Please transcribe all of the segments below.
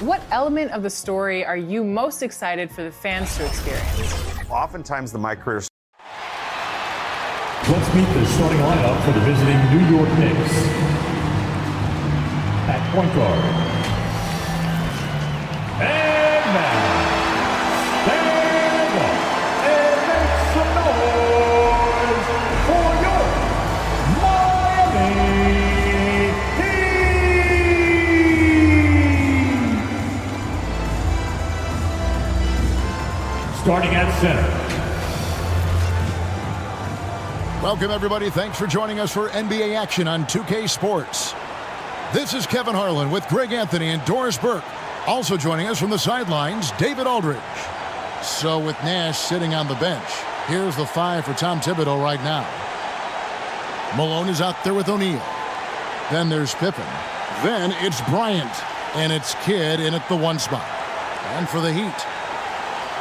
What element of the story are you most excited for the fans to experience? Oftentimes, my career. Let's meet the starting lineup for the visiting New York Knicks. At point guard. And now, stand up and make some noise for your Miami Heat! Starting at center. Welcome, everybody. Thanks for joining us for NBA action on 2K Sports. This is Kevin Harlan with Greg Anthony and Doris Burke. Also joining us from the sidelines, David Aldridge. So with Nash sitting on the bench, here's the 5 for Tom Thibodeau right now. Malone is out there with O'Neal. Then there's Pippen. Then it's Bryant. And it's Kidd in at the 1 spot. And for the Heat,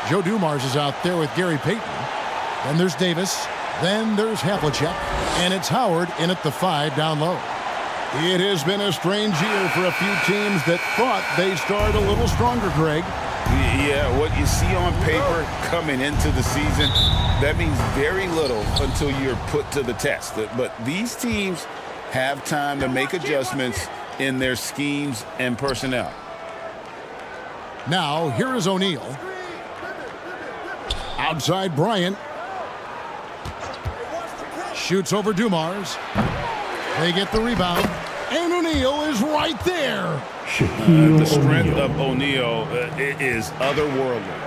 Joe Dumars is out there with Gary Payton. Then there's Davis. Then there's Havlicek, and it's Howard in at the 5 down low. It has been a strange year for a few teams that thought they started a little stronger, Greg. Yeah, what you see on paper coming into the season, that means very little until you're put to the test. But these teams have time to make adjustments in their schemes and personnel. Now, here is O'Neal. Outside Bryant. Shoots over Dumars. They get the rebound. And O'Neal is right there. The strength of O'Neal is otherworldly.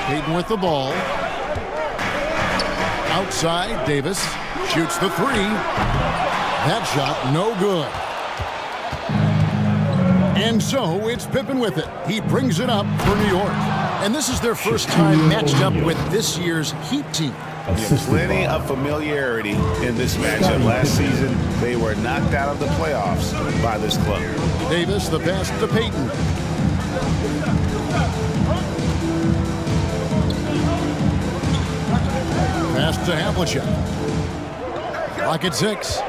Payton with the ball. Outside, Davis shoots the 3. That shot, no good. And so it's Pippen with it. He brings it up for New York. And this is their first time matched up with this year's Heat team. Plenty of familiarity in this matchup. Last season, they were knocked out of the playoffs by this club. Davis, the pass to Payton. Pass to Havlicek. Clock at 6.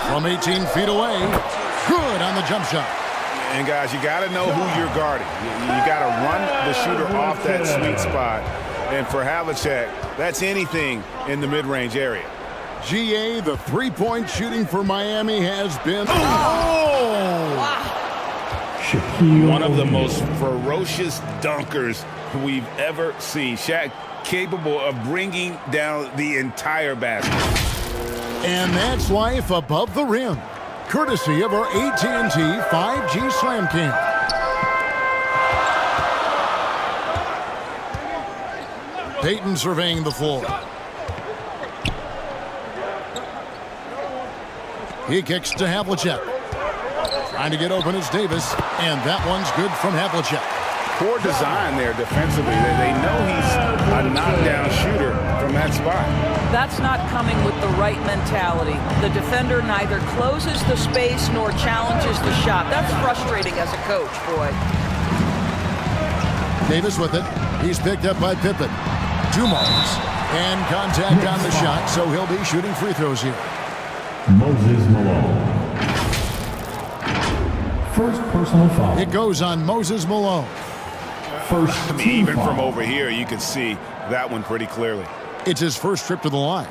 From 18 feet away. Good on the jump shot. And guys, you got to know who you're guarding. You got to run the shooter off that sweet spot. And for Havlicek, that's anything in the mid-range area. GA, the three-point shooting for Miami has been... One of the most ferocious dunkers we've ever seen. Shaq capable of bringing down the entire basket. And that's life above the rim. Courtesy of our AT&T 5G Slam Cam. Payton surveying the floor. He kicks to Havlicek. Trying to get open is Davis, and that one's good from Havlicek. Poor design there defensively. They know he's a knockdown shooter from that spot. That's not coming with the right mentality. The defender neither closes the space nor challenges the shot. That's frustrating as a coach, boy. Davis with it. He's picked up by Pippen. Dumars. And contact on the shot, so he'll be shooting free throws here. Moses Malone. First personal foul. It goes on Moses Malone. First team Even foul. from over here, you can see that one pretty clearly. It's his first trip to the line.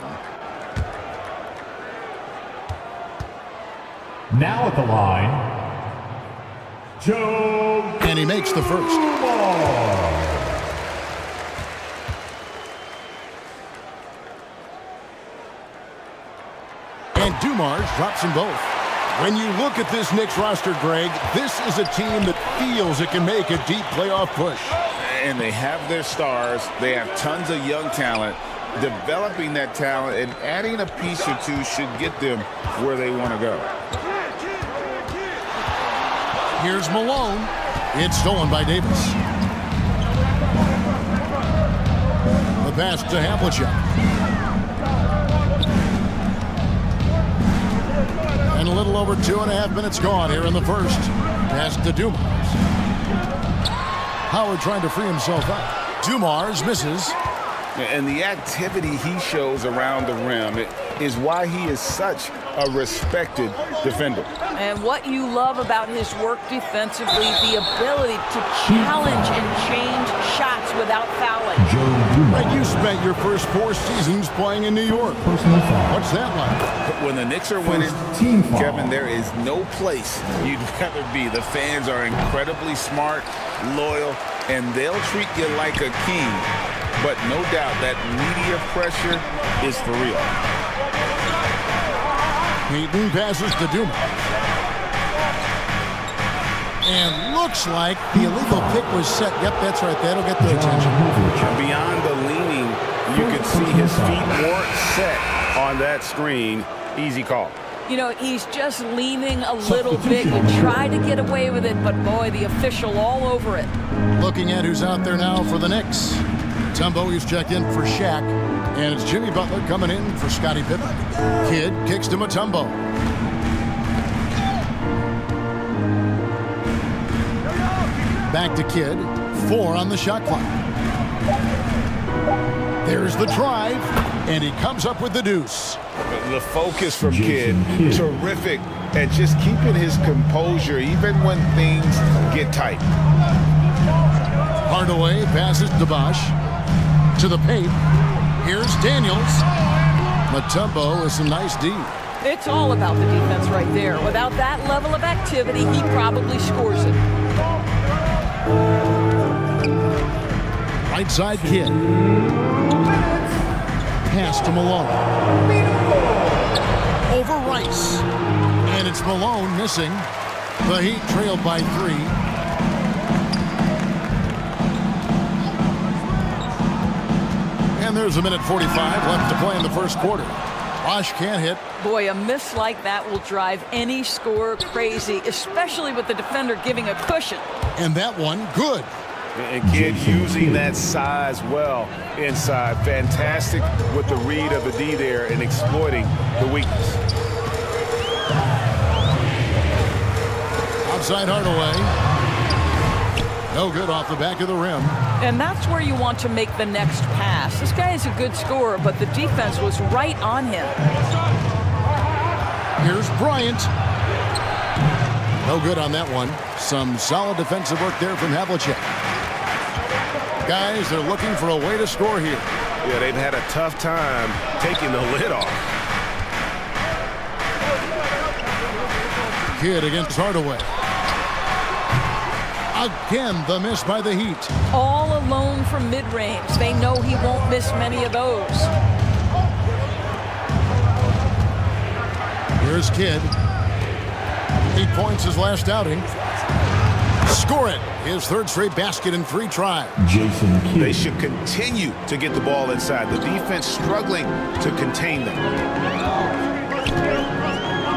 Now at the line, Joe. And he makes the first. And Dumars drops them both. When you look at this Knicks roster, Greg, this is a team that feels it can make a deep playoff push. And they have their stars. They have tons of young talent. Developing that talent and adding a piece or two should get them where they want to go. Here's Malone. It's stolen by Davis. The pass to Havlicek. And a little over 2.5 minutes gone here in the first. Pass to Dumars. Howard trying to free himself up. Dumars misses. And the activity he shows around the rim is why he is such a respected defender. And what you love about his work defensively, the ability to challenge and change shots without fouling. Greg, you spent your first 4 seasons playing in New York. What's that like? When the Knicks are winning, Kevin, there is no place you'd rather be. The fans are incredibly smart, loyal, and they'll treat you like a king. But no doubt that media pressure is for real. Heaton passes to Duma. And looks like the illegal pick was set. Yep, that's right. That'll get their attention. Beyond the leaning, you could see his feet weren't set on that screen. Easy call. You know, he's just leaning a little bit. You try to get away with it, but boy, the official all over it. Looking at who's out there now for the Knicks. Mutombo is checked in for Shaq. And it's Jimmy Butler coming in for Scottie Pippen. Kidd kicks to Mutombo. Back to Kidd. 4 on the shot clock. There's the drive, and he comes up with the deuce. The focus from Kidd, terrific at just keeping his composure even when things get tight. Hardaway passes to Bosh. To the paint. Here's Daniels. Mutombo with some nice D. It's all about the defense right there. Without that level of activity, he probably scores it. Right side Kidd. Pass to Malone. Over Rice. And it's Malone missing. The Heat trailed by 3. And there's a minute 45 left to play in the first quarter. Bosh can't hit. Boy, a miss like that will drive any scorer crazy, especially with the defender giving a cushion. And that one, good. And Kidd using that size well inside. Fantastic with the read of the D there and exploiting the weakness. Outside Hardaway. No good off the back of the rim. And that's where you want to make the next pass. This guy is a good scorer, but the defense was right on him. Here's Bryant. No good on that one. Some solid defensive work there from Havlicek. Guys, they're looking for a way to score here. Yeah, they've had a tough time taking the lid off. Kidd against Hardaway. Again, the miss by the Heat. All alone from mid-range. They know he won't miss many of those. Here's Kidd. 8 points his last outing. Score it. His 3rd straight basket in 3 tries. They should continue to get the ball inside. The defense struggling to contain them.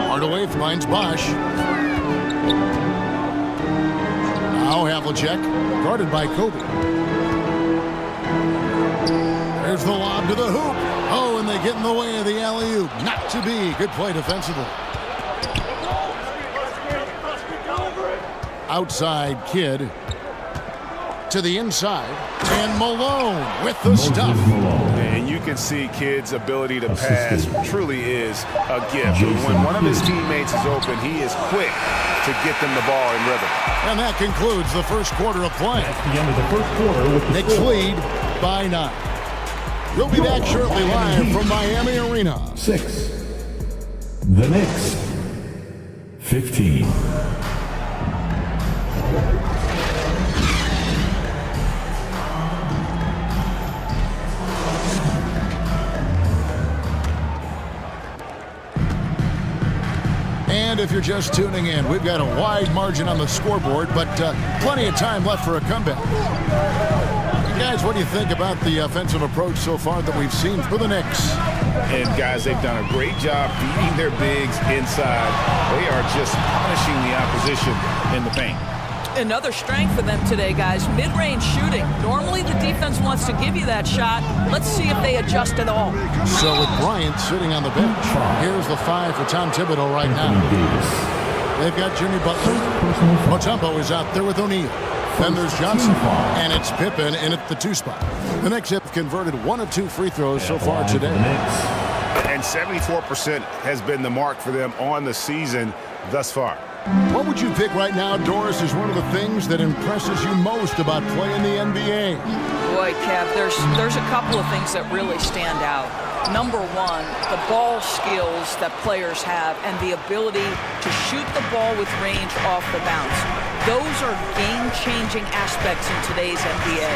Hardaway finds Bosh. Now Havlicek, guarded by Kobe. There's the lob to the hoop. Oh, and they get in the way of the alley-oop. Not to be. Good play defensively. Outside Kidd. To the inside. And Malone with the stuff. And you can see Kidd's ability to pass truly is a gift. When one of his teammates is open, he is quick to get them the ball in rhythm. And that concludes the first quarter of play. That's the end of the first quarter with the Knicks score. lead by 9. We'll be back shortly live from Miami Arena. 6. The Knicks 15. And if you're just tuning in, we've got a wide margin on the scoreboard, but plenty of time left for a comeback. Guys, what do you think about the offensive approach so far that we've seen for the Knicks? And guys, they've done a great job beating their bigs inside. They are just punishing the opposition in the paint. Another strength for them today, guys. Mid-range shooting. Normally the defense wants to give you that shot. Let's see if they adjust at all. So with Bryant sitting on the bench, here's the 5 for Tom Thibodeau right now. They've got Jimmy Butler. Mutombo is out there with O'Neal. Then there's Johnson, and it's Pippen in at the 2 spot. The Knicks have converted 1 of 2 free throws so far today. And 74% has been the mark for them on the season thus far. What would you pick right now, Doris, is one of the things that impresses you most about playing the NBA? Boy, Kev, there's a couple of things that really stand out. Number one, the ball skills that players have and the ability to shoot the ball with range off the bounce. Those are game-changing aspects in today's NBA.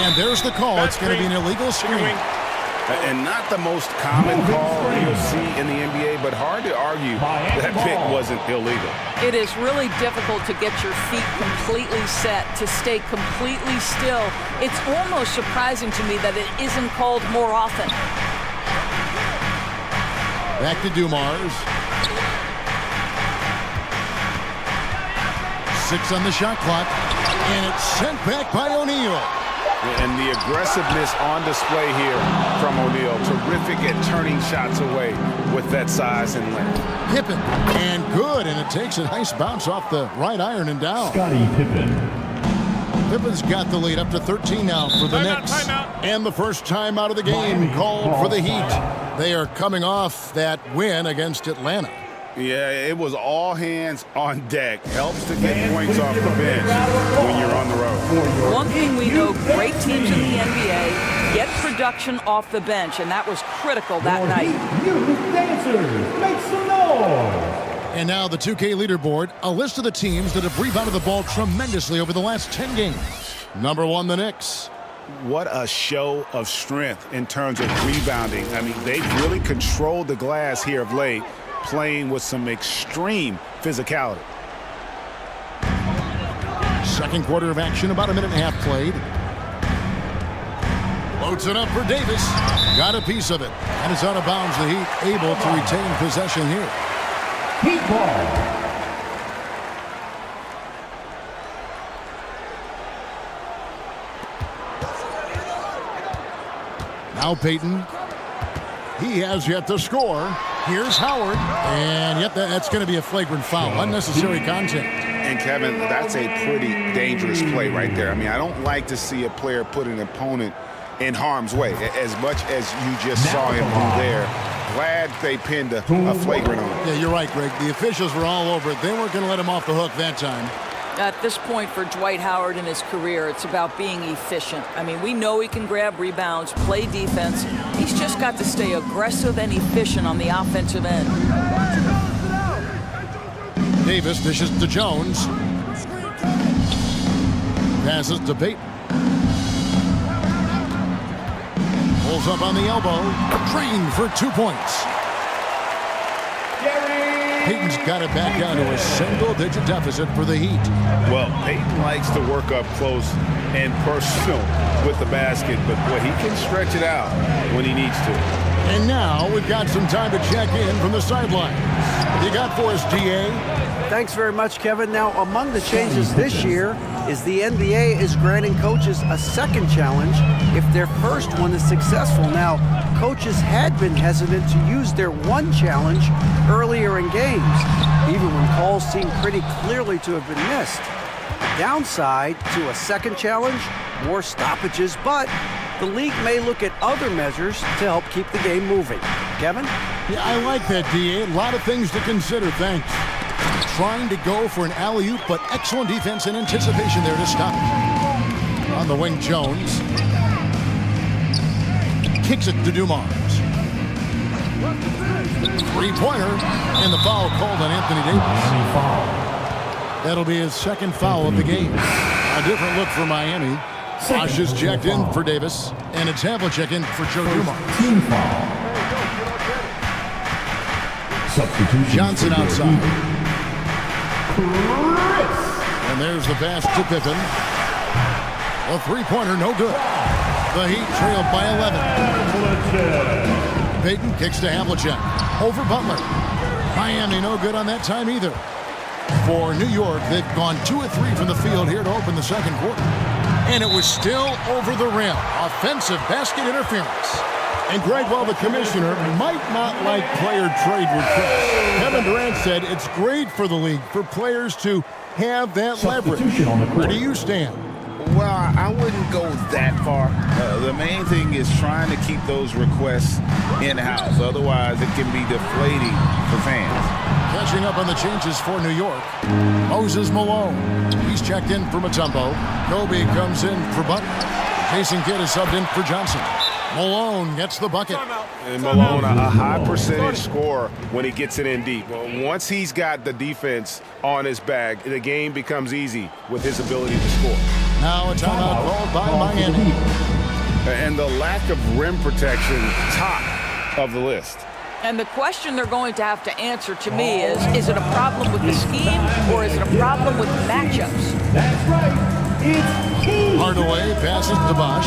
And there's the call. It's going to be an illegal screen. And not the most common call you'll see in the NBA, but hard to argue that pick wasn't illegal. It is really difficult to get your feet completely set, to stay completely still. It's almost surprising to me that it isn't called more often. Back to Dumars. 6 on the shot clock, and it's sent back by O'Neal. And the aggressiveness on display here from O'Neal. Terrific at turning shots away with that size and length. Pippen, and good, and it takes a nice bounce off the right iron and down. Scottie Pippen. Pippen's got the lead up to 13 now for the Knicks. And the first time out of the game called for the Heat. They are coming off that win against Atlanta. Yeah, it was all hands on deck. Helps to get points off the bench when you're on the road. One thing we know, great teams in the NBA get production off the bench, and that was critical that night. You dancers, make some noise. And now the 2K leaderboard, a list of the teams that have rebounded the ball tremendously over the last 10 games. Number 1, the Knicks. What a show of strength in terms of rebounding. I mean, they've really controlled the glass here of late, playing with some extreme physicality. Second quarter of action, about a minute and a half played. Loads it up for Davis. Got a piece of it. And it's out of bounds. The Heat able to retain possession here. Heat ball. Now Payton. He has yet to score. Here's Howard. And yet that's going to be a flagrant foul. Unnecessary contact. And Kevin, that's a pretty dangerous play right there. I mean, I don't like to see a player put an opponent in harm's way as much as you just saw him do there. Glad they pinned a flagrant on him. Yeah, you're right, Greg. The officials were all over it. They weren't going to let him off the hook that time. At this point for Dwight Howard in his career, it's about being efficient. I mean, we know he can grab rebounds, play defense. He's just got to stay aggressive and efficient on the offensive end. Davis dishes to Jones. Passes to Payton. Pulls up on the elbow. Drained for 2 points. Payton's got it back down to a single-digit deficit for the Heat. Well, Payton likes to work up close and personal with the basket, but boy, he can stretch it out when he needs to. And now we've got some time to check in from the sidelines. What do you got for us, DA? Thanks very much, Kevin. Now, among the changes this year is the NBA is granting coaches a second challenge if their first one is successful. Now, coaches had been hesitant to use their one challenge earlier in games, even when calls seemed pretty clearly to have been missed. Downside to a second challenge, more stoppages, but the league may look at other measures to help keep the game moving. Kevin? Yeah, I like that, DA. A lot of things to consider, thanks. Trying to go for an alley-oop, but excellent defense and anticipation there to stop it. On the wing, Jones. Kicks it to Dumars. Three-pointer, and the foul called on Anthony Davis. That'll be his second foul of the game. A different look for Miami. Bosh is checked in for Davis, and it's Havlicek in for Joe Dumars. Team foul. Substitution. Johnson outside. And there's the pass to Pippen. A three-pointer, no good. The Heat trailed by 11. Payton kicks to Havlicek. Over Butler. Miami no good on that time either. For New York, they've gone 2 of 3 from the field here to open the second quarter. And it was still over the rim. Offensive basket interference. And Greg, while the commissioner might not like player trade requests, Kevin Durant said it's great for the league for players to have that leverage. Where do you stand? Well, I wouldn't go that far. The main thing is trying to keep those requests in-house. Otherwise, it can be deflating for fans. Catching up on the changes for New York, Moses Malone. He's checked in for Mutombo. Kobe comes in for Butler. Jason Kidd is subbed in for Johnson. Malone gets the bucket. And Malone, a high percentage scorer when he gets it in deep. Once he's got the defense on his back, the game becomes easy with his ability to score. Now a timeout called by Miami. And the lack of rim protection, top of the list. And the question they're going to have to answer to me is it a problem with the scheme or is it a problem with matchups? That's right. It's key. Hardaway passes to Bosh.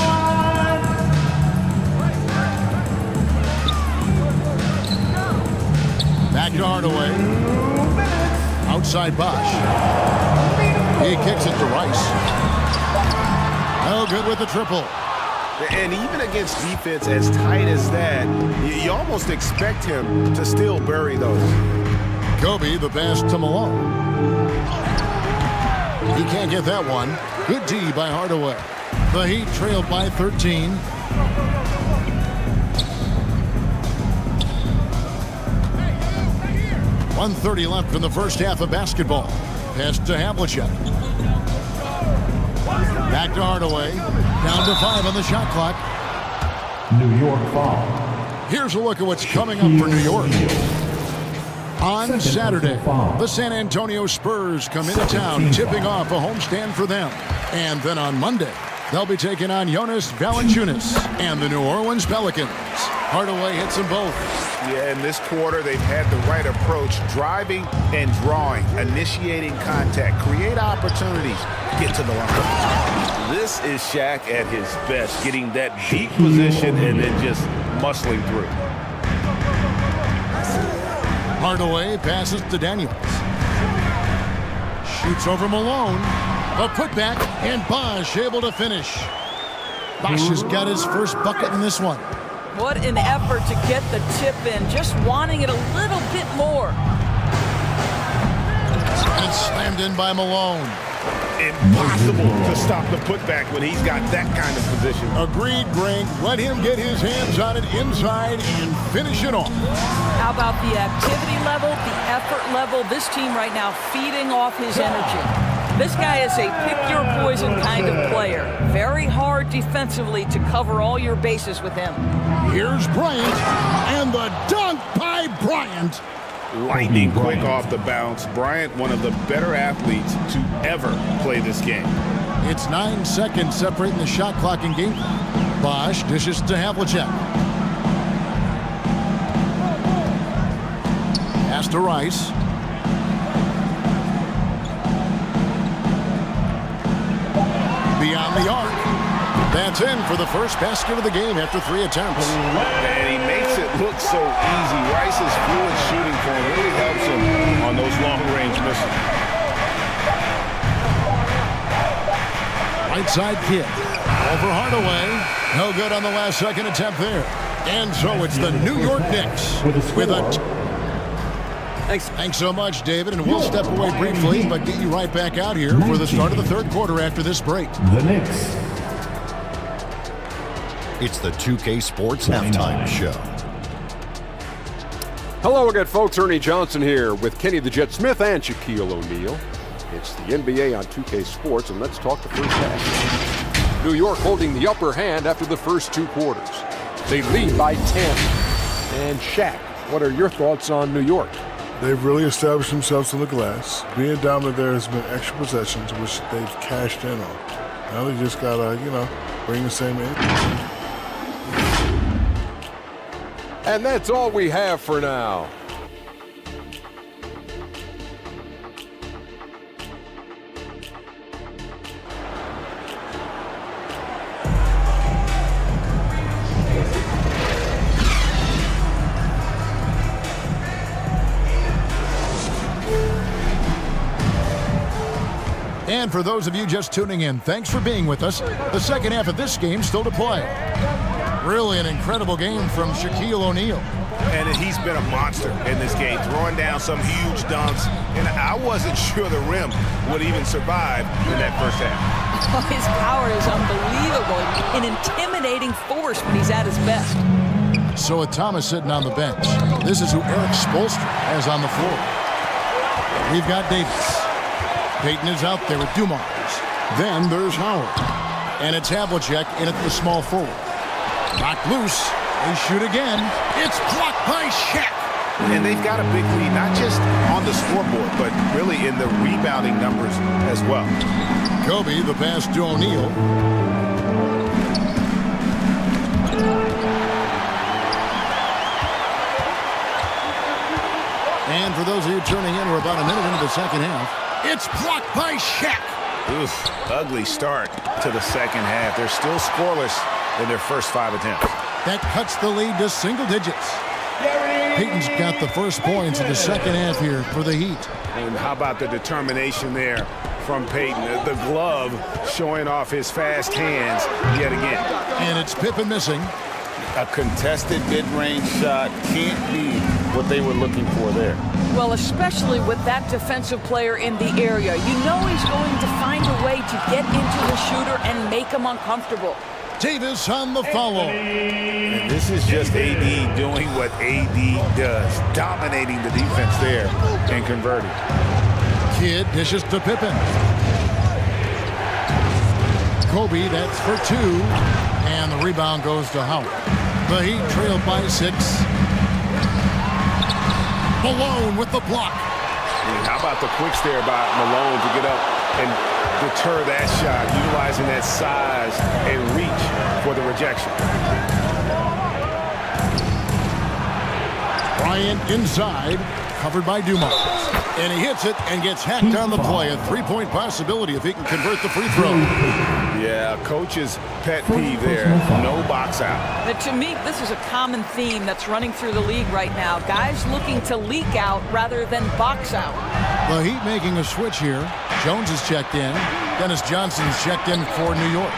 Back to Hardaway. Outside Bosh. He kicks it to Rice. No good with the triple. And even against defense as tight as that, you almost expect him to still bury those. Kobe, the pass to Malone. He can't get that one. Good D by Hardaway. The Heat trailed by 13. .130 left in the first half of basketball. Pass to Havlicek. Back to Hardaway. Down to 5 on the shot clock. New York foul. Here's a look at what's coming up for New York. On Saturday, the San Antonio Spurs come into town, tipping off a homestand for them. And then on Monday, they'll be taking on Jonas Valanciunas and the New Orleans Pelicans. Hardaway hits them both. Yeah, in this quarter, they've had the right approach, driving and drawing, initiating contact, create opportunities, get to the line. This is Shaq at his best, getting that deep position and then just muscling through. Hardaway passes to Daniels. Shoots over Malone. A putback, and Bosh able to finish. Bosh has got his first bucket in this one. What an effort to get the tip in, just wanting it a little bit more. And it's slammed in by Malone. Impossible to stop the putback when he's got that kind of position. Agreed, Greg. Let him get his hands on it inside and finish it off. How about the activity level, the effort level? This team right now feeding off his energy. This guy is a pick-your-poison kind of player. Very hard defensively to cover all your bases with him. Here's Bryant, and the dunk by Bryant. Lightning quick off the bounce. Bryant, one of the better athletes to ever play this game. It's 9 seconds separating the shot clock and game. Bosh dishes to Havlicek. Pass to Rice. Beyond the arc. That's in for the first basket of the game after 3 attempts. And he makes it look so easy. Rice's fluid shooting form really helps him on those long-range misses. Right side Kidd. Over Hardaway. No good on the last second attempt there. And so it's the New York Knicks with a... Thanks so much, David, and we'll step away briefly, but get you right back out here for the start of the third quarter after this break. The Knicks. It's the 2K Sports Halftime Show. Hello again, folks. Ernie Johnson here with Kenny the Jet Smith and Shaquille O'Neal. It's the NBA on 2K Sports, and let's talk the first half. New York holding the upper hand after the first 2 quarters. They lead by 10. And Shaq, what are your thoughts on New York? They've really established themselves on the glass. Being dominant there has been extra possessions, which they've cashed in on. Now they just got to, bring the same in. And that's all we have for now. And for those of you just tuning in, thanks for being with us. The second half of this game still to play. Really an incredible game from Shaquille O'Neal. And he's been a monster in this game, throwing down some huge dunks. And I wasn't sure the rim would even survive in that first half. Oh, his power is unbelievable. An intimidating force when he's at his best. So with Thomas sitting on the bench, this is who Eric Spoelstra has on the floor. We've got Davis. Payton is out there with Dumars. Then there's Howard. And it's Havlicek in at the small forward. Knocked loose. They shoot again. It's blocked by Shaq. And they've got a big lead, not just on the scoreboard, but really in the rebounding numbers as well. Kobe, the pass to O'Neal. And for those of you tuning in, we're about a minute into the second half. It's blocked by Shaq. Oof, ugly start to the second half. They're still scoreless in their first 5 attempts. That cuts the lead to single digits. Payton's got the first points of the second half here for the Heat. And how about the determination there from Payton? The glove showing off his fast hands yet again. And it's Pippen missing. A contested mid-range shot can't be what they were looking for there. Well, especially with that defensive player in the area. You know he's going to find a way to get into the shooter and make him uncomfortable. Davis on the follow. And this is just AD doing what AD does, dominating the defense there and converting. Kidd dishes to Pippen. Kobe, that's for 2. And the rebound goes to Howard. The Heat trailed by 6. Malone with the block. And how about the quicks there by Malone to get up and deter that shot, utilizing that size and reach for the rejection. Bryant inside, covered by Dumars. And he hits it and gets hacked on the play. A 3-point possibility if he can convert the free throw. Yeah, coach's pet peeve there. No box out. But to me, this is a common theme that's running through the league right now. Guys looking to leak out rather than box out. The Heat making a switch here. Jones is checked in. Dennis Johnson's checked in for New York.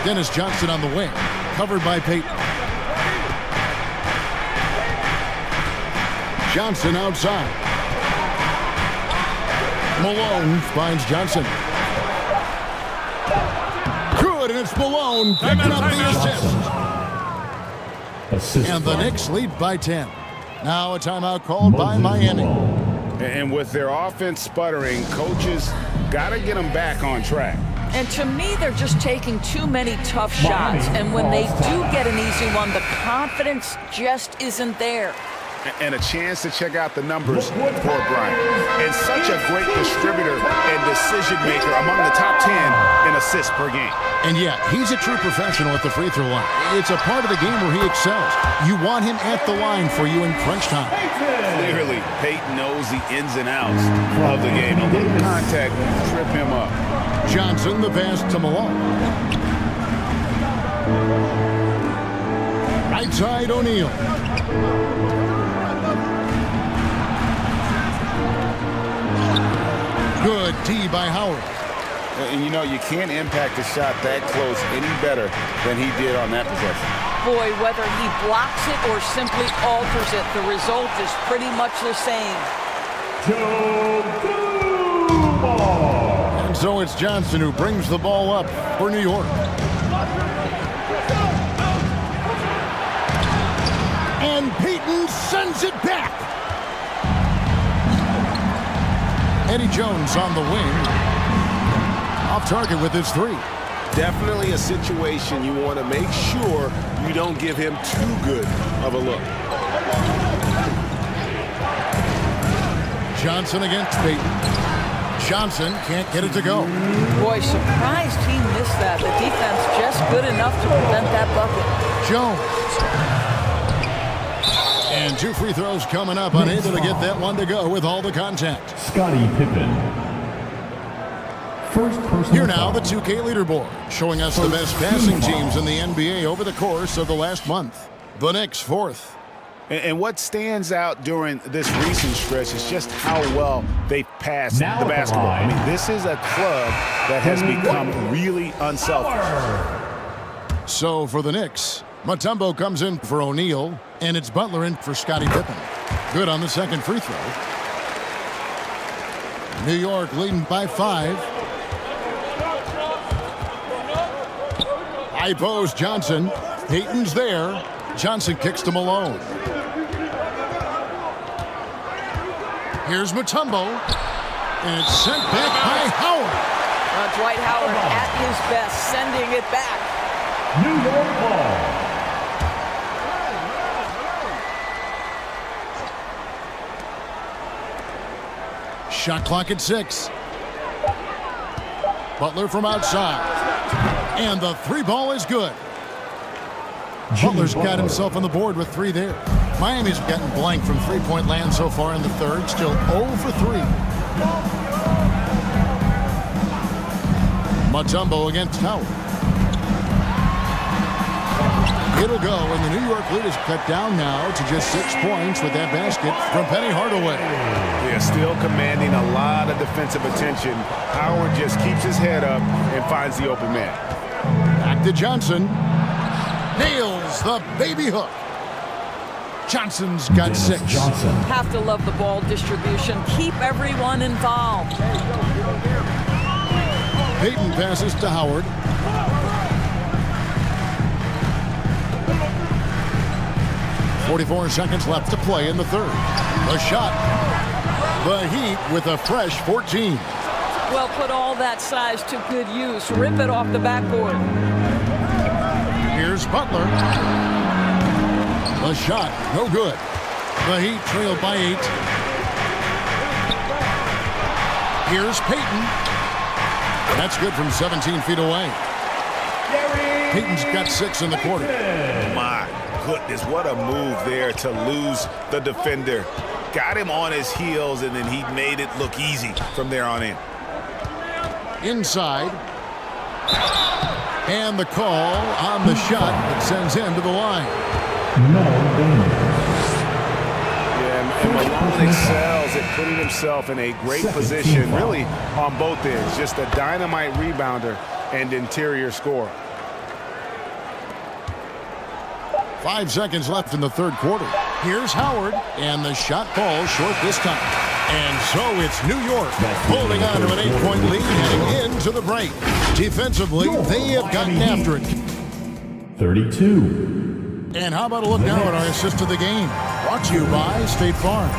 Dennis Johnson on the wing, covered by Payton. Johnson outside. Malone finds Johnson. Good, and it's Malone picking up the assist. And the Knicks lead by 10. Now a timeout called by Miami. And with their offense sputtering, coaches got to get them back on track. And to me, they're just taking too many tough shots. And when they do get an easy one, the confidence just isn't there. And a chance to check out the numbers for Bryant. And such a great distributor and decision maker, among the top 10 in assists per game. And yeah, he's a true professional at the free throw line. It's a part of the game where he excels. You want him at the line for you in crunch time. Clearly, Payton knows the ins and outs of the game. A little contact will trip him up. Johnson, the pass to Malone. Right side, O'Neal. Good D by Howard. And you know, you can't impact a shot that close any better than he did on that possession. Boy, whether he blocks it or simply alters it, the result is pretty much the same. And so it's Johnson who brings the ball up for New York. And Payton sends it back. Eddie Jones on the wing. Off target with his 3. Definitely a situation you want to make sure you don't give him too good of a look. Johnson against Payton. Johnson can't get it to go. Boy, surprised he missed that. The defense just good enough to prevent that bucket. Jones. And 2 free throws coming up, unable to get that one to go with all the contact. Scottie Pippen. First person. Here now, the 2K leaderboard, showing us the best passing teams in the NBA over the course of the last month. The Knicks 4th. And what stands out during this recent stretch is just how well they've passed Now the at the basketball. I line. mean, this is a club that has become really unselfish. So for the Knicks, Mutombo comes in for O'Neal, and it's Butler in for Scottie Pippen. Good on the second free throw. New York leading by 5. High post Johnson. Payton's there. Johnson kicks to Malone. Here's Mutombo. And it's sent back by Howard. Dwight Howard at his best, sending it back. New York ball. Shot clock at 6. Butler from outside. And the 3 ball is good. Butler's got himself on the board with 3 there. Miami's gotten blank from three-point land so far in the third. Still 0 for 3. Mutombo against Howard. It'll go, and the New York lead is cut down now to just 6 points with that basket from Penny Hardaway. They're still commanding a lot of defensive attention. Howard just keeps his head up and finds the open man. Back to Johnson. Nails the baby hook. Johnson's got 6. Johnson. Have to love the ball distribution. Keep everyone involved. Payton passes to Howard. .44 seconds left to play in the third. A shot. The Heat with a fresh 14. Well, put all that size to good use. Rip it off the backboard. Here's Butler. The shot, no good. The Heat trailed by 8. Here's Payton. That's good from 17 feet away. Payton's got 6 in the quarter. My goodness, what a move there to lose the defender. Got him on his heels, and then he made it look easy from there on in. Inside. And the call on the shot that sends him to the line. And Malone excels at putting himself in a great position, really on both ends. Just a dynamite rebounder and interior scorer. 5 seconds left in the third quarter. Here's Howard, and the shot falls short this time. And so it's New York holding on to an 8-point lead heading into the break. Defensively, they have gotten after it. 32. And how about a look now at our assist of the game? Brought to you by State Farm.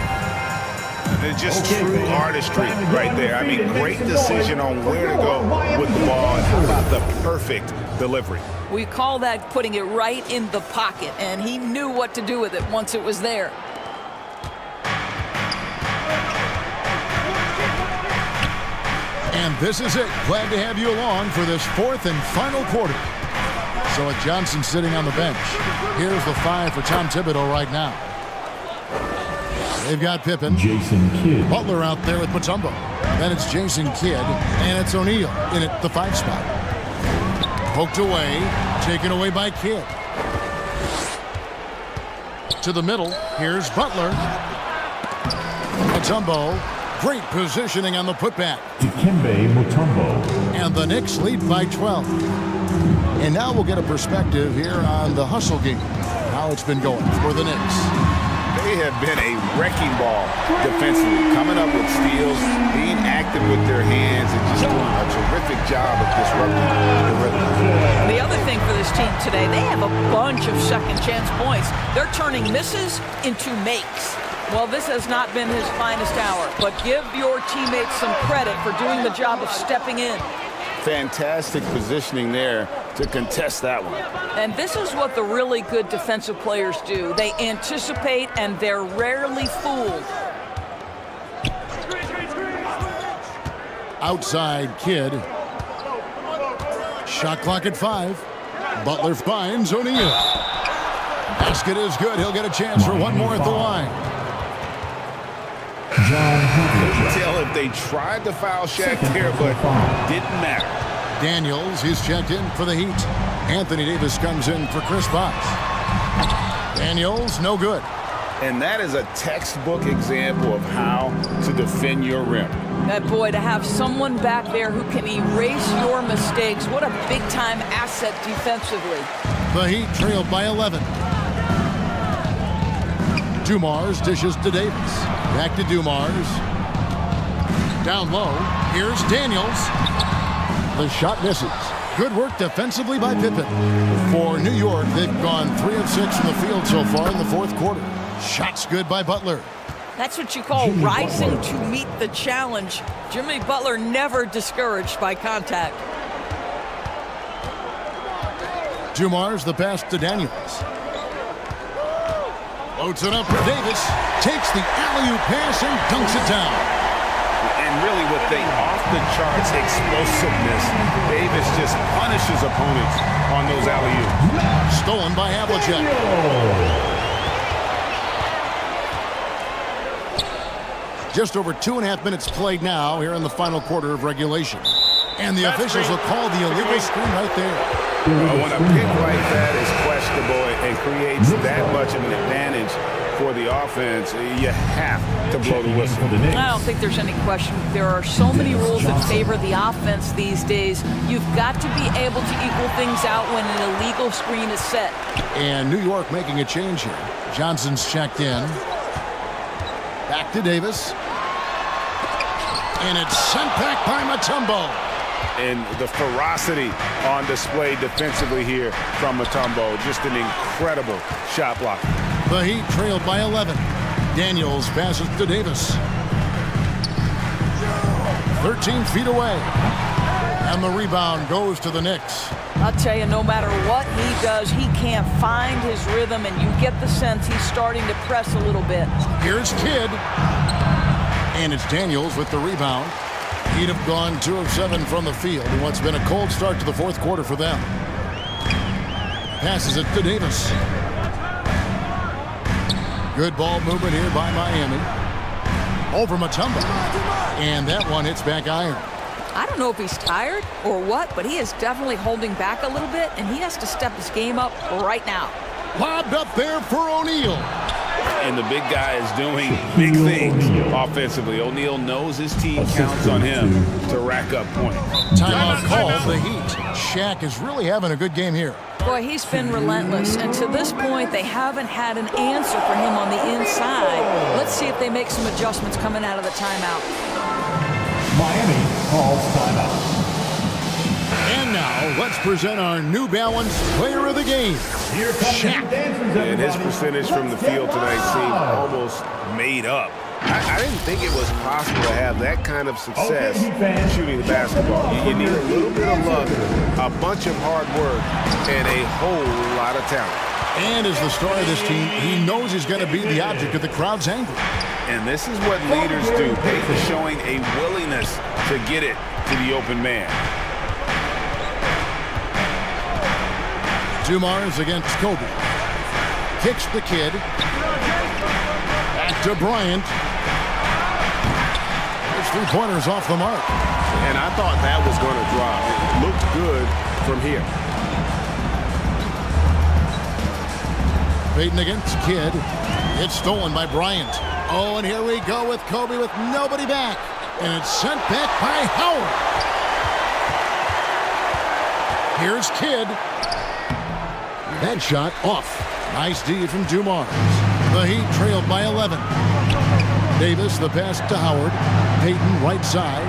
It's just true artistry right there. I mean, great decision on where to go with the ball, and how about the perfect delivery. We call that putting it right in the pocket, and he knew what to do with it once it was there. And this is it. Glad to have you along for this 4th and final quarter. So with Johnson sitting on the bench, here's the 5 for Tom Thibodeau right now. They've got Pippen. Jason Kidd. Butler out there with Mutombo. Then it's Jason Kidd, and it's O'Neal in at the 5 spot. Poked away, taken away by Kidd. To the middle, here's Butler. Mutombo, great positioning on the putback. Dikembe Mutombo. And the Knicks lead by 12. And now we'll get a perspective here on the hustle game, how it's been going for the Knicks. They have been a wrecking ball defensively, coming up with steals, being active with their hands, and just doing a terrific job of disrupting the rhythm. The other thing for this team today, they have a bunch of second chance points. They're turning misses into makes. Well, this has not been his finest hour, but give your teammates some credit for doing the job of stepping in. Fantastic positioning there to contest that one. And this is what the really good defensive players do. They anticipate, and they're rarely fooled. Outside Kidd. Shot clock at 5. Butler finds O'Neal. Basket is good. He'll get a chance for one more at the line. You can tell if they tried to foul Shaq there, but didn't matter. Daniels, he's checked in for the Heat. Anthony Davis comes in for Chris Bosh. Daniels, no good. And that is a textbook example of how to defend your rim. That boy, to have someone back there who can erase your mistakes, what a big-time asset defensively. The Heat trailed by 11. Dumars dishes to Davis. Back to Dumars. Down low. Here's Daniels. The shot misses. Good work defensively by Pippen. For New York, they've gone 3 of 6 from the field so far in the fourth quarter. Shots good by Butler. That's what you call rising to meet the challenge. Jimmy Butler never discouraged by contact. Dumars the pass to Daniels. Loads it up for Davis. Takes the alley-oop pass and dunks it down. And really with the off-the-charts explosiveness, Davis just punishes opponents on those alley-oops. Stolen by Havlicek. Just over 2.5 minutes played now here in the final quarter of regulation. And the officials will call the illegal screen right there. When a pick like that is questionable and creates that much of an advantage for the offense, you have to blow the whistle. I don't think there's any question. There are so many rules that favor the offense these days. You've got to be able to equal things out when an illegal screen is set. And New York making a change here. Johnson's checked in. Back to Davis. And it's sent back by Mutombo. And the ferocity on display defensively here from Mutombo. Just an incredible shot block. The Heat trailed by 11. Daniels passes to Davis. 13 feet away. And the rebound goes to the Knicks. I'll tell you, no matter what he does, he can't find his rhythm, and you get the sense he's starting to press a little bit. Here's Kidd. And it's Daniels with the rebound. He'd have gone 2 of 7 from the field in what's been a cold start to the fourth quarter for them. Passes it to Davis. Good ball movement here by Miami. Over Mutombo. And that one hits back iron. I don't know if he's tired or what, but he is definitely holding back a little bit, and he has to step his game up right now. Lobbed up there for O'Neal. And the big guy is doing big things offensively. O'Neal knows his team counts on him to rack up points. Timeout called the Heat. Shaq is really having a good game here. Boy, he's been relentless, and to this point, they haven't had an answer for him on the inside. Let's see if they make some adjustments coming out of the timeout. Miami calls timeout. And now, let's present our New Balance player of the game, Shaq. And his percentage from the field tonight seemed almost made up. I didn't think it was possible to have that kind of success shooting the basketball. You need a little bit of luck, a bunch of hard work, and a whole lot of talent. And as the star of this team, he knows he's going to be the object of the crowd's anger. And this is what leaders do. They're showing a willingness to get it to the open man. Dumars against Kobe. Kicks the Kid. Back to Bryant. There's 3 pointers off the mark. And I thought that was going to drop. It looked good from here. Payton against Kidd. It's stolen by Bryant. Oh, and here we go with Kobe with nobody back. And it's sent back by Howard. Here's Kidd. That shot off. Nice D from Dumars. The Heat trailed by 11. Davis, the pass to Howard. Payton, right side.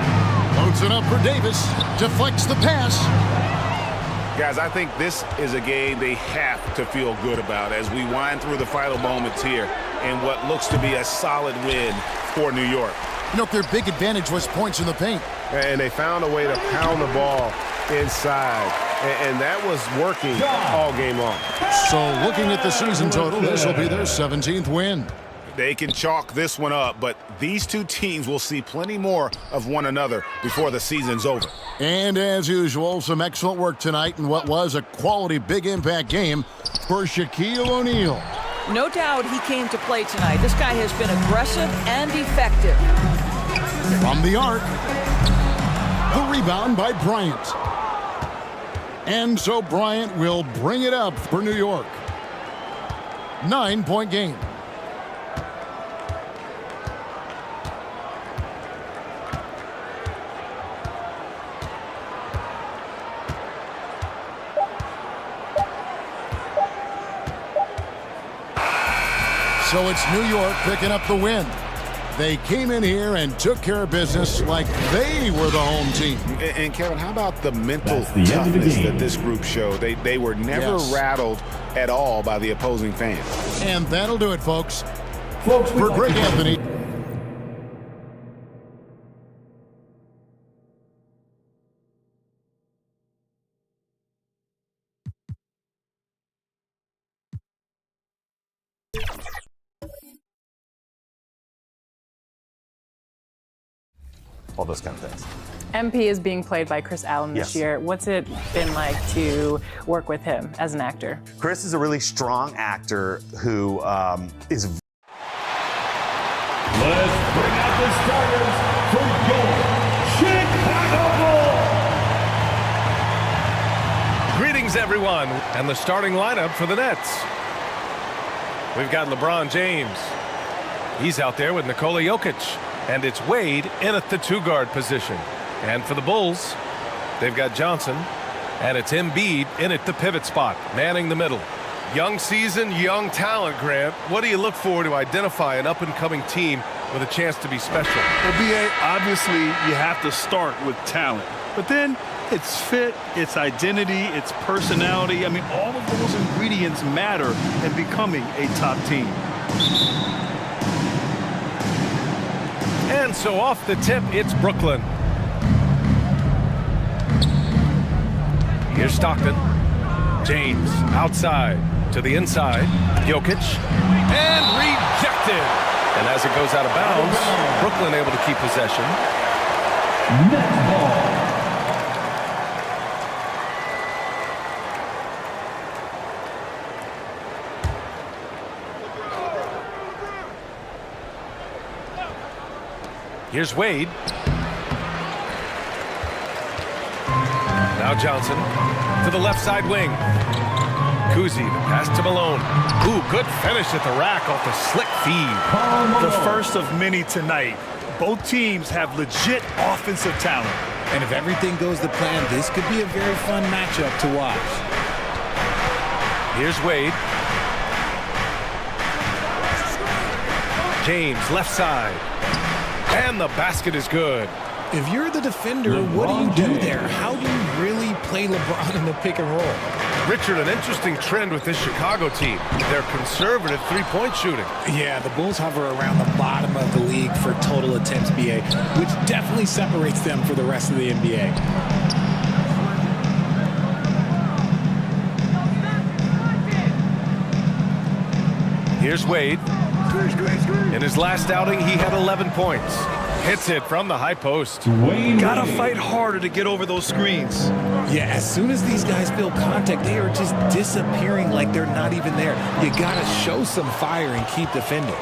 Loads it up for Davis. Deflects the pass. Guys, I think this is a game they have to feel good about as we wind through the final moments here in what looks to be a solid win for New York. You know, their big advantage was points in the paint. And they found a way to pound the ball inside. And that was working all game long. So looking at the season total, this will be their 17th win. They can chalk this one up, but these two teams will see plenty more of one another before the season's over. And as usual, some excellent work tonight in what was a quality big impact game for Shaquille O'Neal. No doubt he came to play tonight. This guy has been aggressive and effective. From the arc, the rebound by Bryant. And so Bryant will bring it up for New York. 9-point game. So it's New York picking up the win. They came in here and took care of business like they were the home team. And Kevin, how about the mental the end of the toughness game. that this group showed? They were never rattled at all by the opposing fans. And that'll do it, folks. Folks, For Greg Anthony. All those kind of things. MP is being played by Chris Allen this year. What's it been like to work with him as an actor? Chris is a really strong actor who is. Let's bring out the starters for your Chicago Bulls. Greetings, everyone, and the starting lineup for the Nets. We've got LeBron James. He's out there with Nikola Jokic. And it's Wade in at the two-guard position. And for the Bulls, they've got Johnson. And it's Embiid in at the pivot spot, manning the middle. Young season, young talent, Grant. What do you look for to identify an up-and-coming team with a chance to be special? Well, B.A., obviously you have to start with talent. But then it's fit, it's identity, it's personality. I mean, all of those ingredients matter in becoming a top team. And so off the tip, it's Brooklyn. Here's Stockton. James outside to the inside. Jokic. And rejected. And as it goes out of bounds, Brooklyn able to keep possession. Net ball. Here's Wade. Now Johnson to the left side wing. Kuzi, the pass to Malone. Ooh, good finish at the rack off the slick feed. The first of many tonight. Both teams have legit offensive talent. And if everything goes to plan, this could be a very fun matchup to watch. Here's Wade. James, left side. And the basket is good. If you're the defender, what do you do there? How do you really play LeBron in the pick and roll? Richard, an interesting trend with this Chicago team. They're conservative three-point shooting. Yeah, the Bulls hover around the bottom of the league for total attempts, BA, which definitely separates them for the rest of the NBA. Here's Wade. In his last outing, he had 11 points. Hits it from the high post. Gotta fight harder to get over those screens. Yeah, as soon as these guys feel contact, they are just disappearing like they're not even there. You gotta show some fire and keep defending.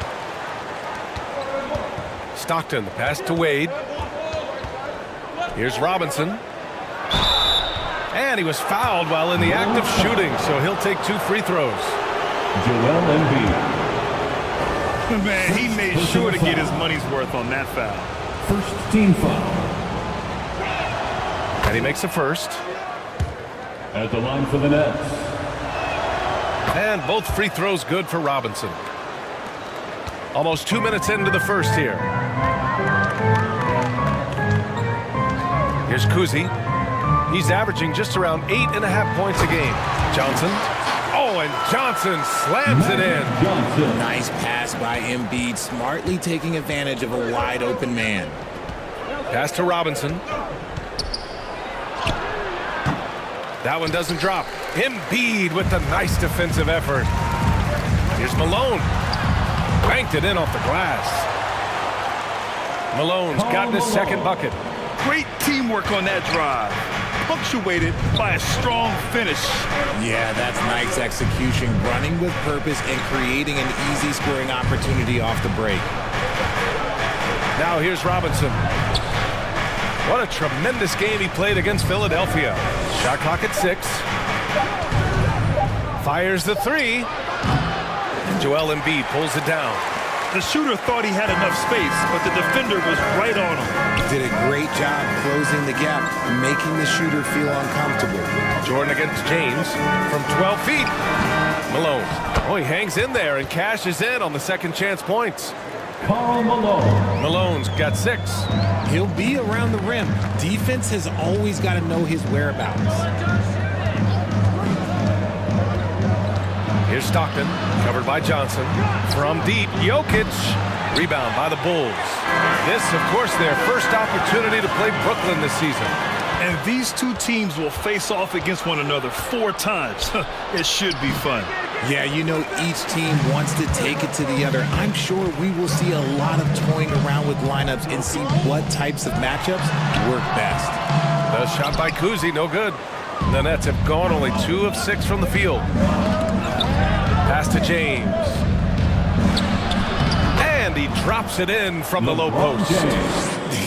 Stockton, the pass to Wade. Here's Robinson. And he was fouled while in the act of shooting, so he'll take 2 free throws. Joel Embiid. Man, he made sure to get his money's worth on that foul. First team foul. And he makes the first. At the line for the Nets. And both free throws good for Robinson. Almost 2 minutes into the first here. Here's Kuzi. He's averaging just around 8.5 points a game. Johnson. Oh, and Johnson slams it in. Nice pass by Embiid, smartly taking advantage of a wide open man. Pass to Robinson. That one doesn't drop. Embiid with the nice defensive effort. Here's Malone. Banked it in off the glass. Malone's gotten his second bucket. Great teamwork on that drive. Punctuated by a strong finish. Yeah, that's nice execution, running with purpose and creating an easy scoring opportunity off the break. Now here's Robinson. What a tremendous game he played against Philadelphia. Shot clock at 6. Fires the 3. And Joel Embiid pulls it down. The shooter thought he had enough space, but the defender was right on him. Did a great job closing the gap, making the shooter feel uncomfortable. Jordan against James from 12 feet. Malone. Oh, he hangs in there and cashes in on the second chance points. Karl Malone. Malone's got 6. He'll be around the rim. Defense has always got to know his whereabouts. Here's Stockton, covered by Johnson. From deep, Jokic. Rebound by the Bulls. This, of course, their first opportunity to play Brooklyn this season. And these two teams will face off against one another 4 times. It should be fun. Yeah, you know, each team wants to take it to the other. I'm sure we will see a lot of toying around with lineups and see what types of matchups work best. The shot by Kuzi, no good. The Nets have gone only 2 of 6 from the field. Pass to James. And he drops it in from the low post.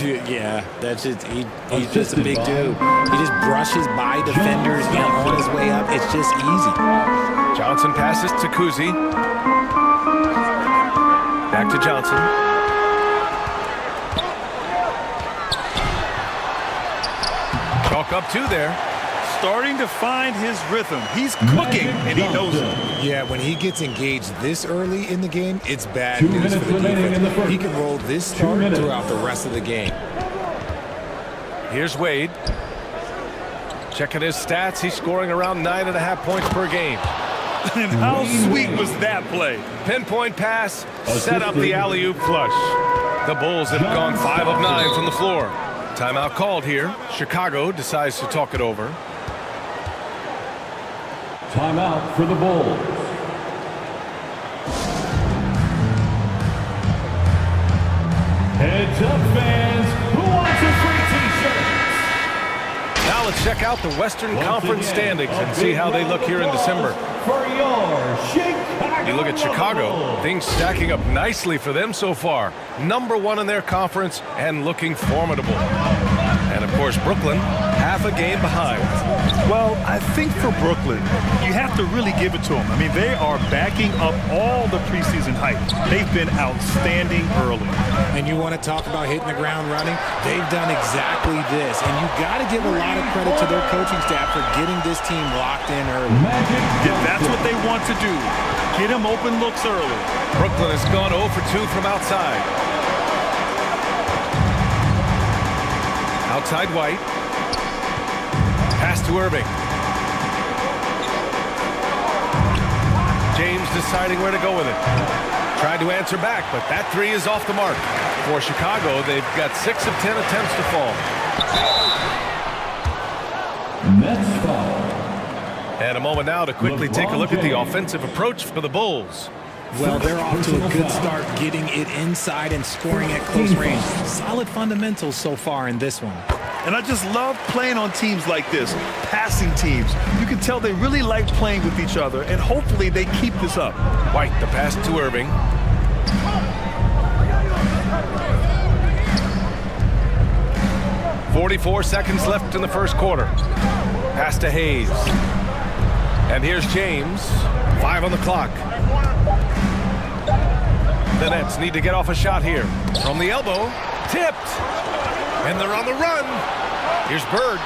Yeah, that's just he's just a big dude. He just brushes by defenders and on his way up. It's just easy. Johnson passes to Kuzi. Back to Johnson. Chalk up 2 there. Starting to find his rhythm. He's cooking, and he knows it. Yeah, when he gets engaged this early in the game, it's bad news for the defense. He can roll this start throughout the rest of the game. Here's Wade. Checking his stats. He's scoring around 9.5 points per game. And how sweet was that play? Pinpoint pass, set up the alley-oop flush. The Bulls have gone 5 of 9 from the floor. Timeout called here. Chicago decides to talk it over. Timeout for the Bulls. Heads up, fans. Who wants a free t-shirt? Now let's check out the Western Conference standings and see how they look here in December. For your Chicago. You look at Chicago, things stacking up nicely for them so far. Number 1 in their conference and looking formidable. And of course, Brooklyn, half a game behind. Well, I think for Brooklyn, you have to really give it to them. I mean, they are backing up all the preseason hype. They've been outstanding early. And you want to talk about hitting the ground running? They've done exactly this. And you got to give a lot of credit to their coaching staff for getting this team locked in early. Yeah, that's what they want to do. Get them open looks early. Brooklyn has gone 0 for 2 from outside. Outside White. Pass to Irving. James deciding where to go with it. Tried to answer back, but that 3 is off the mark. For Chicago, they've got 6 of 10 attempts to fall. Nets foul. And a moment now to quickly take a look at the offensive approach for the Bulls. Well, they're off to a good start getting it inside and scoring at close range. Solid fundamentals so far in this one. And I just love playing on teams like this, passing teams. You can tell they really like playing with each other, and hopefully they keep this up. White, the pass to Irving. .44 seconds left in the first quarter. Pass to Hayes. And here's James. 5 on the clock. The Nets need to get off a shot here. From the elbow, tipped. And they're on the run. Here's Bird.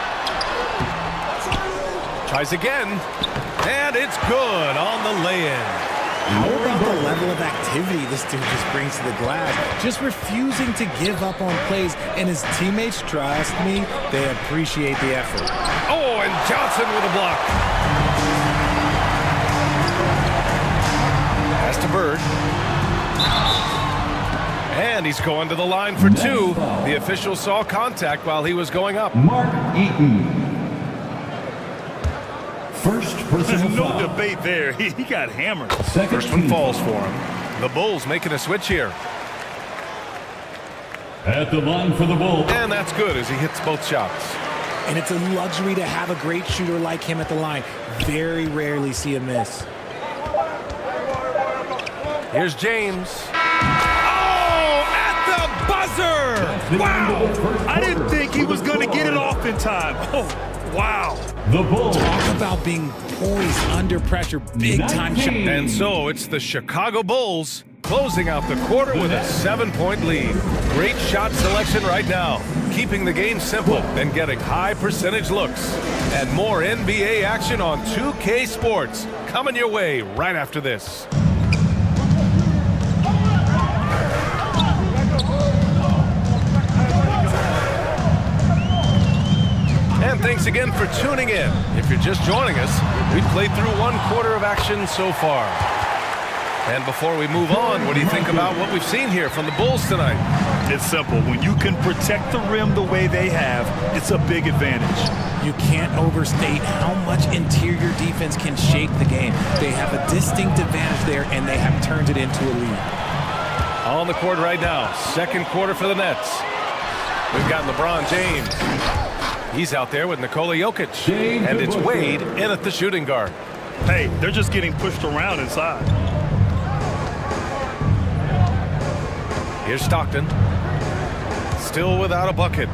Tries again. And it's good on the lay-in. How about the level of activity this dude just brings to the glass? Just refusing to give up on plays. And his teammates, trust me, they appreciate the effort. Oh, and Johnson with a block. Pass to Bird. And he's going to the line for 2. The official saw contact while he was going up. Mark Eaton. First personal no foul. debate there. He got hammered. First one falls for him. The Bulls making a switch here. At the line for the Bulls. And that's good as he hits both shots. And it's a luxury to have a great shooter like him at the line. Very rarely see a miss. Here's James. Oh, at the buzzer! Wow! I didn't think he was going to get it off in time. Oh, wow. The Bulls. Talk about being poised under pressure. Big time shot. And so it's the Chicago Bulls closing out the quarter with a 7-point lead. Great shot selection right now, keeping the game simple and getting high percentage looks. And more NBA action on 2K Sports coming your way right after this. And thanks again for tuning in. If you're just joining us, we've played through 1 quarter of action so far. And before we move on, what do you think about what we've seen here from the Bulls tonight? It's simple. When you can protect the rim the way they have, it's a big advantage. You can't overstate how much interior defense can shape the game. They have a distinct advantage there, and they have turned it into a lead. On the court right now, second quarter for the Nets. We've got LeBron James. He's out there with Nikola Jokic. And it's Wade in at the shooting guard. Hey, they're just getting pushed around inside. Here's Stockton. Still without a bucket.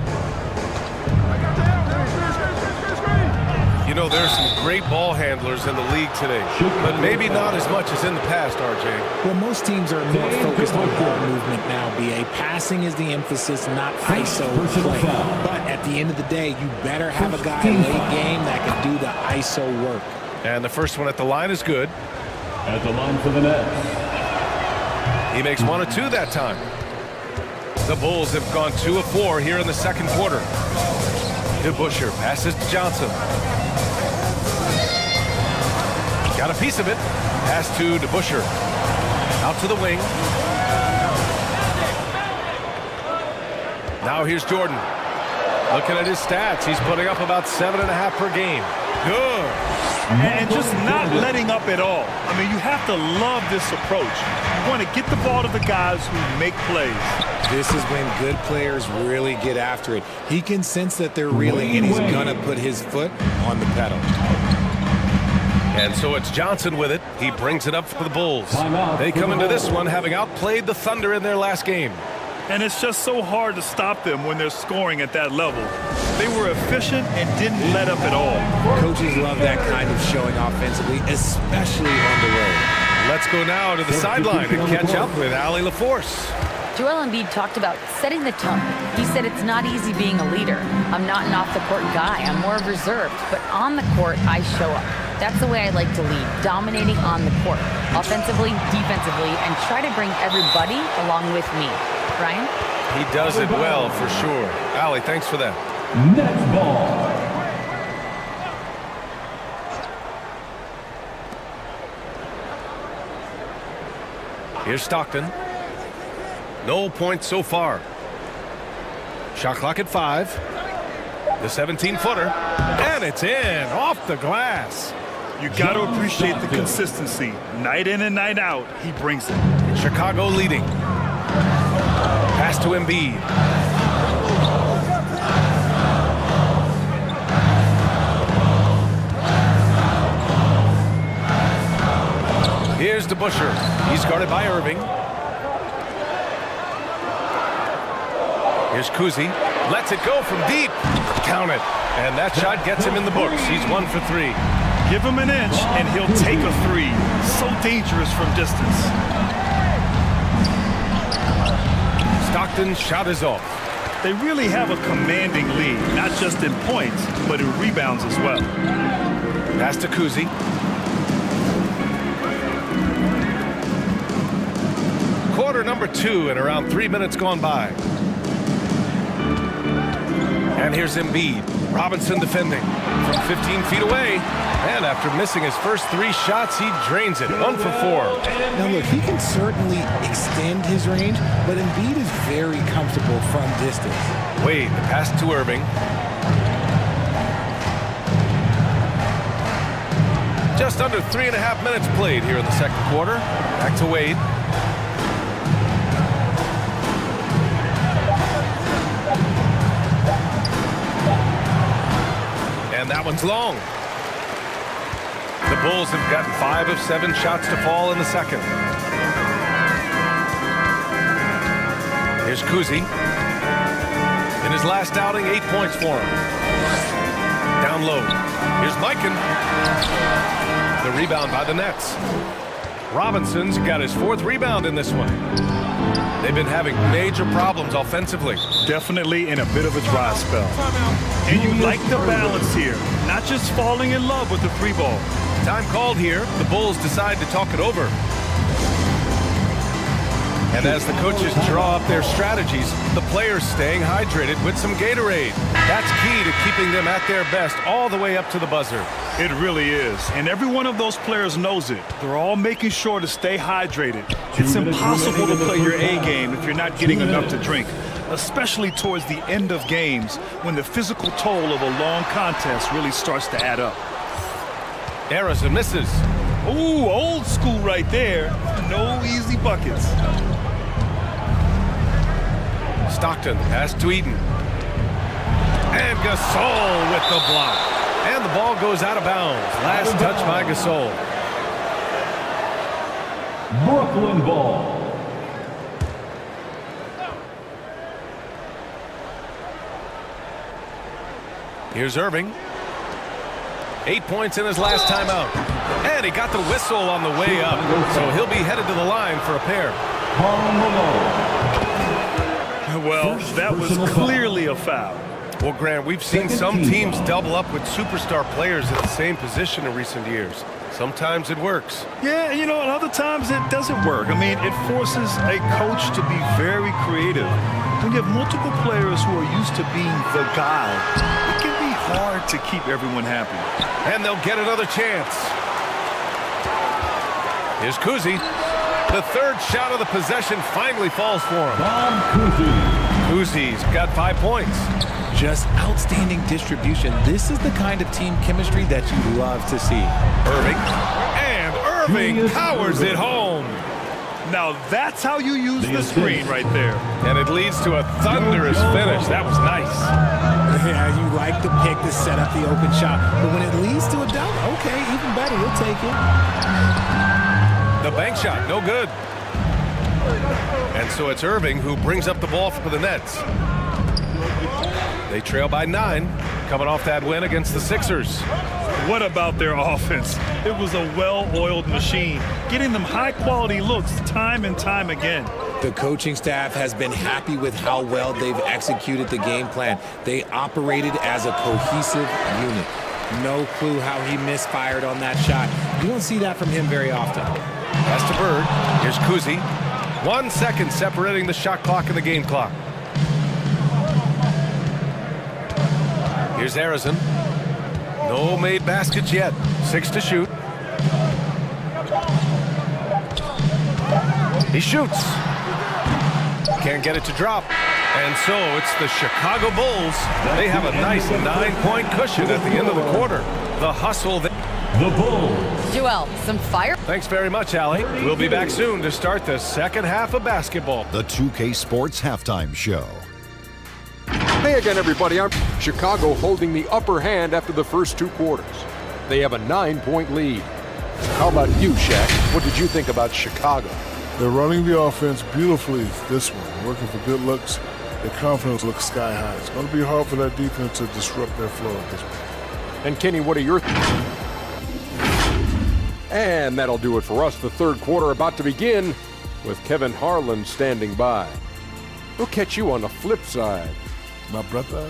You know, there's some great ball handlers in the league today, but maybe not as much as in the past, RJ. Well, most teams are more focused on ball movement now, B.A. Passing is the emphasis, not ISO play. But at the end of the day, you better have a guy late game that can do the ISO work. And the first one at the line is good. At the line for the Nets. He makes 1 of 2 that time. The Bulls have gone 2 of 4 here in the second quarter. DeBusschere passes to Johnson. Got a piece of it. Pass to DeBusschere. Out to the wing. Now here's Jordan. Looking at his stats, he's putting up about 7.5 per game. Good. And just not letting up at all. I mean, you have to love this approach. You want to get the ball to the guys who make plays. This is when good players really get after it. He can sense that they're reeling, and he's going to put his foot on the pedal. And so it's Johnson with it. He brings it up for the Bulls. They come into this one having outplayed the Thunder in their last game. And it's just so hard to stop them when they're scoring at that level. They were efficient and didn't let up at all. Coaches love that kind of showing offensively, especially on the road. Let's go now to the sideline and catch up with Allie LaForce. Joel Embiid talked about setting the tone. He said it's not easy being a leader. I'm not an off-the-court guy. I'm more reserved. But on the court, I show up. That's the way I like to lead, dominating on the court, offensively, defensively, and try to bring everybody along with me. Ryan? He does it well, for sure. Allie, thanks for that. Nets ball. Here's Stockton. No points so far. Shot clock at 5. The 17-footer. And it's in, off the glass. You got to appreciate the consistency. Night in and night out, he brings it. Chicago leading. Pass to Embiid. Here's DeBusschere. He's guarded by Irving. Here's Kuzi. Lets it go from deep. Count it. And that shot gets him in the books. He's 1 for 3. Give him an inch, and he'll take a 3. So dangerous from distance. Stockton's shot is off. They really have a commanding lead, not just in points, but in rebounds as well. Pass to Kuzi. Quarter number 2 and around 3 minutes gone by. And here's Embiid. Robinson defending from 15 feet away. And after missing his first 3 shots, he drains it. 1 for 4. Now, look, he can certainly extend his range, but Embiid is very comfortable from distance. Wade, the pass to Irving. Just under 3.5 minutes played here in the second quarter. Back to Wade. And that one's long. The Bulls have gotten 5 of 7 shots to fall in the second. Here's Kuzi. In his last outing, 8 points for him. Down low. Here's Mikan. The rebound by the Nets. Robinson's got his 4th rebound in this one. They've been having major problems offensively. Definitely in a bit of a dry spell. And you like the balance here, not just falling in love with the 3 ball. Time called here. The Bulls decide to talk it over. And as the coaches draw up their strategies, the players staying hydrated with some Gatorade. That's key to keeping them at their best all the way up to the buzzer. It really is. And every one of those players knows it. They're all making sure to stay hydrated. It's impossible to play your A game if you're not getting enough to drink, especially towards the end of games when the physical toll of a long contest really starts to add up. Harrison misses. Ooh, old school right there. No easy buckets. Stockton pass to Eden. And Gasol with the block. And the ball goes out of bounds. Last touch by Gasol. Brooklyn ball. Here's Irving. 8 points in his last time out. And he got the whistle on the way up. So he'll be headed to the line for a pair. Well, that was clearly a foul. Well, Grant, we've seen some teams double up with superstar players at the same position in recent years. Sometimes it works. Yeah, you know, and other times it doesn't work. I mean, it forces a coach to be very creative. When you have multiple players who are used to being the guy, it can be hard to keep everyone happy. And they'll get another chance. Here's Kuzi. The 3rd shot of the possession finally falls for him. Kuzi's got 5 points. Just outstanding distribution. This is the kind of team chemistry that you love to see. Irving. And Irving powers it home. Now that's how you use the screen right there. And it leads to a thunderous finish. That was nice. Yeah, you like the pick to set up the open shot. But when it leads to a dunk, okay, even better. You'll take it. The bank shot, no good. And so it's Irving who brings up the ball for the Nets. They trail by 9, coming off that win against the Sixers. What about their offense? It was a well-oiled machine, getting them high-quality looks time and time again. The coaching staff has been happy with how well they've executed the game plan. They operated as a cohesive unit. No clue how he misfired on that shot. You don't see that from him very often. Pass to Bird. Here's Kuzi. 1 second separating the shot clock and the game clock. Here's Harrison. No made baskets yet. 6 to shoot. He shoots. Can't get it to drop. And so it's the Chicago Bulls. They have a nice 9-point cushion at the end of the quarter. The hustle. The Bulls. Joel, some fire. Thanks very much, Allie. We'll be back soon to start the second half of basketball. The 2K Sports Halftime Show. Hey again, everybody. I'm Chicago holding the upper hand after the first 2 quarters. They have a 9-point lead. How about you, Shaq? What did you think about Chicago? They're running the offense beautifully this one, working for good looks. Their confidence looks sky high. It's going to be hard for that defense to disrupt their flow at this point. And Kenny, what are your And that'll do it for us. The third quarter about to begin with Kevin Harlan standing by. We'll catch you on the flip side. My brother.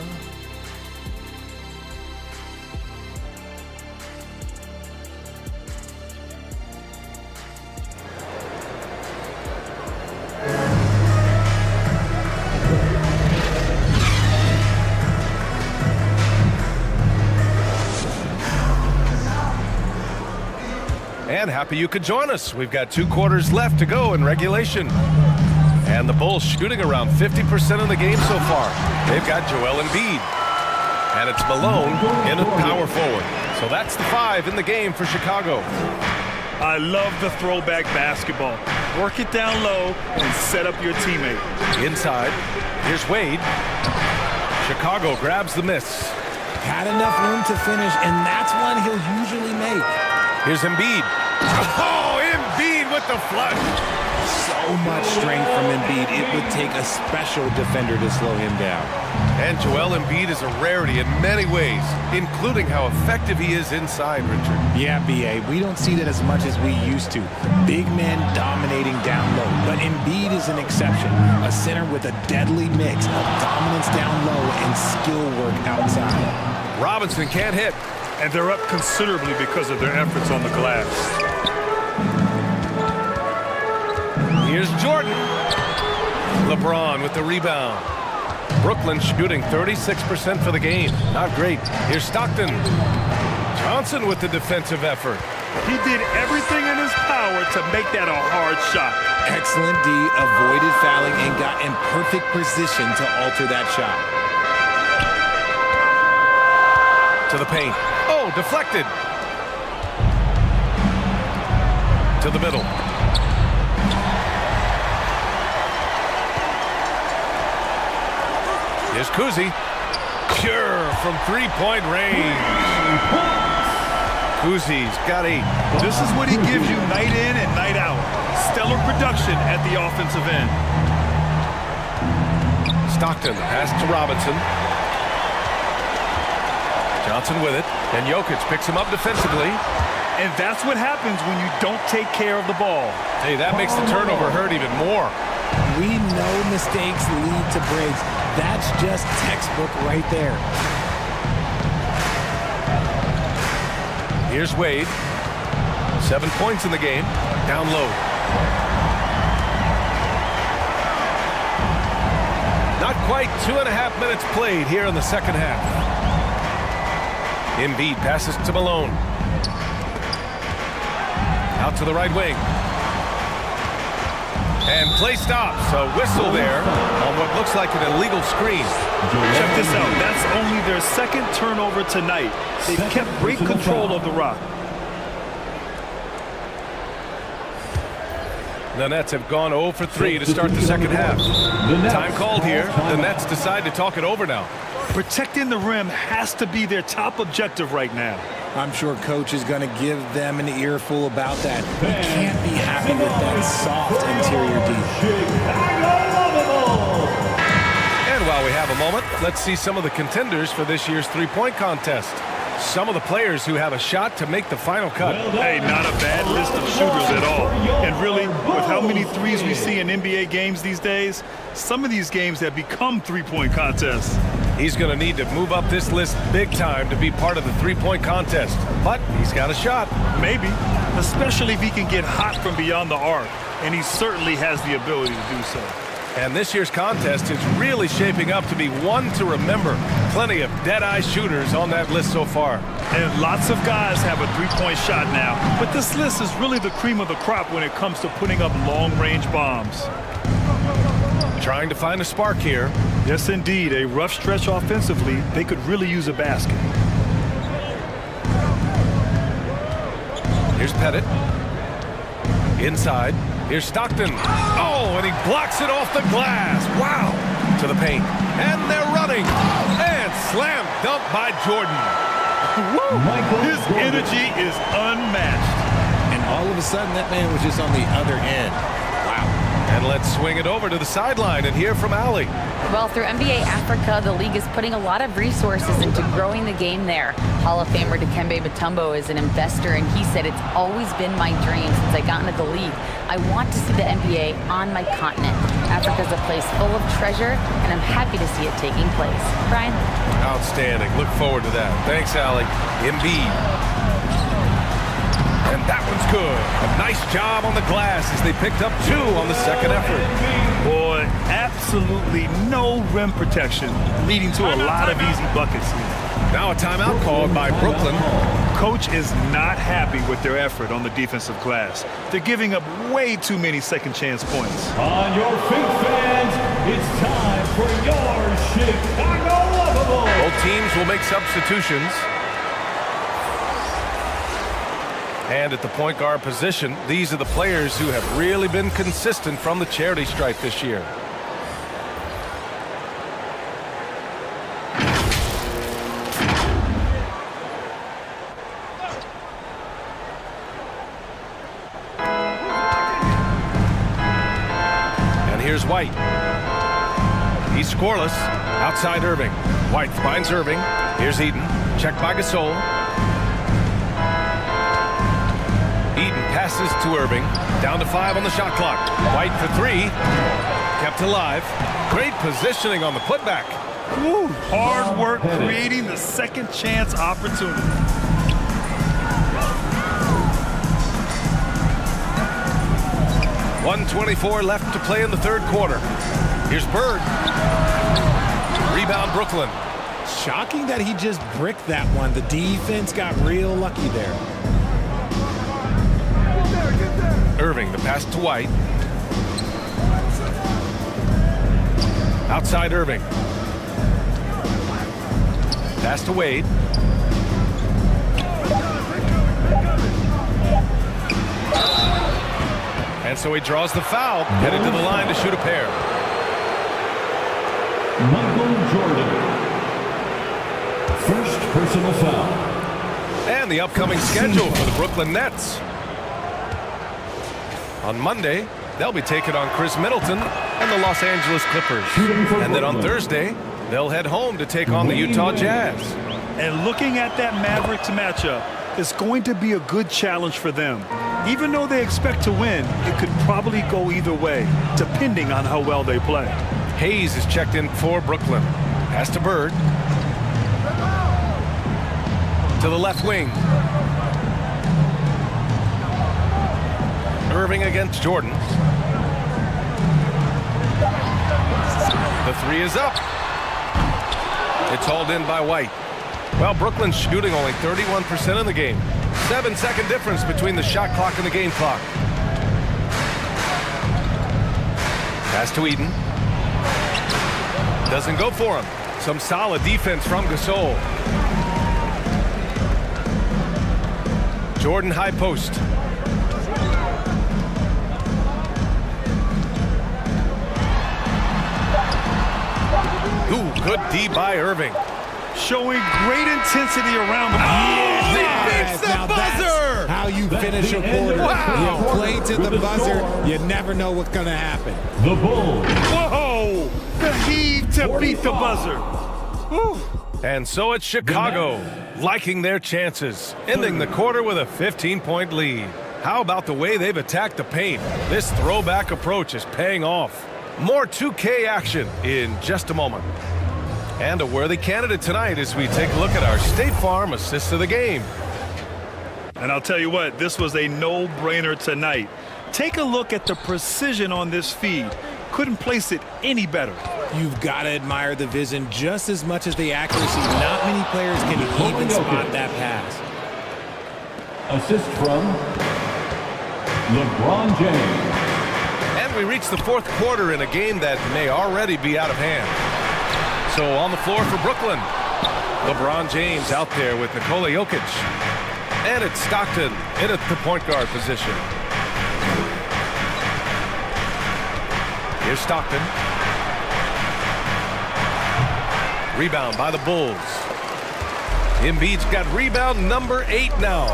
And happy you could join us. We've got 2 quarters left to go in regulation. And the Bulls shooting around 50% of the game so far. They've got Joel Embiid. And it's Malone in at power forward. So that's the 5 in the game for Chicago. I love the throwback basketball. Work it down low and set up your teammate. Inside, here's Wade. Chicago grabs the miss. Had enough room to finish, and that's one he'll usually make. Here's Embiid. Oh, Embiid with the flush. So much strength from Embiid. It would take a special defender to slow him down. And Joel Embiid is a rarity in many ways, including how effective he is inside, Richard. Yeah, B.A., we don't see that as much as we used to. Big men dominating down low, but Embiid is an exception. A center with a deadly mix of dominance down low and skill work outside. Robinson can't hit. And they're up considerably because of their efforts on the glass. Here's Jordan. LeBron with the rebound. Brooklyn shooting 36% for the game. Not great. Here's Stockton. Johnson with the defensive effort. He did everything in his power to make that a hard shot. Excellent D, avoided fouling and got in perfect position to alter that shot. To the paint. Oh, deflected. To the middle. Here's Kuzi. Pure from three-point range. Kuzi's got 8. This is what he gives you night in and night out. Stellar production at the offensive end. Stockton, pass to Robinson. Johnson with it, and Jokic picks him up defensively. And that's what happens when you don't take care of the ball. Hey, that makes the turnover hurt even more. We know mistakes lead to breaks. That's just textbook right there. Here's Wade. 7 points in the game. Down low. Not quite 2.5 minutes played here in the second half. Embiid passes to Malone. Out to the right wing. And play stops. A whistle there on what looks like an illegal screen. Check this out. That's only their second turnover tonight. They've kept great control of the rock. The Nets have gone 0 for 3 to start the second half. Time called here. The Nets decide to talk it over now. Protecting the rim has to be their top objective right now. I'm sure Coach is going to give them an earful about that. He can't be happy with that soft interior D. And while we have a moment, let's see some of the contenders for this year's three-point contest. Some of the players who have a shot to make the final cut. Hey, not a bad list of shooters at all. And really, with how many threes we see in NBA games these days, some of these games have become three-point contests. He's going to need to move up this list big time to be part of the three-point contest. But he's got a shot. Maybe, especially if he can get hot from beyond the arc. And he certainly has the ability to do so. And this year's contest is really shaping up to be one to remember. Plenty of dead-eye shooters on that list so far. And lots of guys have a three-point shot now. But this list is really the cream of the crop when it comes to putting up long-range bombs. Trying to find a spark here. Yes, indeed. A rough stretch offensively. They could really use a basket. Here's Pettit. Inside. Here's Stockton. Oh, and he blocks it off the glass. Wow. To the paint. And they're running. And slam dunk by Jordan. His energy is unmatched. And all of a sudden, that man was just on the other end. Wow. And let's swing it over to the sideline and hear from Allie. Well, through NBA Africa, the league is putting a lot of resources into growing the game there. Hall of Famer Dikembe Mutombo is an investor, and he said, "It's always been my dream since I got into the league. I want to see the NBA on my continent. Africa's a place full of treasure, and I'm happy to see it taking place." Brian? Outstanding. Look forward to that. Thanks, Allie. Embiid. And that one's good. A nice job on the glass as they picked up 2 on the second effort. Boy, absolutely no rim protection, leading to a lot of easy buckets here. Now a timeout called by Brooklyn. Coach is not happy with their effort on the defensive glass. They're giving up way too many second chance points. On your feet, fans, it's time for your Chicago Lovable. Both teams will make substitutions. And at the point guard position, these are the players who have really been consistent from the charity stripe this year. White. He's scoreless. Outside Irving. White finds Irving. Here's Eaton. Checked by Gasol. Eaton passes to Irving. Down to 5 on the shot clock. White for 3. Kept alive. Great positioning on the putback. Woo, hard work creating the second chance opportunity. .124 left to play in the third quarter. Here's Bird. Rebound Brooklyn. Shocking that he just bricked that one. The defense got real lucky there. Irving, the pass to White. Outside Irving. Pass to Wade. And so he draws the foul, headed to the line to shoot a pair. Michael Jordan. First personal foul. And the upcoming schedule for the Brooklyn Nets. On Monday, they'll be taking on Chris Middleton and the Los Angeles Clippers. And then on Thursday, they'll head home to take on the Utah Jazz. And looking at that Mavericks matchup, it's going to be a good challenge for them. Even though they expect to win, it could probably go either way, depending on how well they play. Hayes is checked in for Brooklyn. Pass to Bird. To the left wing. Irving against Jordan. The 3 is up. It's hauled in by White. Well, Brooklyn's shooting only 31% in the game. 7-second difference between the shot clock and the game clock. Pass to Eaton. Doesn't go for him. Some solid defense from Gasol. Jordan high post. Ooh, good D by Irving. Showing great intensity around the Yes, now that's how you finish a quarter. Wow. You play to the buzzer. You never know what's going to happen. The Bulls. Whoa! The heave to beat the buzzer. Woo. And so it's Chicago, liking their chances, ending the quarter with a 15-point lead. How about the way they've attacked the paint? This throwback approach is paying off. More 2K action in just a moment. And a worthy candidate tonight as we take a look at our State Farm assist of the game. And I'll tell you what, this was a no-brainer tonight. Take a look at the precision on this feed. Couldn't place it any better. You've got to admire the vision just as much as the accuracy. Not many players can even spot that pass. Assist from LeBron James. And we reach the fourth quarter in a game that may already be out of hand. So on the floor for Brooklyn, LeBron James out there with Nikola Jokic. And it's Stockton in at the point guard position. Here's Stockton. Rebound by the Bulls. Embiid's got rebound number 8 now.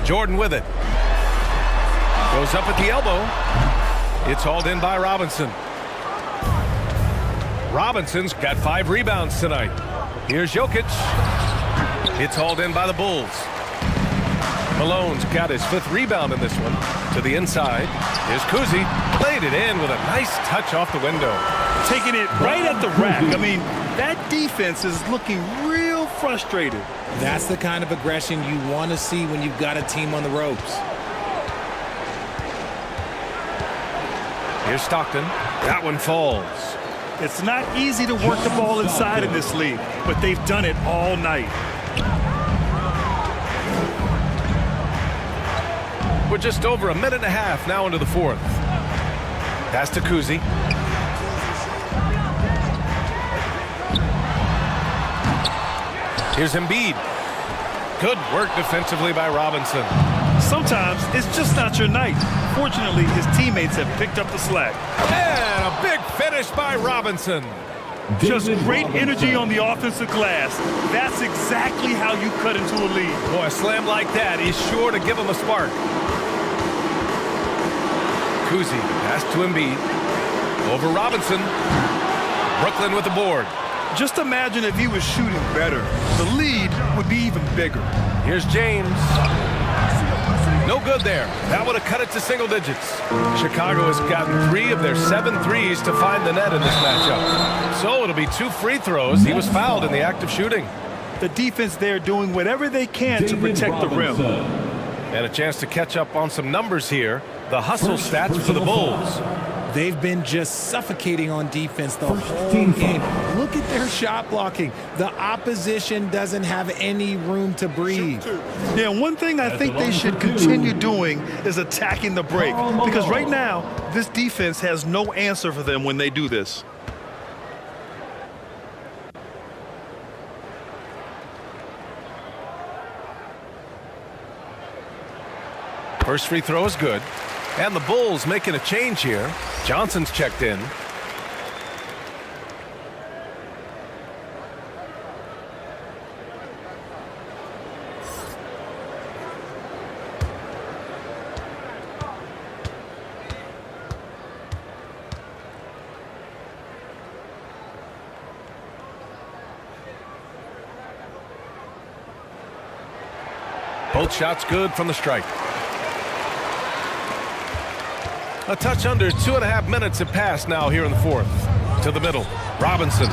Jordan with it. Goes up at the elbow. It's hauled in by Robinson. Robinson's got 5 rebounds tonight. Here's Jokic. It's hauled in by the Bulls. Malone's got his 5th rebound in this one. To the inside. Here's Kuzi. Played it in with a nice touch off the window. Taking it right at the rack. I mean, that defense is looking real frustrated. That's the kind of aggression you want to see when you've got a team on the ropes. Here's Stockton. That one falls. It's not easy to work the ball inside in this league, but they've done it all night. We're just over a minute and a half now into the fourth. Pass to Kuzi. Here's Embiid. Good work defensively by Robinson. Sometimes it's just not your night. Fortunately, his teammates have picked up the slack. And a big finish by Robinson. Just great energy on the offensive glass. That's exactly how you cut into a lead. Boy, a slam like that is sure to give him a spark. Kuzi, pass to Embiid. Over Robinson. Brooklyn with the board. Just imagine if he was shooting better. The lead would be even bigger. Here's James. No good there. That would have cut it to single digits. Chicago has gotten 3 of their 7 threes to find the net in this matchup. So it'll be 2 free throws. He was fouled in the act of shooting. The defense there doing whatever they can to protect the rim. And a chance to catch up on some numbers here. The hustle stats for the Bulls. They've been just suffocating on defense the whole game. Look at their shot blocking. The opposition doesn't have any room to breathe. Yeah, one thing I think they should continue doing is attacking the break. Because right now, this defense has no answer for them when they do this. First free throw is good. And the Bulls making a change here. Johnson's checked in. Both shots good from the stripe. A touch under 2.5 minutes have passed now here in the fourth. To the middle. Robinson.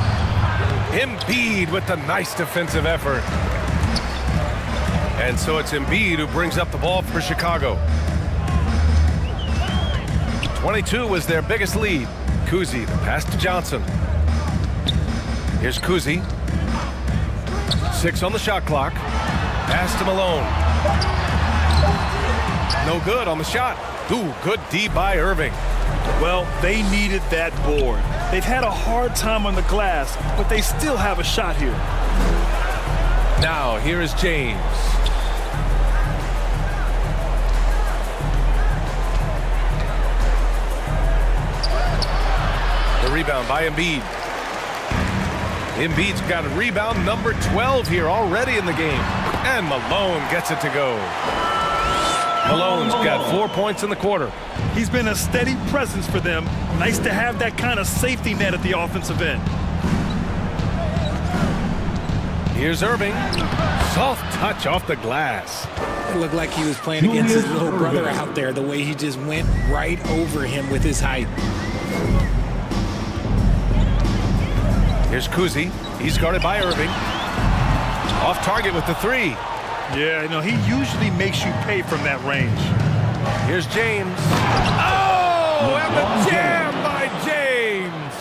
Embiid with the nice defensive effort. And so it's Embiid who brings up the ball for Chicago. 22 was their biggest lead. Kuzi, the pass to Johnson. Here's Kuzi. 6 on the shot clock. Pass to Malone. No good on the shot. Ooh, good D by Irving. Well, they needed that board. They've had a hard time on the glass, but they still have a shot here. Now, here is James. The rebound by Embiid. Embiid's got a rebound number 12 here already in the game. And Malone gets it to go. Malone's got 4 points in the quarter. He's been a steady presence for them. Nice to have that kind of safety net at the offensive end. Here's Irving. Soft touch off the glass. It looked like he was playing against his little brother out there, the way he just went right over him with his height. Here's Kuzi. He's guarded by Irving. Off target with the 3. Yeah, you know, he usually makes you pay from that range. Here's James. Oh, and the jam by James.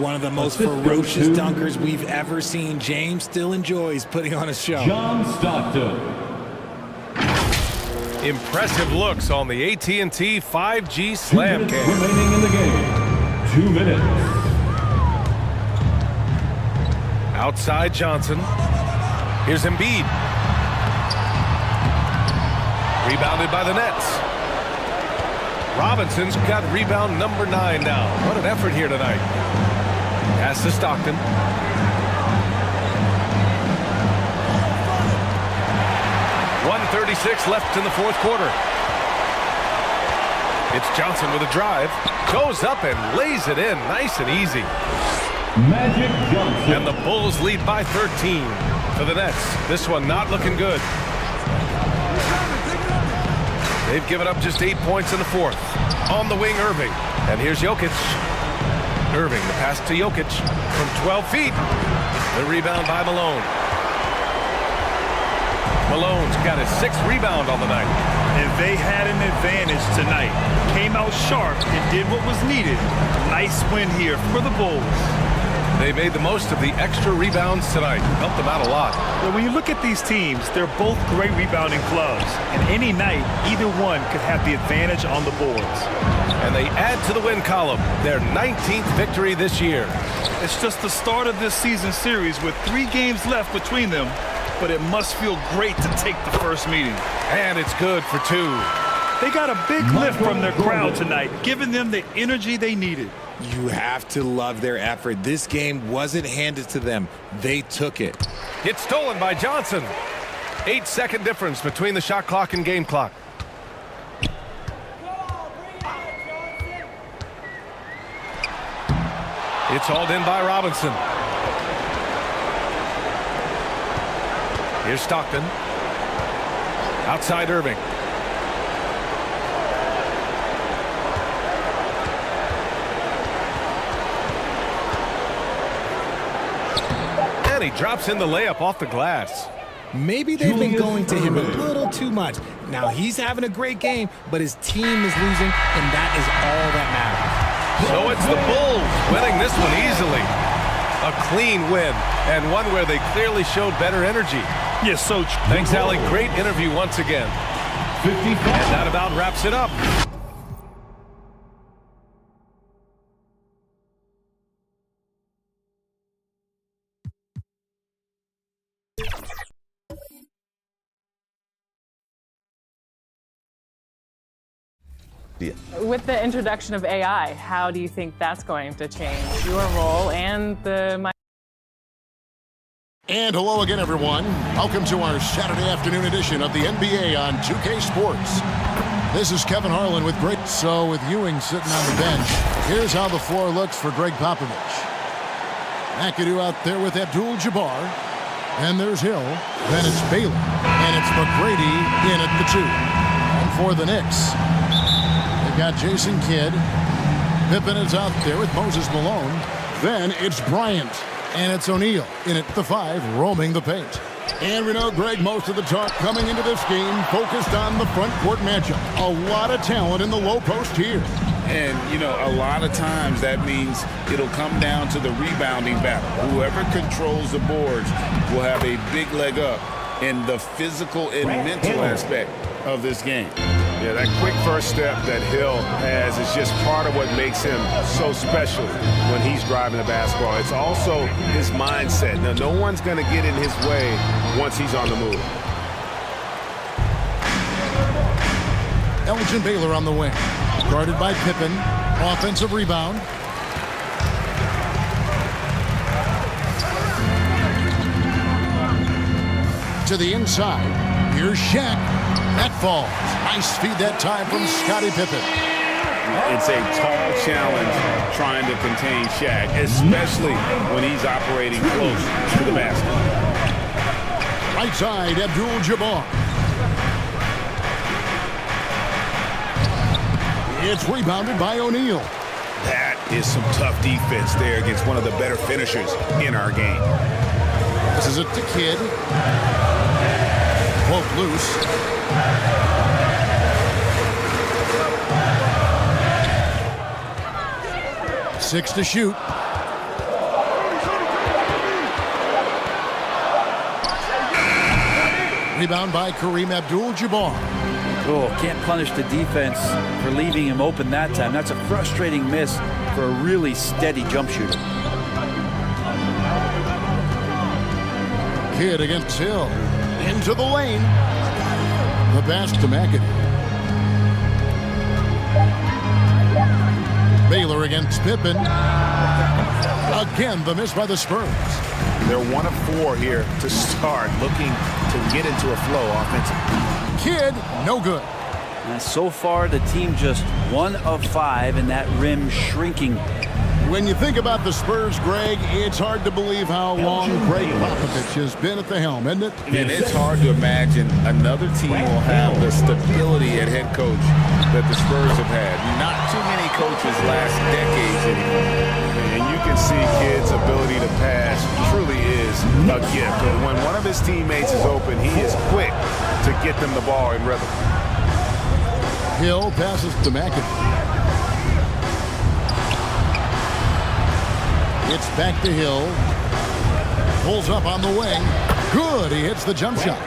One of the most ferocious dunkers we've ever seen. James still enjoys putting on a show. John Stockton. Impressive looks on the AT&T 5G Slam Cam. Remaining in the game. 2 minutes. Outside Johnson. Here's Embiid. Rebounded by the Nets. Robinson's got rebound number 9 now. What an effort here tonight. Pass to Stockton. .136 left in the fourth quarter. It's Johnson with a drive. Goes up and lays it in nice and easy. Magic Johnson. And the Bulls lead by 13 for the Nets. This one not looking good. They've given up just 8 points in the fourth. On the wing, Irving. And here's Jokic. Irving, the pass to Jokic from 12 feet. The rebound by Malone. Malone's got his 6th rebound on the night. And they had an advantage tonight. Came out sharp and did what was needed. Nice win here for the Bulls. They made the most of the extra rebounds tonight. Helped them out a lot. Well, when you look at these teams, they're both great rebounding clubs. And any night, either one could have the advantage on the boards. And they add to the win column, their 19th victory this year. It's just the start of this season series with 3 games left between them. But it must feel great to take the first meeting. And it's good for 2. They got a big lift from their crowd tonight, giving them the energy they needed. You have to love their effort. This game wasn't handed to them. They took it. It's stolen by Johnson. 8-second difference between the shot clock and game clock. It's hauled in by Robinson. Here's Stockton. Outside Irving. And he drops in the layup off the glass. Maybe they've been going to him a little too much. Now he's having a great game, but his team is losing, and that is all that matters. So it's the Bulls winning this one easily. A clean win, and one where they clearly showed better energy. Yes, so thanks, Allie. Great interview once again. 55. And that about wraps it up. Yeah. With the introduction of AI, how do you think that's going to change your role and the... And hello again, everyone. Welcome to our Saturday afternoon edition of the NBA on 2K Sports. This is Kevin Harlan with Greg. So with Ewing sitting on the bench, here's how the floor looks for Greg Popovich. McAdoo out there with Abdul-Jabbar. And there's Hill. Then it's Baylor. And it's McGrady in at the 2. And for the Knicks, they've got Jason Kidd. Pippen is out there with Moses Malone. Then it's Bryant. And it's O'Neal in at the 5, roaming the paint. And we know, Greg, most of the talk coming into this game focused on the front court matchup. A lot of talent in the low post here. And, you know, a lot of times that means it'll come down to the rebounding battle. Whoever controls the boards will have a big leg up in the physical and mental aspect of this game. Yeah, that quick first step that Hill has is just part of what makes him so special when he's driving the basketball. It's also his mindset. Now, no one's going to get in his way once he's on the move. Elgin Baylor on the wing. Guarded by Pippen. Offensive rebound. To the inside. Here's Shaq. That falls. Nice feed that time from Scottie Pippen. It's a tall challenge trying to contain Shaq, especially when he's operating close to the basket. Right side, Abdul-Jabbar. It's rebounded by O'Neal. That is some tough defense there against one of the better finishers in our game. This is it to Kidd. Poke loose. 6 to shoot. Rebound by Kareem Abdul-Jabbar. Oh, can't punish the defense for leaving him open that time. That's a frustrating miss for a really steady jump shooter. Kidd against Hill. Into the lane. The pass to McAdoo. Baylor against Pippen. Again, the miss by the Spurs. They're 1 of 4 here to start, looking to get into a flow offensively. Kidd, no good. And so far, the team just 1 of 5, and that rim shrinking. When you think about the Spurs, Greg, it's hard to believe how long Greg Popovich has been at the helm, isn't it? And it's hard to imagine another team will have the stability at head coach that the Spurs have had. Not too many coaches last decades anymore. And you can see Kidd's ability to pass truly is a gift. And when one of his teammates is open, he is quick to get them the ball in rhythm. Hill passes to McAdoo. It's back to Hill. Pulls up on the wing. Good. He hits the jump shot.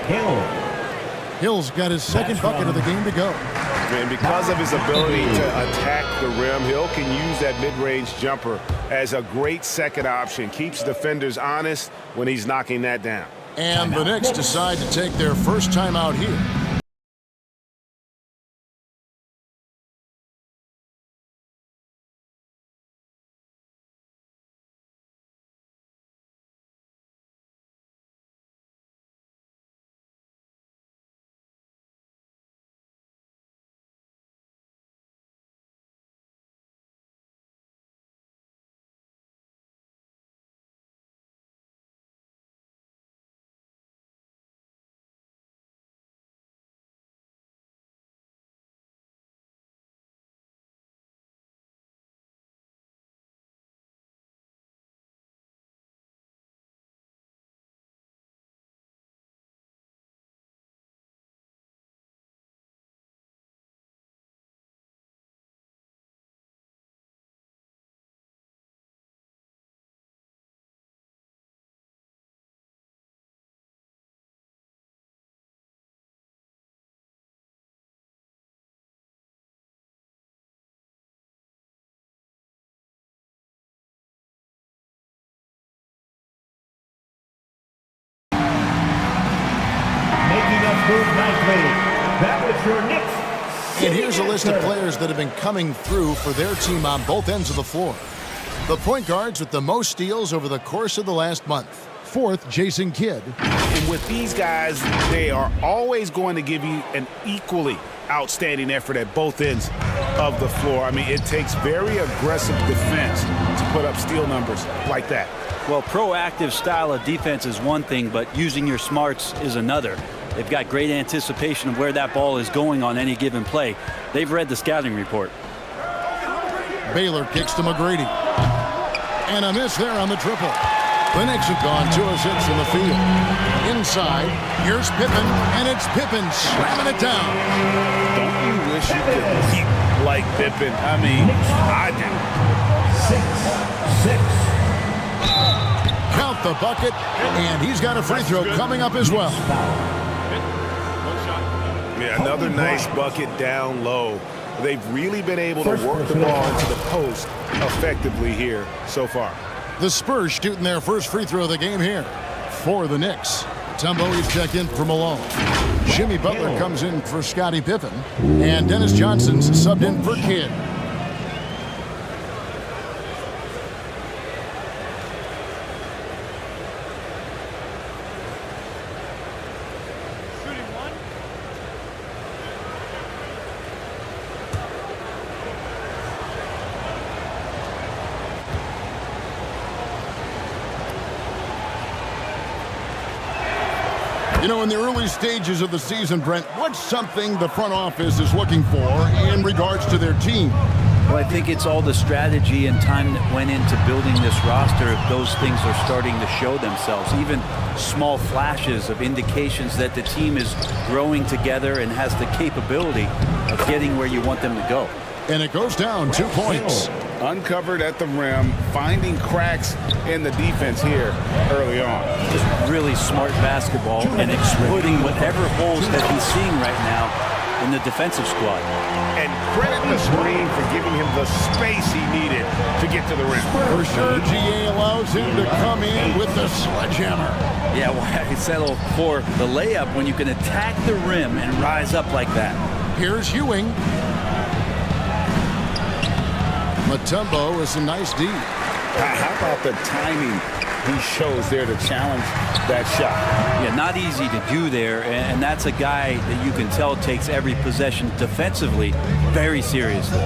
Hill's got his second bucket of the game to go. And because of his ability to attack the rim, Hill can use that mid-range jumper as a great second option. Keeps defenders honest when he's knocking that down. And the Knicks decide to take their first time out here. move nicely. That was your Knicks. And here's a list of players that have been coming through for their team on both ends of the floor. The point guards with the most steals over the course of the last month. Fourth, Jason Kidd. And with these guys, they are always going to give you an equally outstanding effort at both ends of the floor. I mean, it takes very aggressive defense to put up steal numbers like that. Well, proactive style of defense is one thing, but using your smarts is another. They've got great anticipation of where that ball is going on any given play. They've read the scouting report. Baylor kicks to McGrady. And a miss there on the triple. The Knicks have gone 2 of 6 from the field. Inside, here's Pippen, and it's Pippen slamming it down. Don't you wish you could keep like Pippen? I mean, I do. 6-6. Count the bucket, and he's got a free throw coming up as well. Yeah, another nice bucket down low. They've really been able to work the ball into the post effectively here so far. The Spurs shooting their first free throw of the game here for the Knicks. Tumbo is checked in for Malone. Jimmy Butler comes in for Scottie Pippen. And Dennis Johnson's subbed in for Kidd. You know, in the early stages of the season, Brent, what's something the front office is looking for in regards to their team? Well, I think it's all the strategy and time that went into building this roster. If those things are starting to show themselves, even small flashes of indications that the team is growing together and has the capability of getting where you want them to go. And it goes down 2 points. Uncovered at the rim, finding cracks in the defense here early on. Just really smart basketball and exploiting whatever holes that he's seeing right now in the defensive squad. And credit the screen for giving him the space he needed to get to the rim. For sure, GA allows him to come in with the sledgehammer. Yeah, why settle for the layup when you can attack the rim and rise up like that? Here's Ewing. Mutombo is a nice D. How about the timing he shows there to challenge that shot? Yeah, not easy to do there, and that's a guy that you can tell takes every possession defensively very seriously.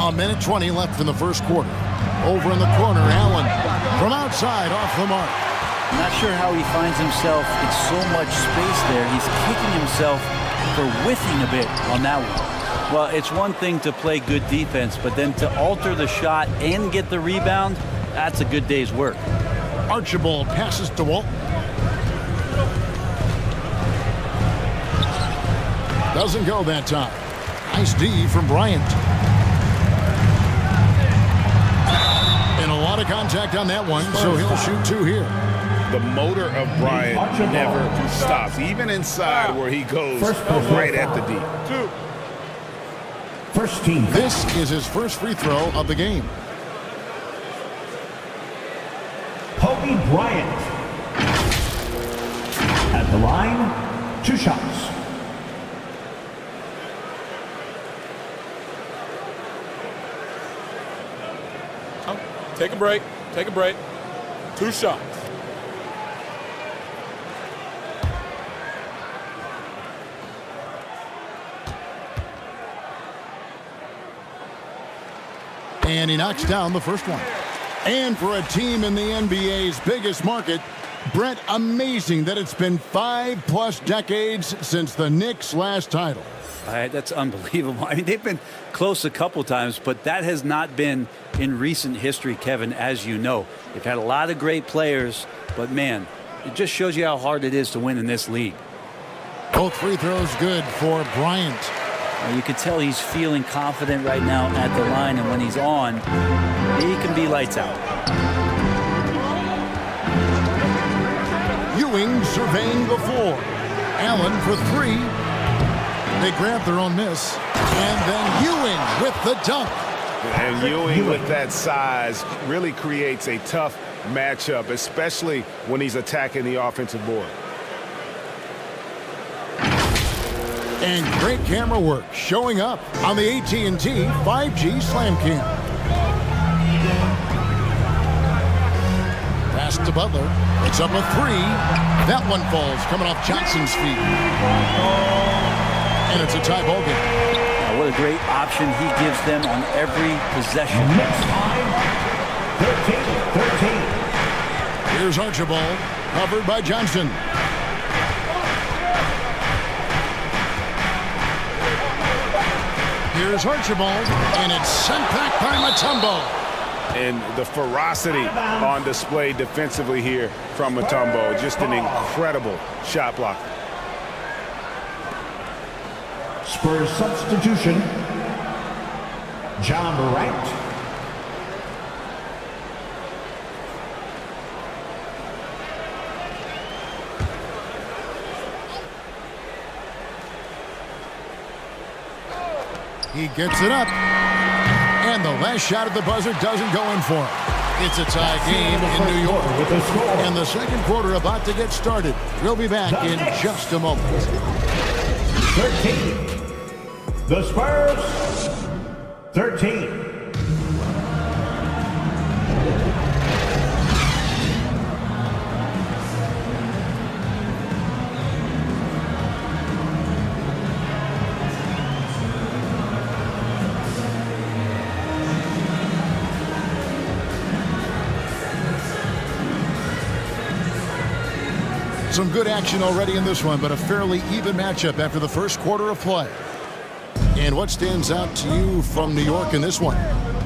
A minute 20 left in the first quarter. Over in the corner, Allen from outside off the mark. I'm not sure how he finds himself in so much space there. He's kicking himself for whiffing a bit on that one. Well, it's one thing to play good defense, but then to alter the shot and get the rebound, that's a good day's work. Archibald passes to Walt. Doesn't go that time. Nice D from Bryant. And a lot of contact on that one, so he'll shoot 2 here. The motor of Bryant never stops, even inside where he goes right at the D. First team. This is his first free throw of the game. Kobe Bryant. At the line, 2 shots. Take a break. Take a break. 2 shots. And he knocks down the first one. And for a team in the NBA's biggest market, Brent, amazing that it's been 5+ decades since the Knicks' last title. That's unbelievable. I mean, they've been close a couple times, but that has not been in recent history, Kevin, as you know. They've had a lot of great players, but man, it just shows you how hard it is to win in this league. Both free throws good for Bryant. You can tell he's feeling confident right now at the line, and when he's on, he can be lights out. Ewing surveying the floor. Allen for 3. They grab their own miss. And then Ewing with the dunk. And Ewing with that size really creates a tough matchup, especially when he's attacking the offensive board. And great camera work showing up on the AT&T 5G Slam Cam. Pass to Butler. It's up a three. That one falls coming off Johnson's feet. And it's a tie ball game. Now, what a great option he gives them on every possession. Next time, 13-13. Here's Archibald, covered by Johnson. Here's Archibald, and it's sent back by Mutombo. And the ferocity on display defensively here from Mutombo. Just an incredible shot blocker. Spurs substitution. John Morant. He gets it up. And the last shot at the buzzer doesn't go in for him. It's a tie game in New York. And the second quarter about to get started. We'll be back in just a moment. 13. The Spurs. 13. Some good action already in this one, but a fairly even matchup after the first quarter of play. And what stands out to you from New York in this one?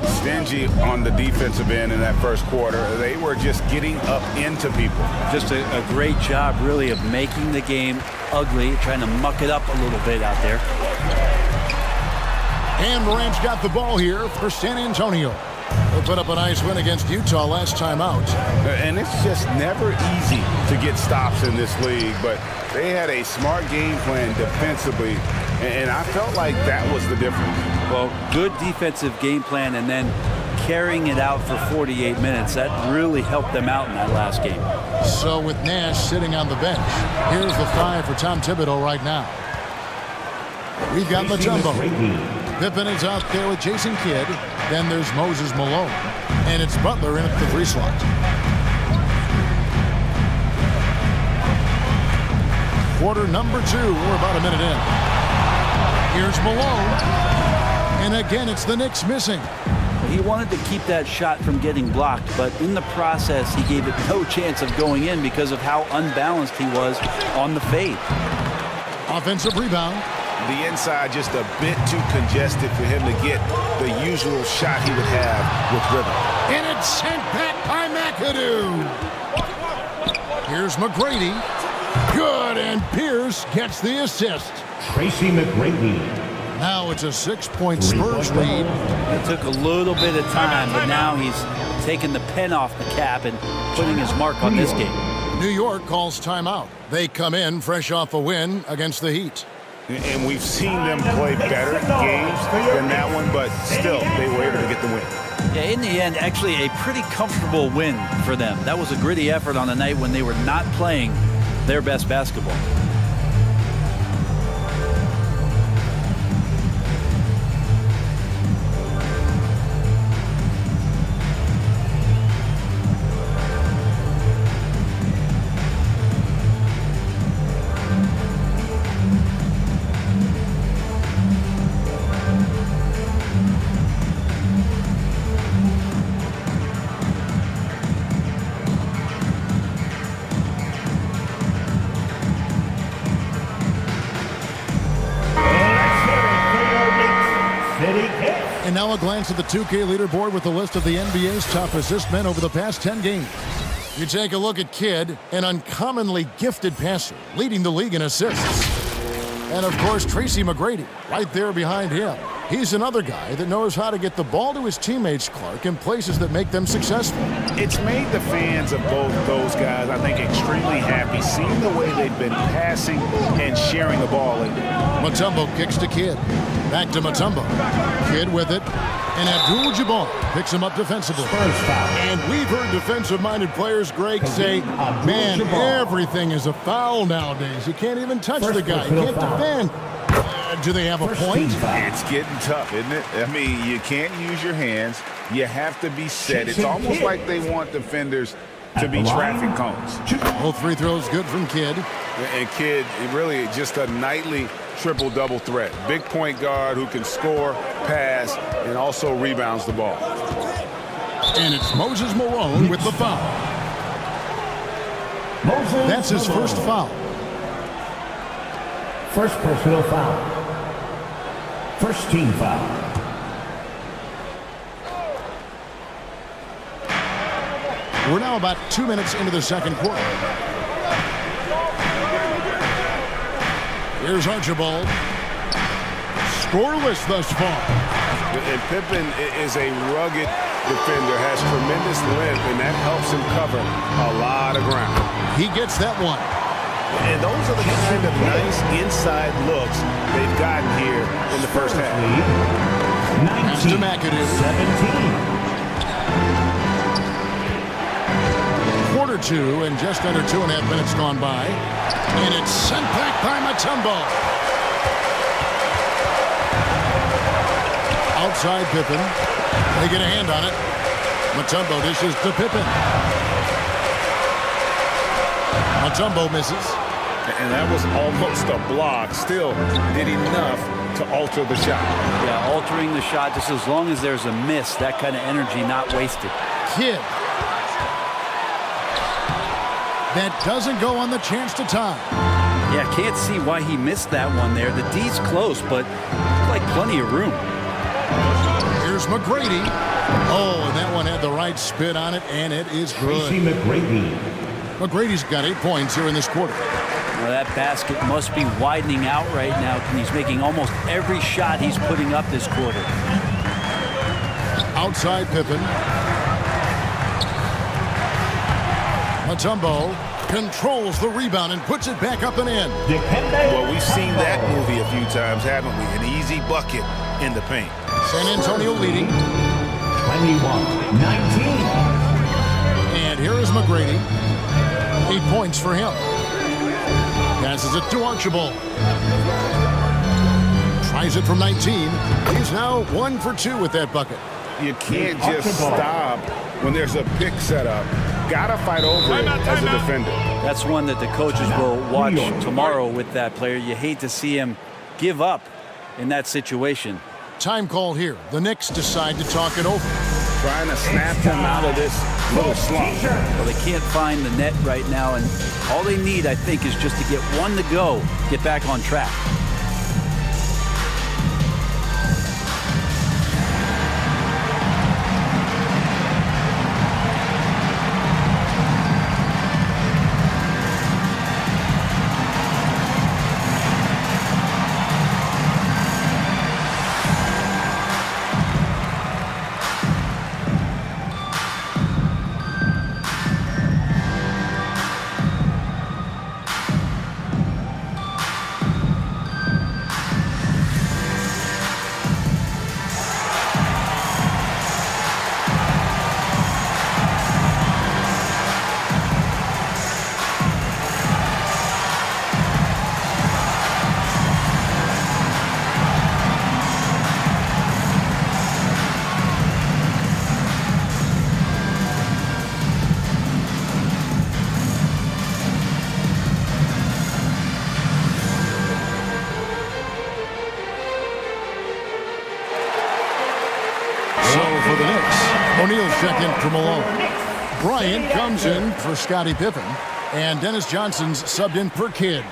Stingy on the defensive end in that first quarter. They were just getting up into people. Just a great job, really, of making the game ugly, trying to muck it up a little bit out there. And Morant's got the ball here for San Antonio. They put up a nice win against Utah last time out. And it's just never easy to get stops in this league, but they had a smart game plan defensively, and I felt like that was the difference. Well, good defensive game plan and then carrying it out for 48 minutes. That really helped them out in that last game. So with Nash sitting on the bench, here's the five for Tom Thibodeau right now. We've got Mutombo. Pippen is out there with Jason Kidd. Then there's Moses Malone. And it's Butler in at the three slot. Quarter number 2. We're about a minute in. Here's Malone. And again, it's the Knicks missing. He wanted to keep that shot from getting blocked, but in the process, he gave it no chance of going in because of how unbalanced he was on the fade. Offensive rebound. The inside just a bit too congested for him to get the usual shot he would have with rhythm. And it's sent back by McAdoo. Here's McGrady. Good, and Pierce gets the assist. Tracy McGrady. Now it's a 6-point Spurs lead. It took a little bit of time, but now he's taking the pen off the cap and putting his mark on this game. New York calls timeout. They come in fresh off a win against the Heat. And we've seen them play better games than that one, but still, they were able to get the win. Yeah, in the end, actually a pretty comfortable win for them. That was a gritty effort on a night when they were not playing their best basketball. And now a glance at the 2K leaderboard with a list of the NBA's top assist men over the past 10 games. You take a look at Kidd, an uncommonly gifted passer, leading the league in assists. And of course, Tracy McGrady, right there behind him. He's another guy that knows how to get the ball to his teammates, Clark, in places that make them successful. It's made the fans of both those guys, I think, extremely happy, seeing the way they've been passing and sharing the ball lately. Mutombo kicks to Kidd. Back to Mutombo. Kidd with it. And Abdul-Jabbar picks him up defensively. And we've heard defensive-minded players, Greg, say, man, everything is a foul nowadays. You can't even touch the guy. You can't defend. Do they have a point? It's getting tough, isn't it? I mean, you can't use your hands. You have to be set. It's almost like they want defenders to be traffic cones. Both free throws good from Kidd. And Kidd, really just a nightly triple-double threat. Big point guard who can score, pass, and also rebounds the ball. And it's Moses Malone with the foul. That's his first foul. First personal foul. First team foul. We're now about 2 minutes into the second quarter. Here's Archibald. Scoreless thus far. And Pippen is a rugged defender, has tremendous length, and that helps him cover a lot of ground. He gets that one. And those are the kind of nice inside looks they've gotten here in the first half. Pass to McAdoo. 17. Quarter two, and just under 2.5 minutes gone by. And it's sent back by Mutombo. Outside Pippen. They get a hand on it. Mutombo dishes to Pippen. Mutombo misses. And that was almost a block. Still did enough to alter the shot. Yeah, altering the shot just as long as there's a miss. That kind of energy not wasted. Kidd. That doesn't go on the chance to tie. Yeah, can't see why he missed that one there. The D's close, but like plenty of room. Here's McGrady. Oh, and that one had the right spin on it, and it is good. McGrady's got 8 points here in this quarter. Well, that basket must be widening out right now. He's making almost every shot he's putting up this quarter. Outside Pippen. Mutombo controls the rebound and puts it back up and in. Well, we've seen that movie a few times, haven't we? An easy bucket in the paint. San Antonio leading. 21-19. And here is McGrady. 8 points for him. Passes it to Archibald. Tries it from 19. He's now 1 for 2 with that bucket. You can't just stop when there's a pick set up. Gotta fight over it as a defender. That's one that the coaches will watch tomorrow with that player. You hate to see him give up in that situation. Time call here. The Knicks decide to talk it over. Trying to snap them out of this little slump. Well, they can't find the net right now, and all they need, I think, is just to get one to go, get back on track. For the Knicks, O'Neal checked in for Malone. Bryant comes in for Scottie Pippen, and Dennis Johnson's subbed in for Kidd.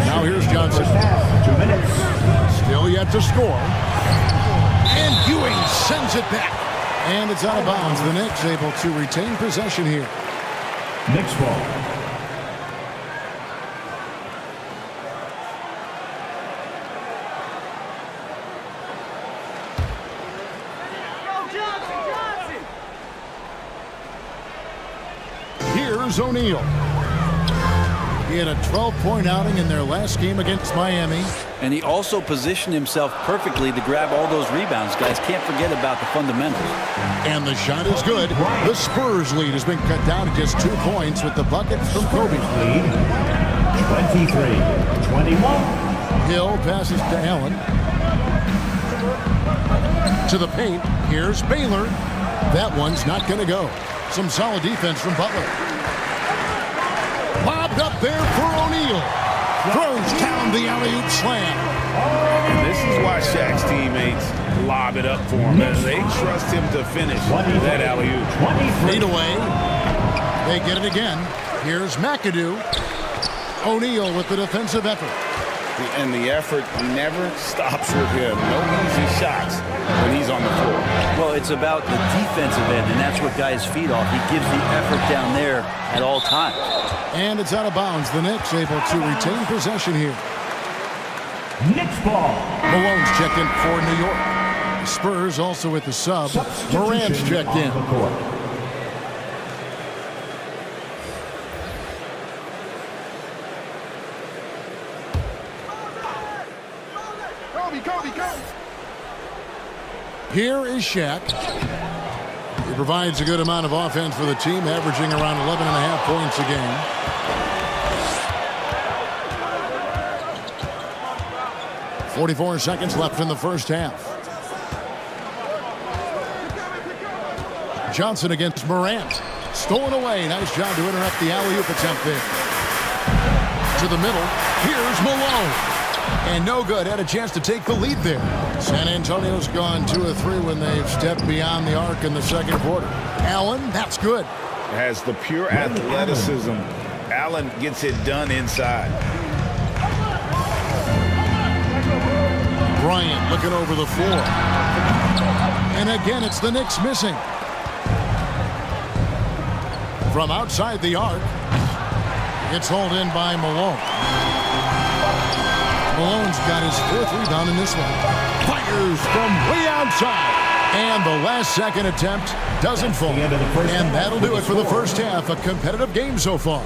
Now here's Johnson. 2 minutes. Still yet to score. And Ewing sends it back. And it's out of bounds. The Knicks able to retain possession here. Knicks ball. Here's O'Neal. He had a 12-point outing in their last game against Miami. And he also positioned himself perfectly to grab all those rebounds. Guys, can't forget about the fundamentals. And the shot is good. The Spurs lead has been cut down to just 2 points with the bucket from Kobe. 23-21. Hill passes to Allen. To the paint. Here's Baylor. That one's not going to go. Some solid defense from Butler. Lobbed up there for O'Neal. Throws down the alley-oop slam. And this is why Shaq's teammates lob it up for him. They trust him to finish that alley-oop. Lead away. They get it again. Here's McAdoo. O'Neal with the defensive effort. And the effort never stops with him. No easy shots when he's on the floor. Well, it's about the defensive end, and that's what guys feed off. He gives the effort down there at all times. And it's out of bounds. The Knicks able to retain possession here. Knicks ball. Malone's checked in for New York. The Spurs also with the sub. Morant's checked in. Here is Shaq. He provides a good amount of offense for the team, averaging around 11.5 points a game. .44 seconds left in the first half. Johnson against Morant. Stolen away. Nice job to interrupt the alley-oop attempt there. To the middle. Here's Malone. And no good. Had a chance to take the lead there. San Antonio's gone 2 of 3 when they've stepped beyond the arc in the second quarter. Allen, that's good. Has the pure athleticism. Allen gets it done inside. Bryant looking over the floor. And again, it's the Knicks missing. From outside the arc. It's hauled in by Malone. Malone's got his 4th rebound in this one. Fires from way outside. And the last second attempt doesn't fall. And that'll do it for the first half. A competitive game so far.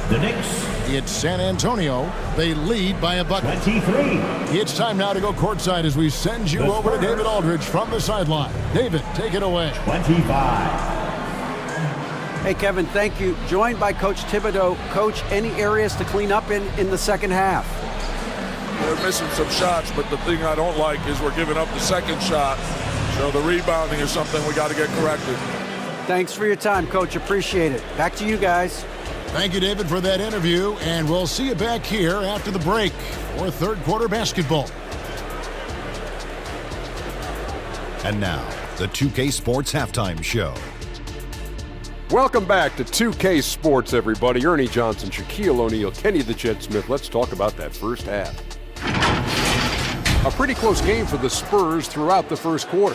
The Knicks. It's San Antonio. They lead by a bucket. 23. It's time now to go courtside as we send you over to David Aldridge from the sideline. David, take it away. 25. Hey, Kevin, thank you. Joined by Coach Thibodeau. Coach, any areas to clean up in the second half? They're missing some shots, but the thing I don't like is we're giving up the second shot. So the rebounding is something we got to get corrected. Thanks for your time, Coach. Appreciate it. Back to you guys. Thank you, David, for that interview. And we'll see you back here after the break for third quarter basketball. And now, the 2K Sports Halftime Show. Welcome back to 2K Sports, everybody. Ernie Johnson, Shaquille O'Neal, Kenny the Jet Smith. Let's talk about that first half. A pretty close game for the Spurs throughout the first quarter.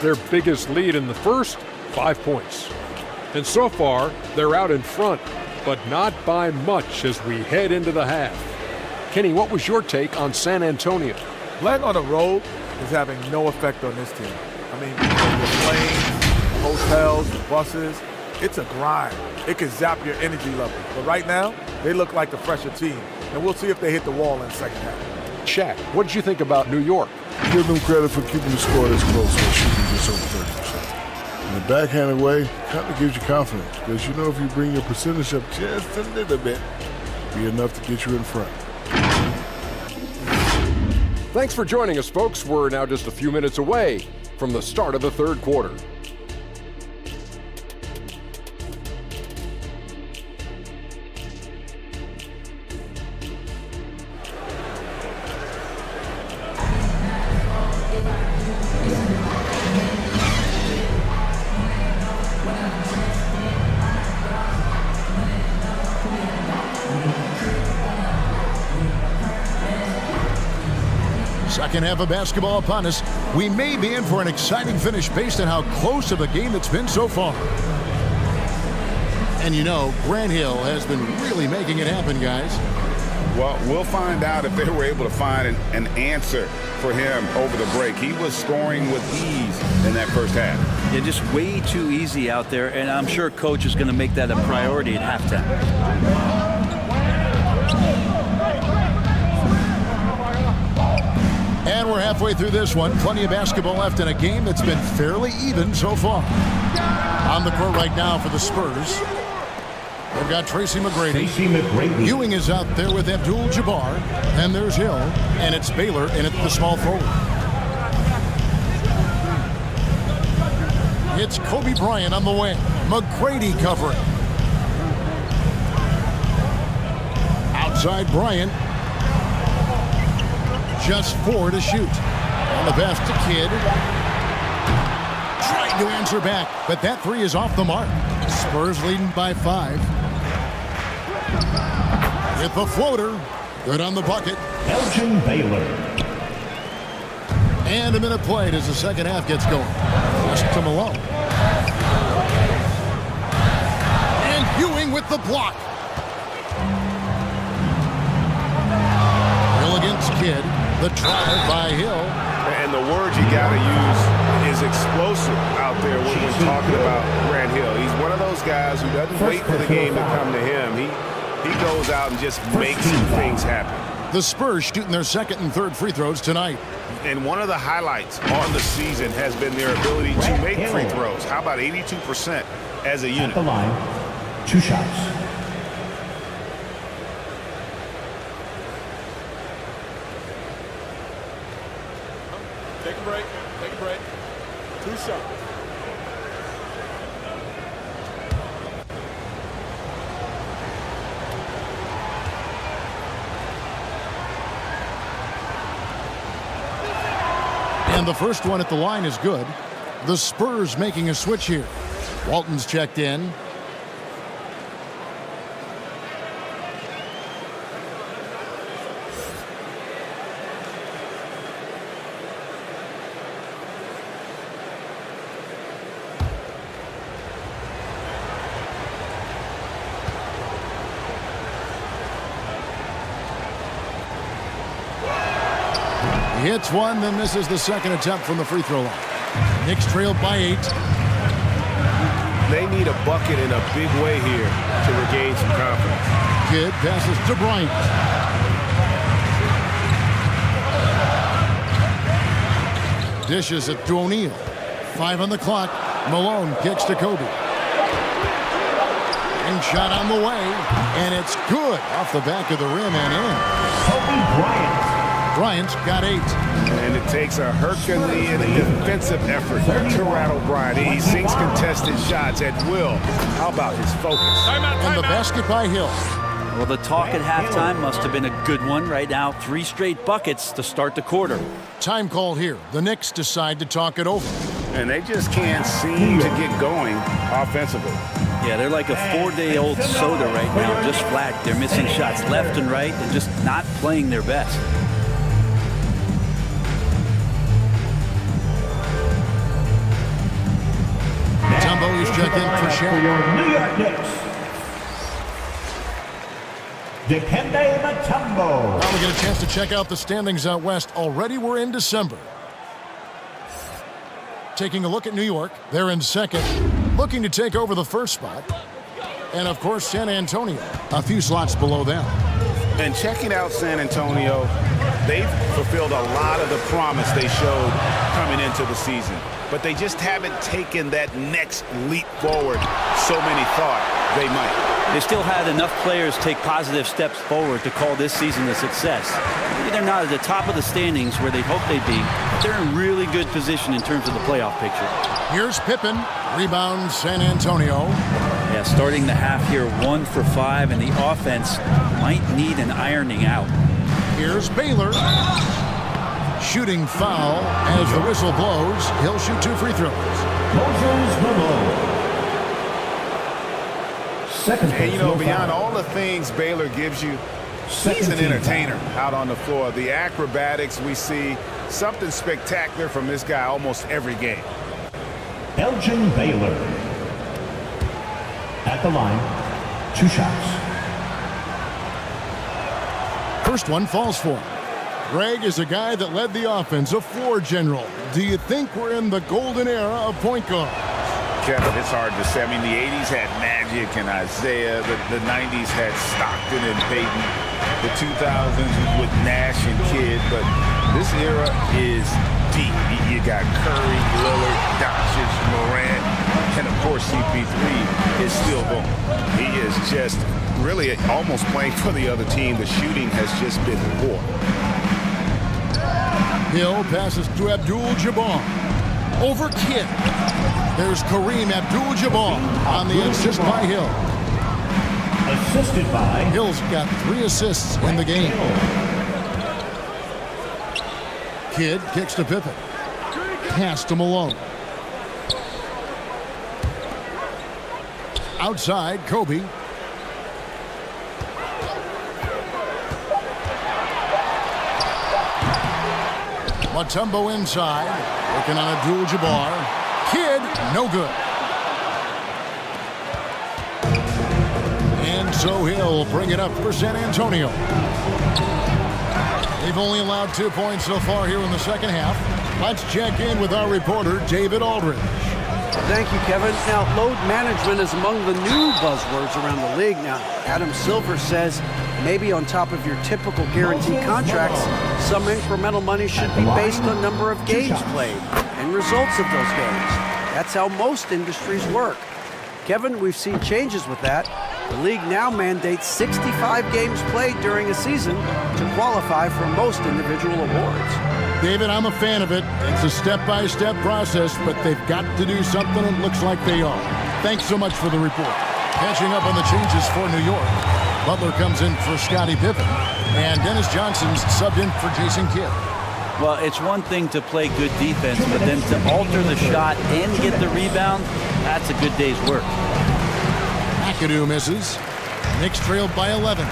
Their biggest lead in the first, 5 points. And so far, they're out in front, but not by much as we head into the half. Kenny, what was your take on San Antonio? Playing on the road is having no effect on this team. I mean, the planes, the hotels, the buses, it's a grind. It can zap your energy level. But right now, they look like the fresher team. And we'll see if they hit the wall in the second half. Shaq, what did you think about New York? Give them credit for keeping the score this close and shooting just over 30%. In a backhanded way, kind of gives you confidence. Because you know if you bring your percentage up just a little bit, be enough to get you in front. Thanks for joining us, folks. We're now just a few minutes away from the start of the third quarter. Second half of basketball upon us. We may be in for an exciting finish based on how close of a game it's been so far. And you know, Grant Hill has been really making it happen, guys. Well, we'll find out if they were able to find an answer for him over the break. He was scoring with ease in that first half. Yeah, just way too easy out there, and I'm sure coach is going to make that a priority at halftime. And we're halfway through this one. Plenty of basketball left in a game that's been fairly even so far. On the court right now for the Spurs, they've got Tracy McGrady. Ewing is out there with Abdul-Jabbar. And there's Hill. And it's Baylor in at the small forward. It's Kobe Bryant on the wing. McGrady covering. Outside Bryant. Just 4 to shoot. On the best to Kidd. Trying to answer back, but that 3 is off the mark. Spurs leading by 5. With the floater. Good on the bucket. Elgin Baylor. And a minute played as the second half gets going. Just to Malone. And Ewing with the block. Hill against Kidd. The drive by Hill. And the word you got to use is explosive out there when we're talking about Grant Hill. He's one of those guys who doesn't wait for the game to come to him. He goes out and just makes things happen. The Spurs shooting their second and third free throws tonight. And one of the highlights on the season has been their ability to make free throws. How about 82% as a unit? At the line, 2 shots. Take a break. Take a break. 2 shots. And the first one at the line is good. The Spurs making a switch here. Walton's checked in. He hits one, then misses the second attempt from the free throw line. Knicks trailed by 8. They need a bucket in a big way here to regain some confidence. Kidd passes to Bryant. Dishes it to O'Neal. 5 on the clock. Malone kicks to Kobe. And shot on the way. And it's good off the back of the rim and in. Kobe Bryant. Bryant's got 8. And it takes a Herculean defensive effort to rattle Bryant. He sinks contested shots at will. How about his focus? And the basket by Hill. Well, the talk at halftime must have been a good one. Right now, 3 straight buckets to start the quarter. Time called here. The Knicks decide to talk it over. And they just can't seem to get going offensively. Yeah, they're like a 4-day-old soda right now, just flat. They're missing shots left and right and just not playing their best. Tumbo is checked in for your New York Knicks. Dikembe Mutombo. Now we get a chance to check out the standings out west. Already we're in December. Taking a look at New York, they're in second, looking to take over the first spot. And of course, San Antonio, a few slots below them. And checking out San Antonio, they've fulfilled a lot of the promise they showed coming into the season. But they just haven't taken that next leap forward so many thought they might. They still had enough players take positive steps forward to call this season a success. Maybe they're not at the top of the standings where they'd hope they'd be, but they're in really good position in terms of the playoff picture. Here's Pippen. Rebound San Antonio. Yeah, starting the half here 1 for 5, and the offense might need an ironing out. Here's Baylor. Shooting foul as the whistle blows. He'll shoot 2 free throws. And, you know, beyond all the things Baylor gives you, he's an entertainer out on the floor. The acrobatics we see, something spectacular from this guy almost every game. Elgin Baylor. At the line, 2 shots. First one falls for him. Greg is a guy that led the offense, a floor general. Do you think we're in the golden era of point guard? Kevin, it's hard to say. I mean, the 80s had Magic and Isaiah. The 90s had Stockton and Peyton. The 2000s was with Nash and Kidd. But this era is deep. You got Curry, Lillard, Doncic, Morant, and of course CP3 is still going. He is just really almost playing for the other team. The shooting has just been poor. Hill passes to Abdul-Jabbar. Over Kidd. There's Kareem Abdul-Jabbar on the assist by Hill. Assisted by Hill's got 3 assists in the game. Kidd kicks to Pippen. Pass to Malone. Outside, Kobe. Mutombo inside. Working on Abdul-Jabbar. Kidd, no good. And so Hill bring it up for San Antonio. They've only allowed 2 points so far here in the second half. Let's check in with our reporter, David Aldridge. Thank you, Kevin. Now, load management is among the new buzzwords around the league. Now, Adam Silver says maybe on top of your typical guaranteed contracts, some incremental money should be based on number of games played and results of those games. That's how most industries work. Kevin, we've seen changes with that. The league now mandates 65 games played during a season to qualify for most individual awards. David, I'm a fan of it. It's a step-by-step process, but they've got to do something. It looks like they are. Thanks so much for the report. Catching up on the changes for New York. Butler comes in for Scottie Pippen, and Dennis Johnson's subbed in for Jason Kidd. Well, it's one thing to play good defense, but then to alter the shot and get the rebound, that's a good day's work. McAdoo misses. Knicks trailed by 11.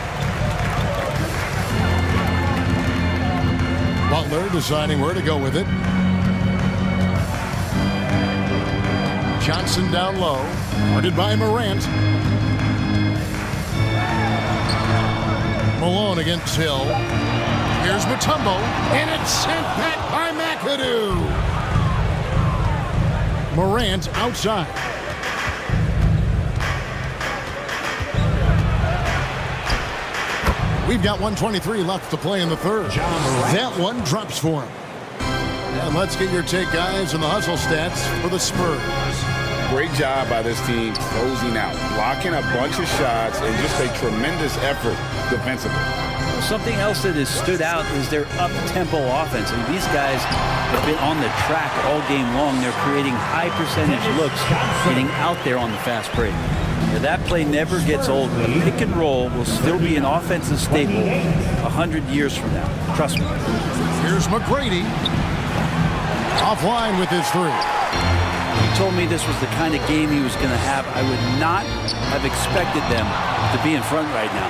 Butler deciding where to go with it. Johnson down low. Guarded by Morant. Malone against Hill. Here's Mutombo. And it's sent back by McAdoo. Morant outside. We've got 1:23 left to play in the third. That one drops for him. And let's get your take, guys, on the hustle stats for the Spurs. Great job by this team closing out, blocking a bunch of shots, and just a tremendous effort defensively. Something else that has stood out is their up-tempo offense. I mean, these guys have been on the track all game long. They're creating high-percentage looks, getting out there on the fast break. Now, that play never gets old. The pick and roll will still be an offensive staple 100 years from now. Trust me. Here's McGrady. Offline with his three. He told me this was the kind of game he was going to have. I would not have expected them to be in front right now.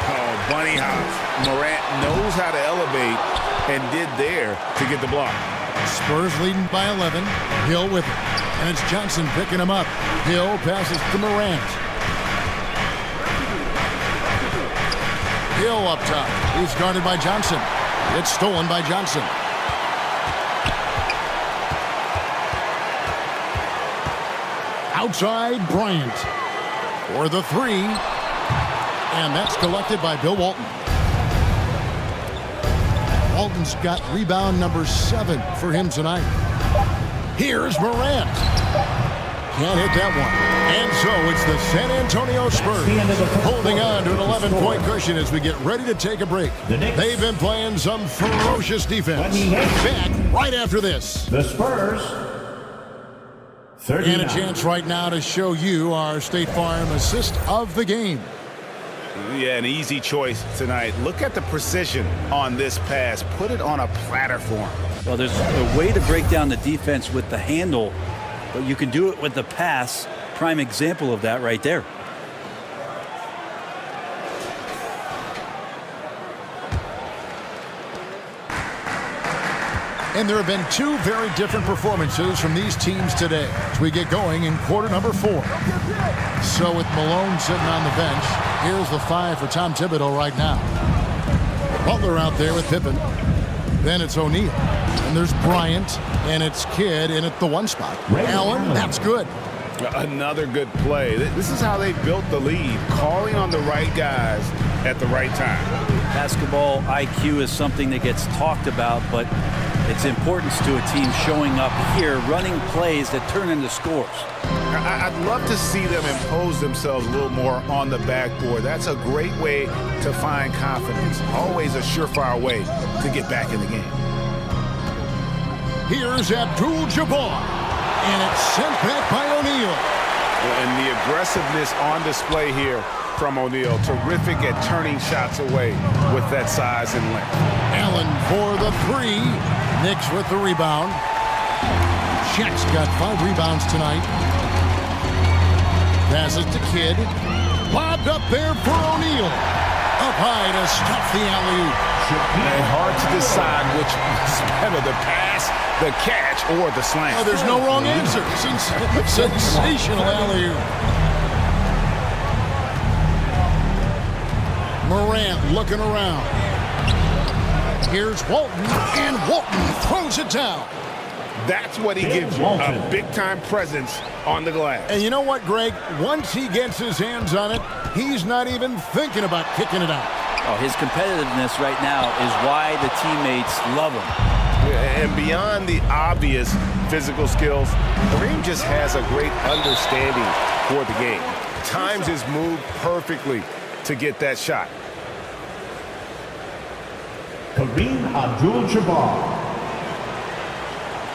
Oh, bunny hops. Morant knows how to elevate and did there to get the block. Spurs leading by 11. Hill with it. And it's Johnson picking him up. Hill passes to Morant. Hill up top. He's guarded by Johnson. It's stolen by Johnson. Outside Bryant for the three. And that's collected by Bill Walton. Walton's got rebound number 7 for him tonight. Here's Morant. Can't hit that one. And so it's the San Antonio Spurs holding on to an 11-point cushion as we get ready to take a break. They've been playing some ferocious defense. Back right after this. The Spurs. 39. And a chance right now to show you our State Farm assist of the game. Yeah, an easy choice tonight. Look at the precision on this pass. Put it on a platter for him. Well, there's a way to break down the defense with the handle, but you can do it with the pass. Prime example of that right there. And there have been 2 very different performances from these teams today as we get going in quarter number 4. So with Malone sitting on the bench, here's the 5 for Tom Thibodeau right now. Butler out there with Pippen. Then it's O'Neal. And there's Bryant. And it's Kidd in at the 1 spot. Allen, that's good. Another good play. This is how they built the lead, calling on the right guys at the right time. Basketball IQ is something that gets talked about, but its importance to a team showing up here, running plays that turn into scores. I'd love to see them impose themselves a little more on the backboard. That's a great way to find confidence. Always a surefire way to get back in the game. Here's Abdul-Jabbar, and it's sent back by O'Neal. And the aggressiveness on display here from O'Neal. Terrific at turning shots away with that size and length. Allen for the 3. Knicks with the rebound. Shaq's got 5 rebounds tonight. Passes to Kidd. Lobbed up there for O'Neal. Up high to stop the alley-oop. And hard to decide which is better, the pass, the catch, or the slam. Oh, there's no wrong answer. Sensational alley-oop. Morant looking around. Here's Walton, and Walton throws it down. That's what he gives you, a big-time presence on the glass. And you know what, Greg? Once he gets his hands on it, he's not even thinking about kicking it out. Oh, his competitiveness right now is why the teammates love him. And beyond the obvious physical skills, Kareem just has a great understanding for the game. Times his move perfectly to get that shot. Kareem Abdul-Jabbar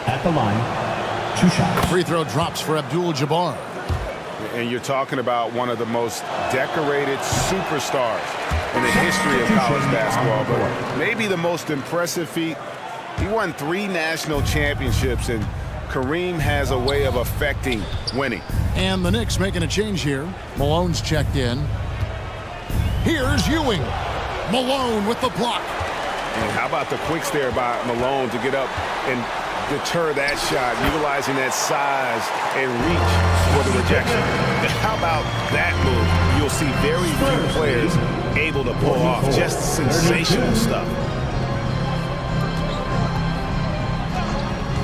at the line, 2 shots. Free throw drops for Abdul-Jabbar. And you're talking about one of the most decorated superstars in the history of college basketball. But maybe the most impressive feat, he won 3 national championships, and Kareem has a way of affecting winning. And the Knicks making a change here. Malone's checked in. Here's Ewing. Malone with the block. And how about the quick stare by Malone to get up and deter that shot, utilizing that size and reach for the rejection. How about that move? You'll see very few players able to pull off just sensational stuff.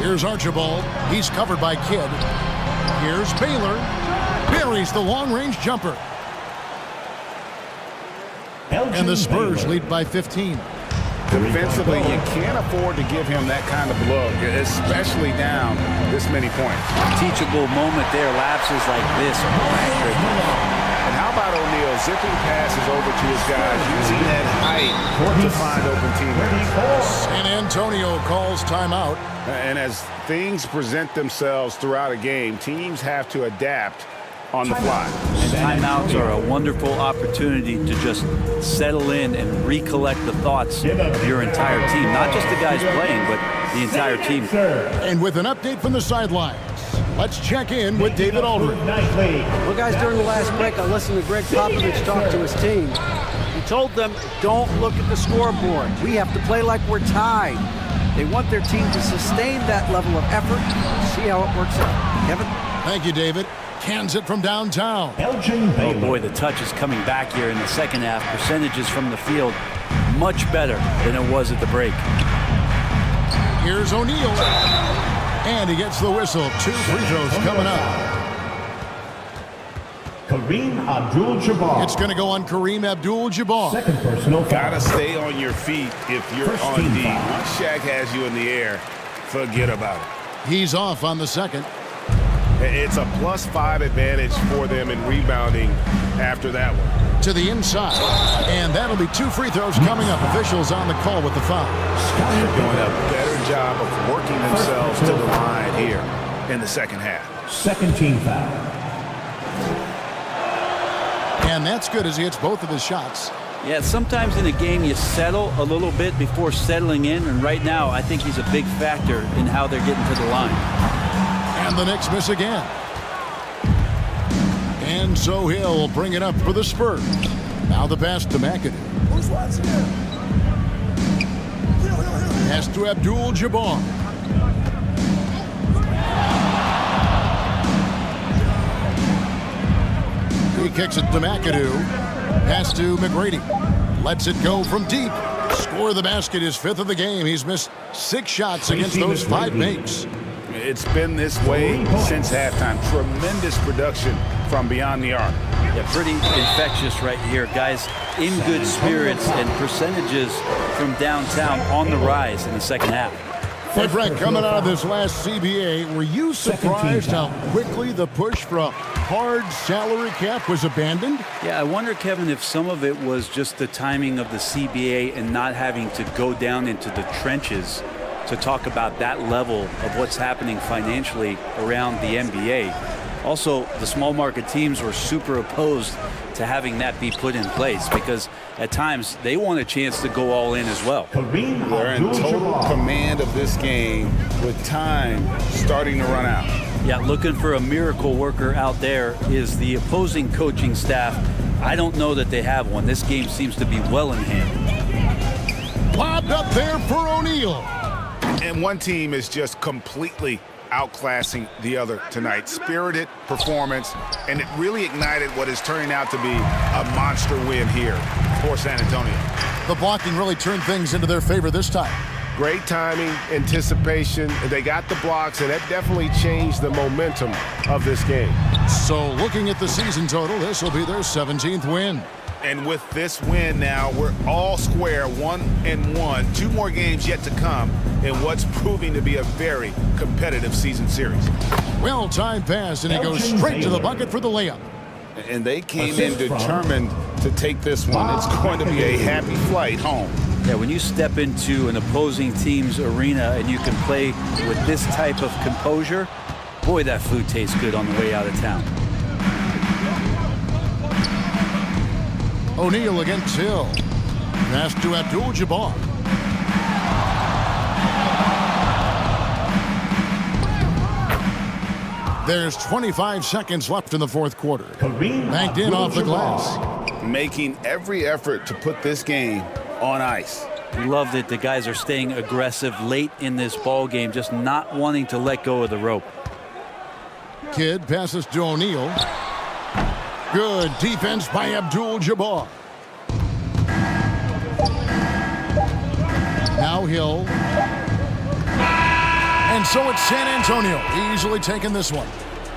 Here's Archibald. He's covered by Kidd. Here's Baylor. Buries the long-range jumper. And the Spurs lead by 15. Defensively, you can't afford to give him that kind of look, especially down this many points. Teachable moment there, lapses like this. And how about O'Neal zipping passes over to his guys, using that height to find open teammates. San Antonio calls timeout. And as things present themselves throughout a game, teams have to adapt on the fly. And timeouts are a wonderful opportunity to just settle in and recollect the thoughts of your entire team. Not just the guys playing, but the entire team. And with an update from the sidelines, let's check in with David Aldridge. Well, guys, during the last break, I listened to Greg Popovich talk to his team. He told them, don't look at the scoreboard. We have to play like we're tied. They want their team to sustain that level of effort. See how it works out. Kevin? Thank you, David. Cans it from downtown. Oh boy, the touch is coming back here in the second half. Percentages from the field much better than it was at the break. Here's O'Neal. And he gets the whistle. 2 free throws coming up. Kareem Abdul-Jabbar. It's going to go on Kareem Abdul-Jabbar. Second personal foul. Gotta stay on your feet if you're on D. Once Shaq has you in the air, forget about it. He's off on the second. It's a +5 advantage for them in rebounding after that one. To the inside. And that'll be 2 free throws coming up. Officials on the call with the foul. They're doing a better job of working themselves to the line here in the second half. Second team foul. And that's good as he hits both of his shots. Yeah, sometimes in a game you settle a little bit before settling in, and right now I think he's a big factor in how they're getting to the line. And the Knicks miss again. And so he'll bring it up for the Spurs. Now the pass to McAdoo. Pass to Abdul-Jabbar. He kicks it to McAdoo. Pass to McGrady. Lets it go from deep. Score the basket, his 5th of the game. He's missed 6 shots against those 5 makes. It's been this way since halftime. Tremendous production from beyond the arc. Yeah, pretty infectious right here. Guys in good spirits and percentages from downtown on the rise in the second half. Hey, Frank, coming out of this last CBA, were you surprised how quickly the push for a hard salary cap was abandoned? Yeah, I wonder, Kevin, if some of it was just the timing of the CBA and not having to go down into the trenches to talk about that level of what's happening financially around the NBA. Also, the small market teams were super opposed to having that be put in place because at times they want a chance to go all in as well. They're in total command of this game with time starting to run out. Yeah, looking for a miracle worker out there is the opposing coaching staff. I don't know that they have one. This game seems to be well in hand. Lobbed up there for O'Neal. And one team is just completely outclassing the other tonight. Spirited performance, and it really ignited what is turning out to be a monster win here for San Antonio. The blocking really turned things into their favor this time. Great timing, anticipation. They got the blocks, and that definitely changed the momentum of this game. So looking at the season total, this will be their 17th win. And with this win now, we're all square, 1-1. 2 more games yet to come in what's proving to be a very competitive season series. Well, time passed, and he goes straight to the bucket for the layup. And they came in determined to take this one. It's going to be a happy flight home. Yeah, when you step into an opposing team's arena and you can play with this type of composure, boy, that food tastes good on the way out of town. O'Neal against Hill. Pass to Abdul-Jabbar. There's 25 seconds left in the 4th quarter. Banked in off the glass. Making every effort to put this game on ice. We love that the guys are staying aggressive late in this ball game, just not wanting to let go of the rope. Kidd passes to O'Neal. Good defense by Abdul-Jabbar. Now Hill. And so it's San Antonio easily taking this one.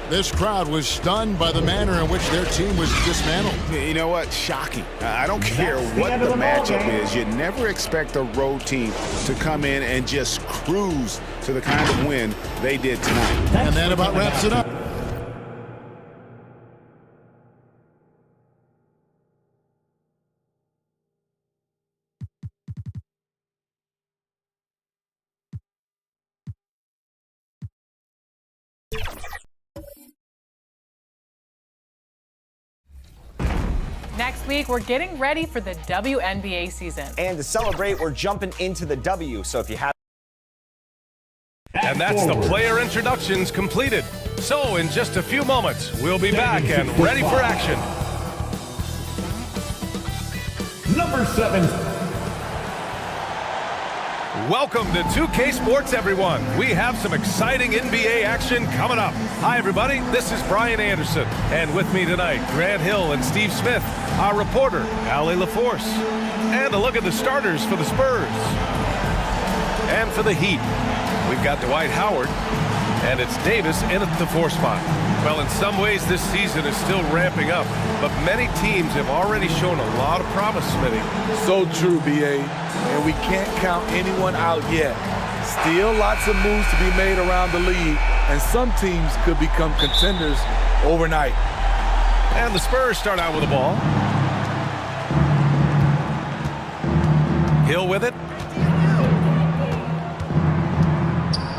This crowd was stunned by the manner in which their team was dismantled. You know what? Shocking. I don't care what the matchup is. You never expect a road team to come in and just cruise to the kind of win they did tonight. And that about wraps it up. Next week, we're getting ready for the WNBA season. And to celebrate, we're jumping into the W. So if you have... And that's the player introductions completed. So in just a few moments, we'll be back and ready for action. Number 7. Welcome to 2K Sports, everyone. We have some exciting NBA action coming up. Hi, everybody. This is Brian Anderson. And with me tonight, Grant Hill and Steve Smith, our reporter, Allie LaForce. And a look at the starters for the Spurs. And for the Heat, we've got Dwight Howard, and it's Davis in at the 4 spot. Well, in some ways, this season is still ramping up, but many teams have already shown a lot of promise, Smitty. So true, B.A., and we can't count anyone out yet. Still lots of moves to be made around the league, and some teams could become contenders overnight. And the Spurs start out with the ball. Hill with it.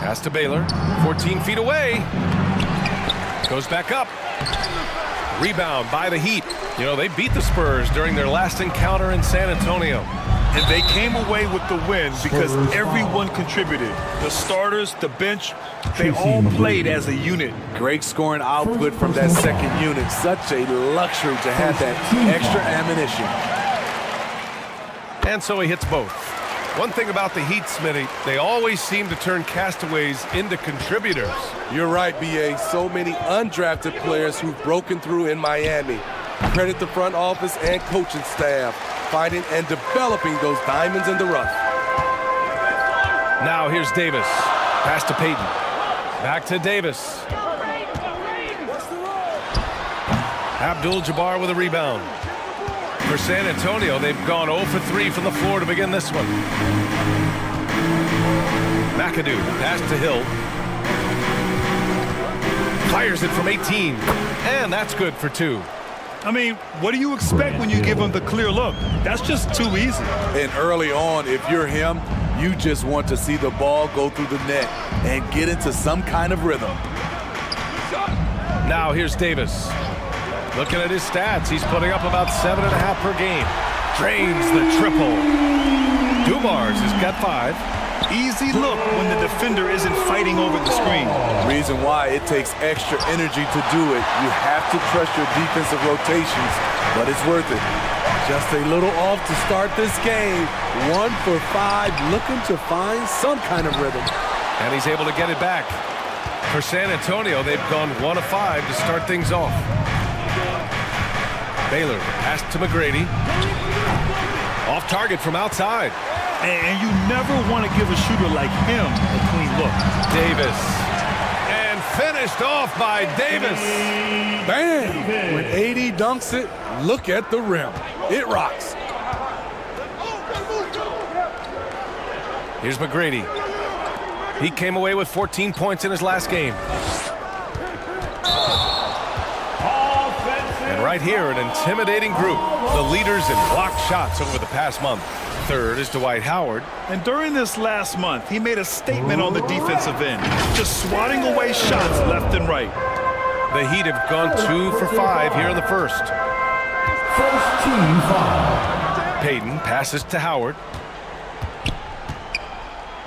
Pass to Baylor, 14 feet away. Goes back up. Rebound by the Heat. You know, they beat the Spurs during their last encounter in San Antonio. And they came away with the win because everyone contributed. The starters, the bench, they all played as a unit. Great scoring output from that second unit. Such a luxury to have that extra ammunition. And so he hits both. One thing about the Heat, Smitty, they always seem to turn castaways into contributors. You're right, B.A. So many undrafted players who've broken through in Miami. Credit the front office and coaching staff finding and developing those diamonds in the rough. Now here's Davis. Pass to Payton. Back to Davis. Abdul-Jabbar with a rebound. For San Antonio, they've gone 0 for 3 from the floor to begin this one. McAdoo, pass to Hill. Fires it from 18, and that's good for 2. I mean, what do you expect when you give him the clear look? That's just too easy. And early on, if you're him, you just want to see the ball go through the net and get into some kind of rhythm. Now here's Davis. Looking at his stats, he's putting up about 7.5 per game. Drains the triple. Dumars has got 5. Easy look when the defender isn't fighting over the screen. Reason why it takes extra energy to do it. You have to trust your defensive rotations, but it's worth it. Just a little off to start this game. 1 for 5, looking to find some kind of rhythm. And he's able to get it back. For San Antonio, they've gone 1 of 5 to start things off. Baylor, pass to McGrady. Off target from outside. And you never want to give a shooter like him a clean look. Davis. And finished off by Davis. Bam! When AD dunks it, look at the rim. It rocks. Here's McGrady. He came away with 14 points in his last game. And right here, an intimidating group. The leaders in blocked shots over the past month. Third is Dwight Howard. And during this last month, he made a statement on the defensive end, just swatting away shots left and right. The Heat have gone 2 for 5 here in the first. First team foul. Payton passes to Howard.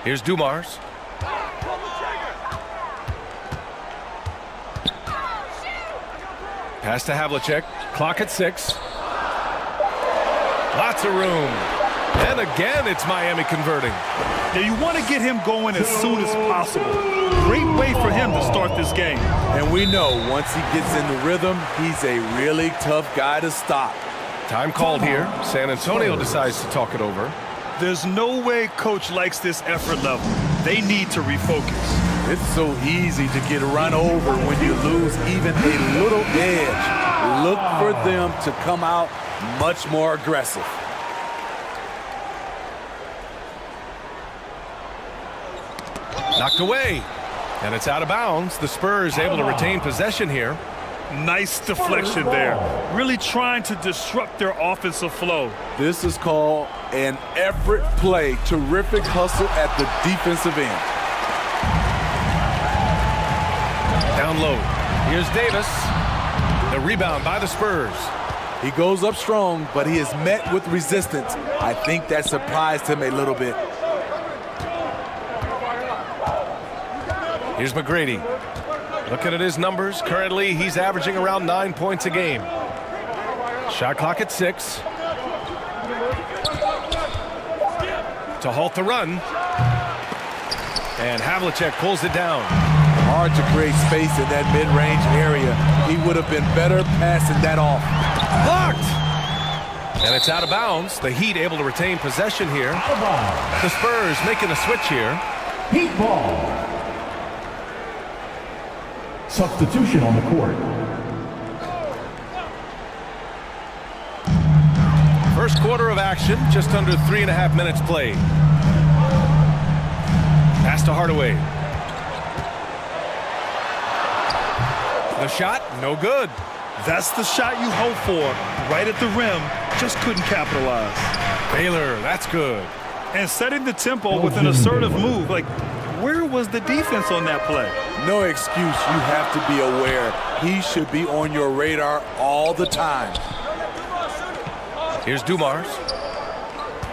Here's Dumars. Pass to Havlicek. Clock at 6. Lots of room. And again, it's Miami converting. Now you want to get him going as soon as possible. Great way for him to start this game. And we know once he gets in the rhythm, he's a really tough guy to stop. Time called here. San Antonio decides to talk it over. There's no way coach likes this effort level. They need to refocus. It's so easy to get run over when you lose even a little edge. Look for them to come out much more aggressive. Knocked away. And it's out of bounds. The Spurs able to retain possession here. Nice deflection there. Really trying to disrupt their offensive flow. This is called an effort play. Terrific hustle at the defensive end. Down low. Here's Davis. The rebound by the Spurs. He goes up strong, but he is met with resistance. I think that surprised him a little bit. Here's McGrady. Looking at his numbers, currently he's averaging around 9 points a game. Shot clock at 6. To halt the run. And Havlicek pulls it down. Hard to create space in that mid-range area. He would have been better passing that off. Blocked! And it's out of bounds. The Heat able to retain possession here. The Spurs making a switch here. Heat ball. Substitution on the court. First quarter of action, just under 3.5 minutes played. Pass to Hardaway. The shot, no good. That's the shot you hope for. Right at the rim, just couldn't capitalize. Baylor, that's good. And setting the tempo with an assertive move. Like, where was the defense on that play? No excuse. You have to be aware. He should be on your radar all the time. Here's Dumars.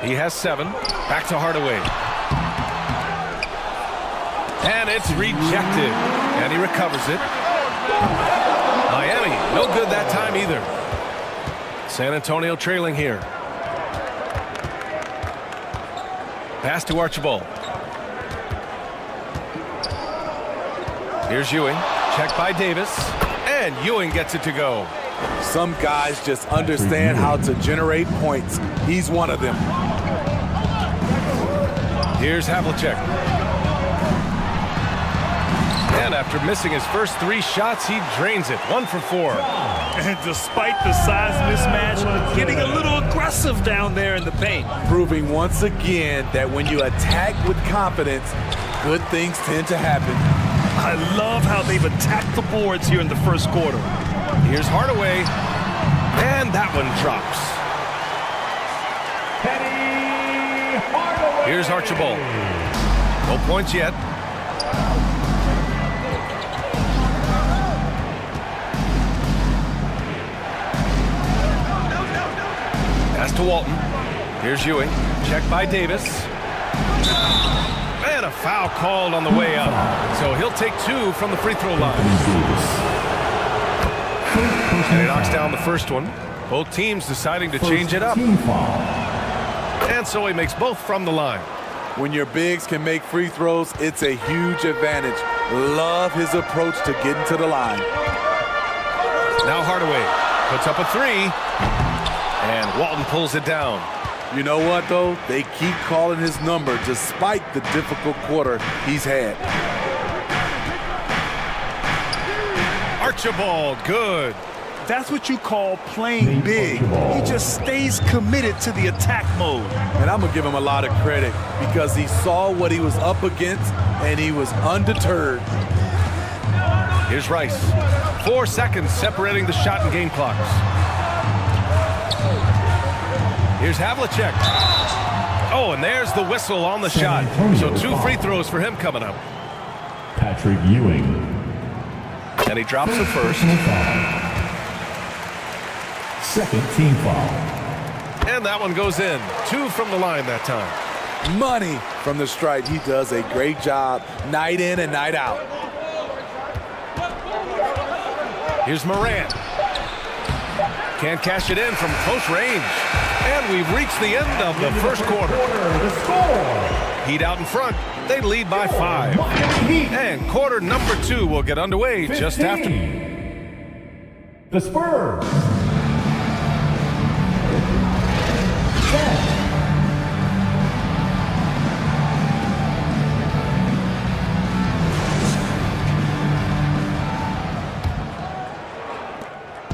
He has 7. Back to Hardaway. And it's rejected. And he recovers it. Miami, no good that time either. San Antonio trailing here. Pass to Archibald. Here's Ewing. Checked by Davis. And Ewing gets it to go. Some guys just understand how to generate points. He's one of them. Here's Havlicek. And after missing his first 3 shots, he drains it. 1 for 4. And despite the size mismatch, getting a little aggressive down there in the paint. Proving once again that when you attack with confidence, good things tend to happen. I love how they've attacked the boards here in the first quarter. Here's Hardaway. And that one drops. Here's Archibald. No points yet. Pass to Walton. Here's Ewing. Check by Davis. And a foul called on the way up. So he'll take 2 from the free throw line. And he knocks down the first one. Both teams deciding to change it up. And so he makes both from the line. When your bigs can make free throws, it's a huge advantage. Love his approach to getting to the line. Now Hardaway puts up a 3. And Walton pulls it down. You know what, though? They keep calling his number despite the difficult quarter he's had. Archibald, good. That's what you call playing big. He just stays committed to the attack mode. And I'm going to give him a lot of credit because he saw what he was up against and he was undeterred. Here's Rice. 4 seconds separating the shot and game clocks. Here's Havlicek. Oh, and there's the whistle on the shot. So 2 free throws for him coming up. Patrick Ewing. And he drops the first. Second team foul. And that one goes in. 2 from the line that time. Money from the stripe. He does a great job night in and night out. Here's Morant. Can't cash it in from close range. And we've reached the end of the first quarter. Heat out in front. They lead by 5. And quarter number 2 will get underway just after. The Spurs.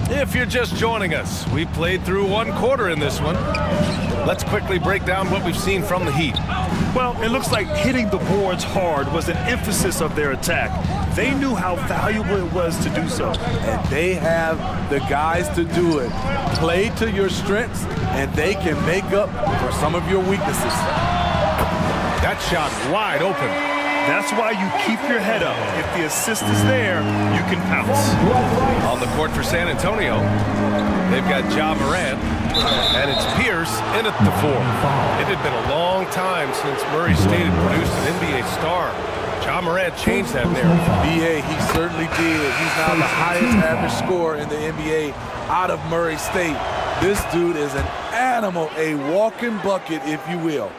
If you're just joining us, we played through 1 quarter in this one. Let's quickly break down what we've seen from the Heat. Well, it looks like hitting the boards hard was an emphasis of their attack. They knew how valuable it was to do so. And they have the guys to do it. Play to your strengths, and they can make up for some of your weaknesses. That shot wide open. That's why you keep your head up. If the assist is there, you can pounce. On the court for San Antonio, they've got Ja Morant, and it's Pierce in at the 4. It had been a long time since Murray State had produced an NBA star. Ja Morant changed that narrative. BA, he certainly did. He's now the highest average scorer in the NBA out of Murray State. This dude is an animal, a walking bucket, if you will.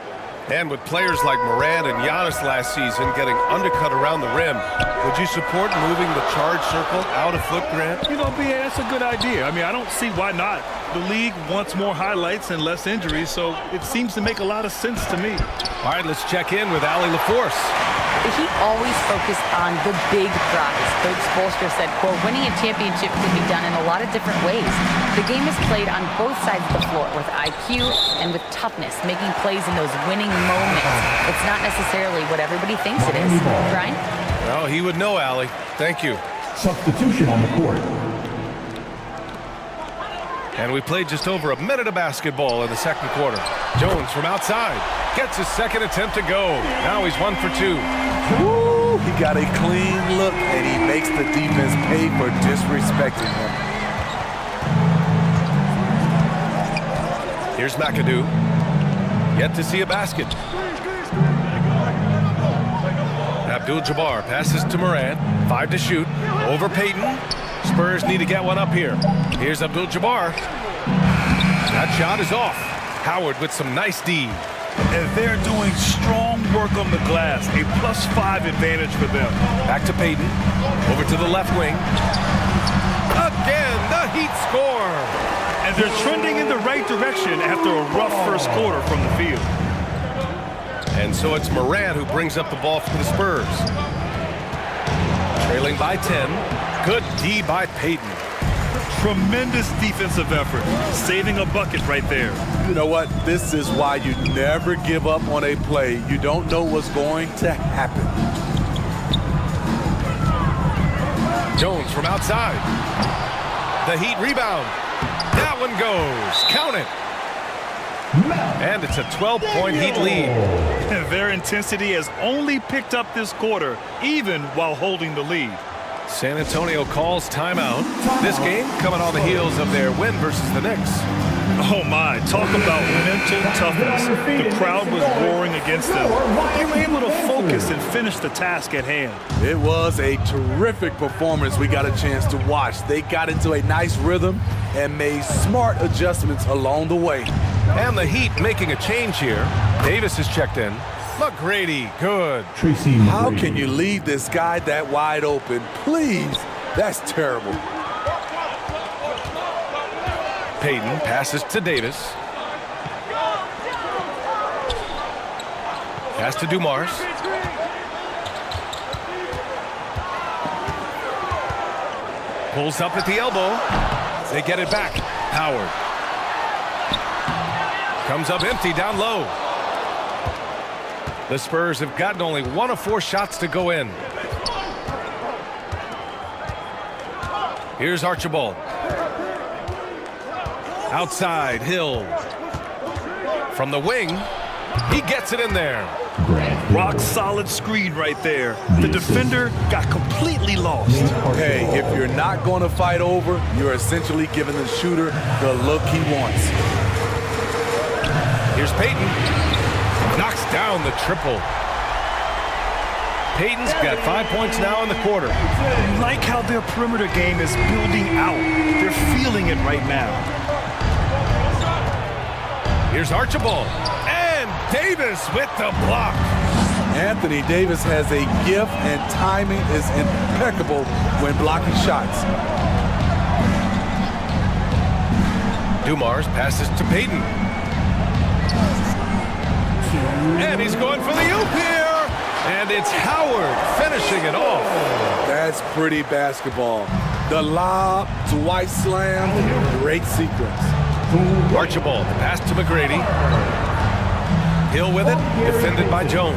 And with players like Morant and Giannis last season getting undercut around the rim, would you support moving the charge circle out of foot, Grant? You know, BA, that's a good idea. I mean, I don't see why not. The league wants more highlights and less injuries, so it seems to make a lot of sense to me. All right, let's check in with Allie LaForce. The Heat always focus on the big prize. Coach Spoelstra said, quote, winning a championship can be done in a lot of different ways. The game is played on both sides of the floor with IQ and with toughness, making plays in those winning moments. It's not necessarily what everybody thinks it is. Brian? Well, he would know, Allie. Thank you. Substitution on the court. And we played just over a minute of basketball in the second quarter. Jones from outside gets his second attempt to go. Now he's 1 for 2. Woo! He got a clean look, and he makes the defense pay for disrespecting him. Here's McAdoo. Yet to see a basket. Abdul-Jabbar passes to Morant. 5 to shoot. Over Payton. Spurs need to get one up here. Here's Abdul-Jabbar. That shot is off. Howard with some nice D. And they're doing strong work on the glass. A +5 advantage for them. Back to Payton. Over to the left wing. Again, the Heat score. And they're trending in the right direction after a rough first quarter from the field. And so it's Morant who brings up the ball for the Spurs. Trailing by 10. Good D by Payton. Tremendous defensive effort. Saving a bucket right there. You know what? This is why you never give up on a play. You don't know what's going to happen. Jones from outside. The Heat rebound. That one goes. Count it. And it's a 12-point Heat lead. And their intensity has only picked up this quarter, even while holding the lead. San Antonio calls timeout. This game coming on the heels of their win versus the Knicks. Oh my, talk about mental toughness. The crowd was roaring against them. They were able to focus and finish the task at hand. It was a terrific performance we got a chance to watch. They got into a nice rhythm and made smart adjustments along the way. And the Heat making a change here. Davis is checked in. McGrady, good. How can you leave this guy that wide open? Please, that's terrible. Payton passes to Davis. Pass to Dumars. Pulls up at the elbow. They get it back. Howard. Comes up empty down low. The Spurs have gotten only 1 of 4 shots to go in. Here's Archibald. Outside, Hill. From the wing, he gets it in there. Rock solid screen right there. The defender got completely lost. Hey, if you're not going to fight over, you're essentially giving the shooter the look he wants. Here's Payton. Knocks down the triple. Payton's got 5 points now in the quarter. Like how their perimeter game is building out. They're feeling it right now. Here's Archibald. And Davis with the block. Anthony Davis has a gift and timing is impeccable when blocking shots. Dumars passes to Payton. And he's going for the oop here. And it's Howard finishing it off. That's pretty basketball. The lob to White slam. Great sequence. Archibald, pass to McGrady. Hill with it, defended by Jones.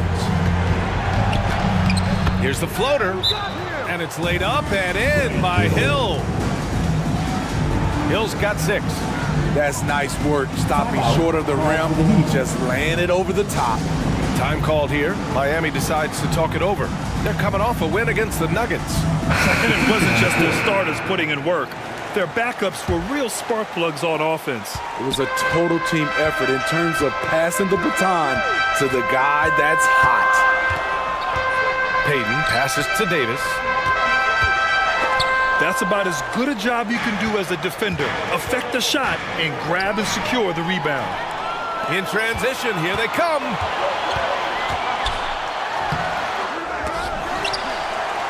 Here's the floater. And it's laid up and in by Hill. Hill's got 6. That's nice work, stopping short of the rim, just laying it over the top. Time called here. Miami decides to talk it over. They're coming off a win against the Nuggets. And it wasn't just their starters putting in work. Their backups were real spark plugs on offense. It was a total team effort in terms of passing the baton to the guy that's hot. Payton passes to Davis. That's about as good a job you can do as a defender. Affect the shot and grab and secure the rebound. In transition, here they come.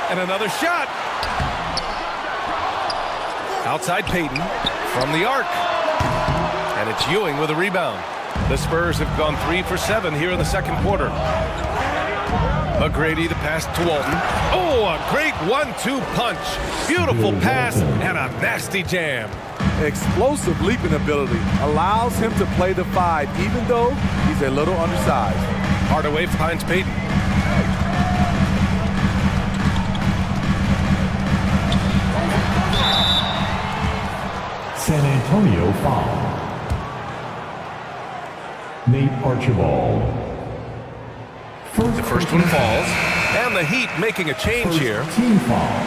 And another shot. Outside Payton from the arc. And it's Ewing with a rebound. The Spurs have gone 3 for 7 here in the second quarter. McGrady, the pass to Walton. Oh, a great 1-2 punch. Beautiful pass and a nasty jam. Explosive leaping ability allows him to play the 5, even though he's a little undersized. Hardaway finds Payton. San Antonio foul. Nate Archibald. The first one falls, and the Heat making a change here. Team foul.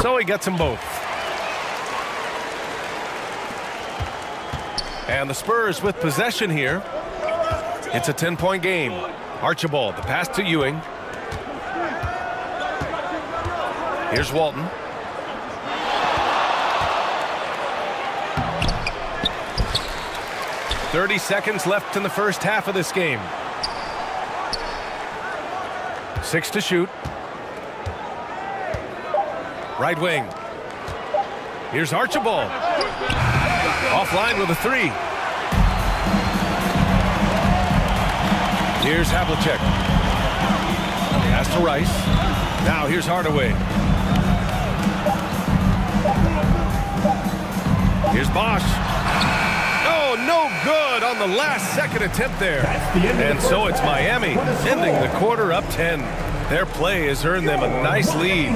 So he gets them both. And the Spurs with possession here. It's a 10-point game. Archibald, the pass to Ewing. Here's Walton. .30 seconds left in the first half of this game. 6 to shoot. Right wing. Here's Archibald. Offline with a 3. Here's Havlicek. Pass to Rice. Now here's Hardaway. Here's Bosch. Oh, no good on the last second attempt there. And so it's Miami ending the quarter up 10. Their play has earned them a nice lead.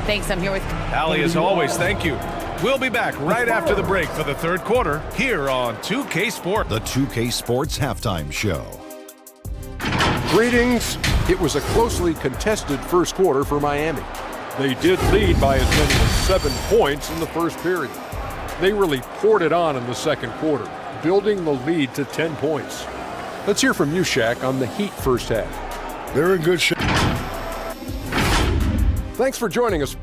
Thanks, I'm here with Allie, as always, thank you. We'll be back right after the break for the third quarter here on 2K Sports. The 2K Sports Halftime Show. Greetings. It was a closely contested first quarter for Miami. They did lead by as many as 7 points in the first period. They really poured it on in the second quarter, building the lead to 10 points. Let's hear from you, Shaq, on the Heat first half. They're in good shape. Thanks for joining us.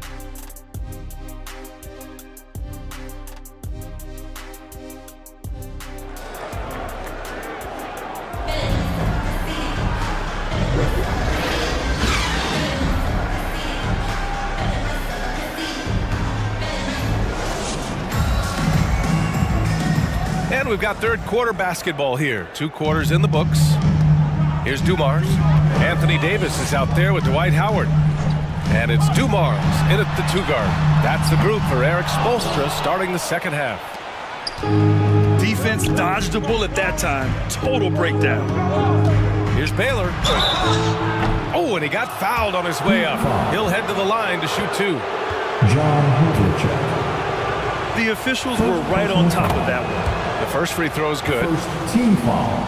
And we've got third quarter basketball here. 2 quarters in the books. Here's Dumars. Anthony Davis is out there with Dwight Howard. And it's Dumars in at the 2 guard. That's the group for Eric Spoelstra starting the second half. Defense dodged a bullet that time. Total breakdown. Here's Baylor. Oh, and he got fouled on his way up. He'll head to the line to shoot 2. The officials were right on top of that one. The first free throw is good. First team foul.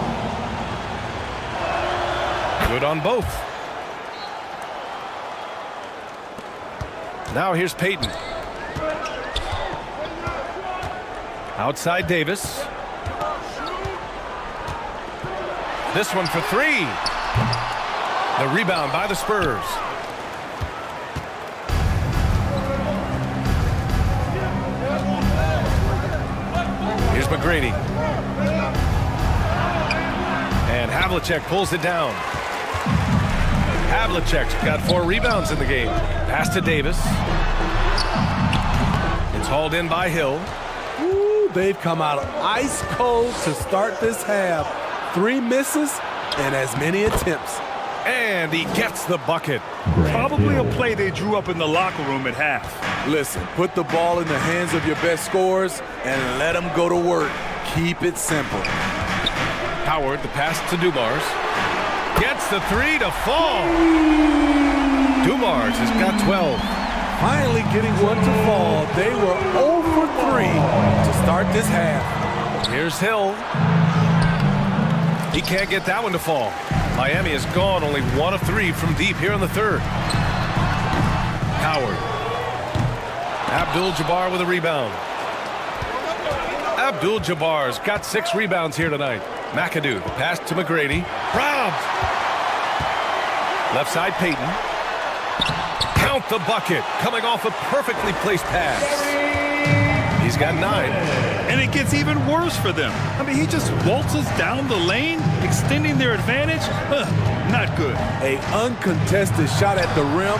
Good on both. Now here's Payton. Outside Davis. This one for 3. The rebound by the Spurs. Here's McGrady. And Havlicek pulls it down. Havlicek's got 4 rebounds in the game. Pass to Davis. It's hauled in by Hill. Ooh, they've come out ice cold to start this half. 3 misses and as many attempts. And he gets the bucket. Probably a play they drew up in the locker room at half. Listen, put the ball in the hands of your best scorers and let them go to work. Keep it simple. Howard, the pass to Dumars. Gets the 3 to fall. Dumars has got 12. Finally getting one to fall. They were 0 for 3 to start this half. Here's Hill. He can't get that one to fall. Miami has gone only 1 of 3 from deep here in the third. Howard. Abdul-Jabbar with a rebound. Abdul-Jabbar's got 6 rebounds here tonight. McAdoo, the pass to McGrady. Robbed. Left side, Payton. Count the bucket. Coming off a perfectly placed pass. He's got 9. And it gets even worse for them. I mean, he just waltzes down the lane, extending their advantage. Not good. A uncontested shot at the rim.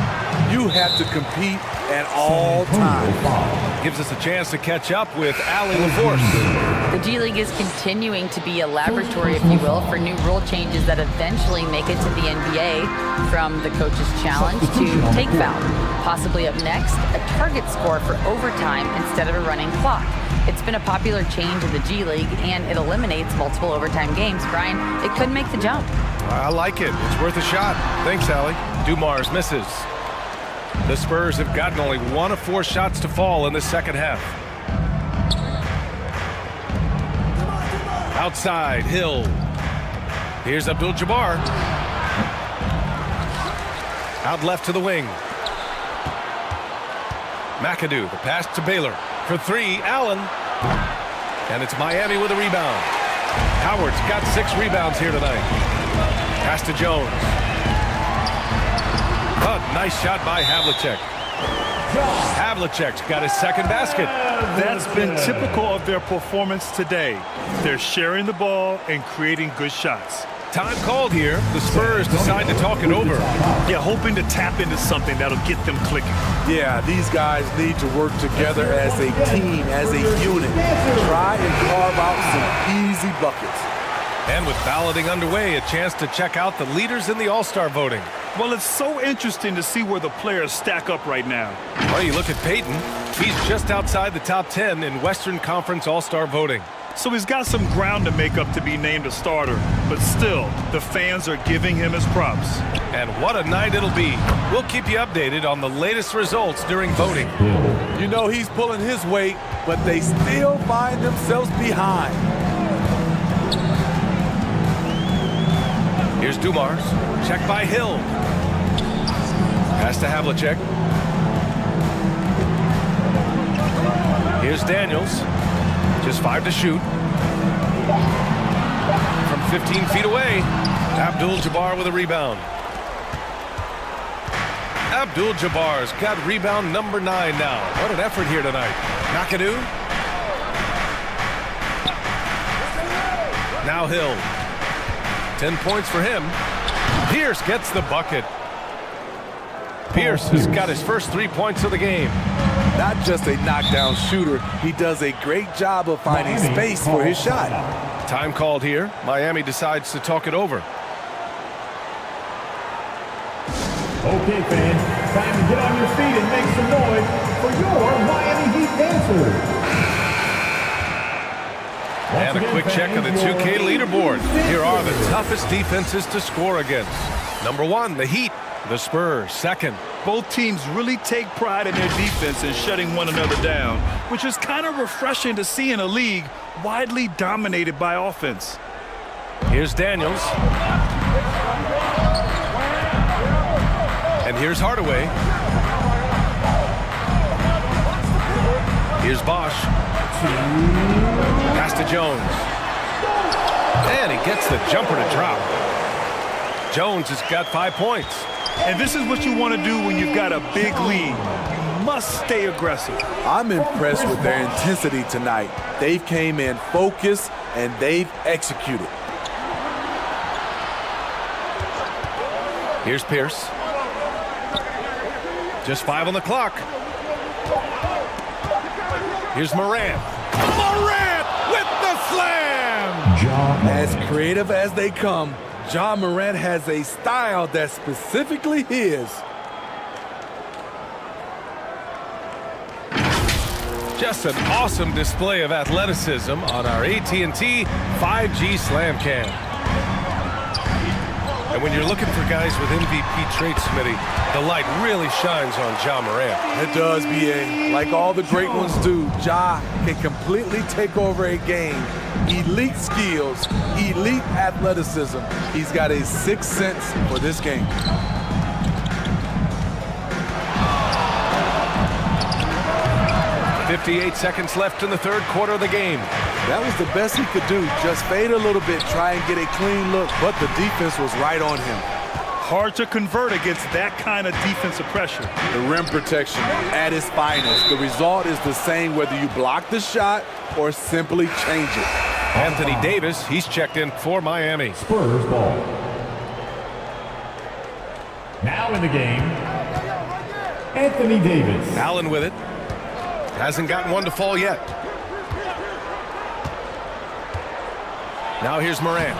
You have to compete at all times. Gives us a chance to catch up with Allie LaForce. The G League is continuing to be a laboratory, if you will, for new rule changes that eventually make it to the NBA, from the coach's challenge to take foul. Possibly up next, a target score for overtime instead of a running clock. It's been a popular change in the G League, and it eliminates multiple overtime games. Brian, it could make the jump. I like it. It's worth a shot. Thanks, Allie. Dumars misses. The Spurs have gotten only 1 of 4 shots to fall in the second half. Outside, Hill. Here's Abdul-Jabbar. Out left to the wing. McAdoo, the pass to Baylor. For 3, Allen. And it's Miami with a rebound. Howard's got 6 rebounds here tonight. Pass to Jones. A nice shot by Havlicek. Havlicek's got his second basket. That's been typical of their performance today. They're sharing the ball and creating good shots. Time called here. The Spurs decide to talk it over. Yeah, hoping to tap into something that'll get them clicking. Yeah, these guys need to work together as a team, as a unit. Try and carve out some easy buckets. And with balloting underway, a chance to check out the leaders in the All-Star voting. Well, it's so interesting to see where the players stack up right now. Well, you look at Peyton. He's just outside the top 10 in Western Conference All-Star voting. So he's got some ground to make up to be named a starter. But still, the fans are giving him his props. And what a night it'll be. We'll keep you updated on the latest results during voting. You know he's pulling his weight, but they still find themselves behind. Here's Dumars. Check by Hill. Pass to Havlicek. Here's Daniels. Just 5 to shoot. From 15 feet away, Abdul-Jabbar with a rebound. Abdul-Jabbar's got rebound number 9 now. What an effort here tonight. McAdoo. Now Hill. 10 points for him. Pierce gets the bucket. Pierce has got his first 3 points of the game. Not just a knockdown shooter, he does a great job of finding space for his shot. Time called here. Miami decides to talk it over. Okay, fans, time to get on your feet and make some noise for your Miami Heat dancers. And a quick check of the 2K leaderboard. Here are the toughest defenses to score against. Number 1, the Heat. The Spurs, 2nd. Both teams really take pride in their defense and shutting one another down, which is kind of refreshing to see in a league widely dominated by offense. Here's Daniels. And here's Hardaway. Here's Bosch. Pass to Jones. And he gets the jumper to drop. Jones has got 5 points. And this is what you want to do when you've got a big lead. You must stay aggressive. I'm impressed with their intensity tonight. They've came in focused and they've executed. Here's Pierce. Just 5 on the clock. Here's Morant. Morant with the slam! As creative as they come, Ja Morant has a style that's specifically his. Just an awesome display of athleticism on our AT&T 5G Slam Cam. And when you're looking for guys with MVP traits, Smitty, the light really shines on Ja Morant. It does, B.A. Like all the great ones do, Ja can completely take over a game. Elite skills, elite athleticism. He's got a sixth sense for this game. .58 seconds left in the third quarter of the game. That was the best he could do. Just fade a little bit, try and get a clean look, but the defense was right on him. Hard to convert against that kind of defensive pressure. The rim protection at its finest. The result is the same whether you block the shot or simply change it. Anthony Davis, he's checked in for Miami. Spurs ball. Now in the game, Anthony Davis. Allen with it. Hasn't gotten one to fall yet. Now here's Morant.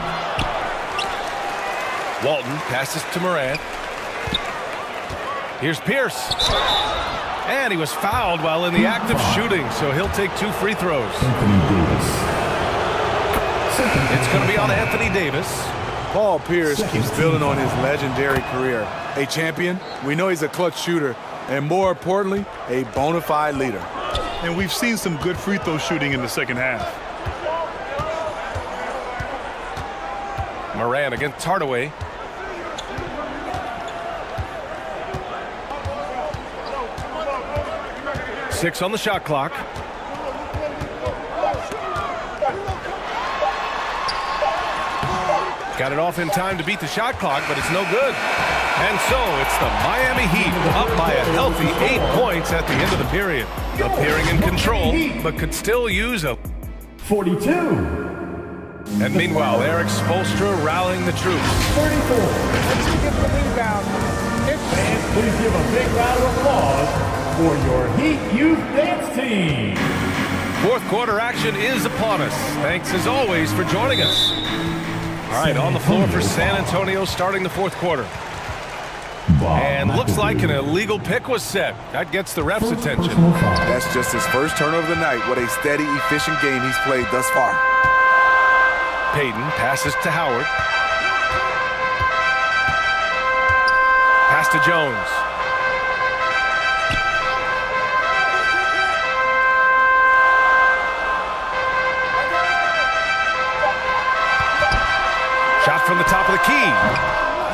Walton passes to Morant. Here's Pierce. And he was fouled while in the act of shooting, so he'll take 2 free throws. It's going to be on Anthony Davis. Paul Pierce keeps building on his legendary career. A champion, we know he's a clutch shooter, and more importantly, a bona fide leader. And we've seen some good free throw shooting in the second half. Morant against Hardaway. Six on the shot clock. Got it off in time to beat the shot clock, but it's no good. And so it's the Miami Heat up by a healthy 8 points at the end of the period. Appearing in control, but could still use a 42. And meanwhile, Eric Spoelstra rallying the troops. 34. Let's get the rebound. Fans, please give a big round of applause for your Heat Youth Dance Team. Fourth quarter action is upon us. Thanks as always for joining us. All right, on the floor for San Antonio starting the fourth quarter. And looks like an illegal pick was set. That gets the ref's attention. That's just his first turnover of the night. What a steady, efficient game he's played thus far. Payton passes to Howard. Pass to Jones. Shot from the top of the key.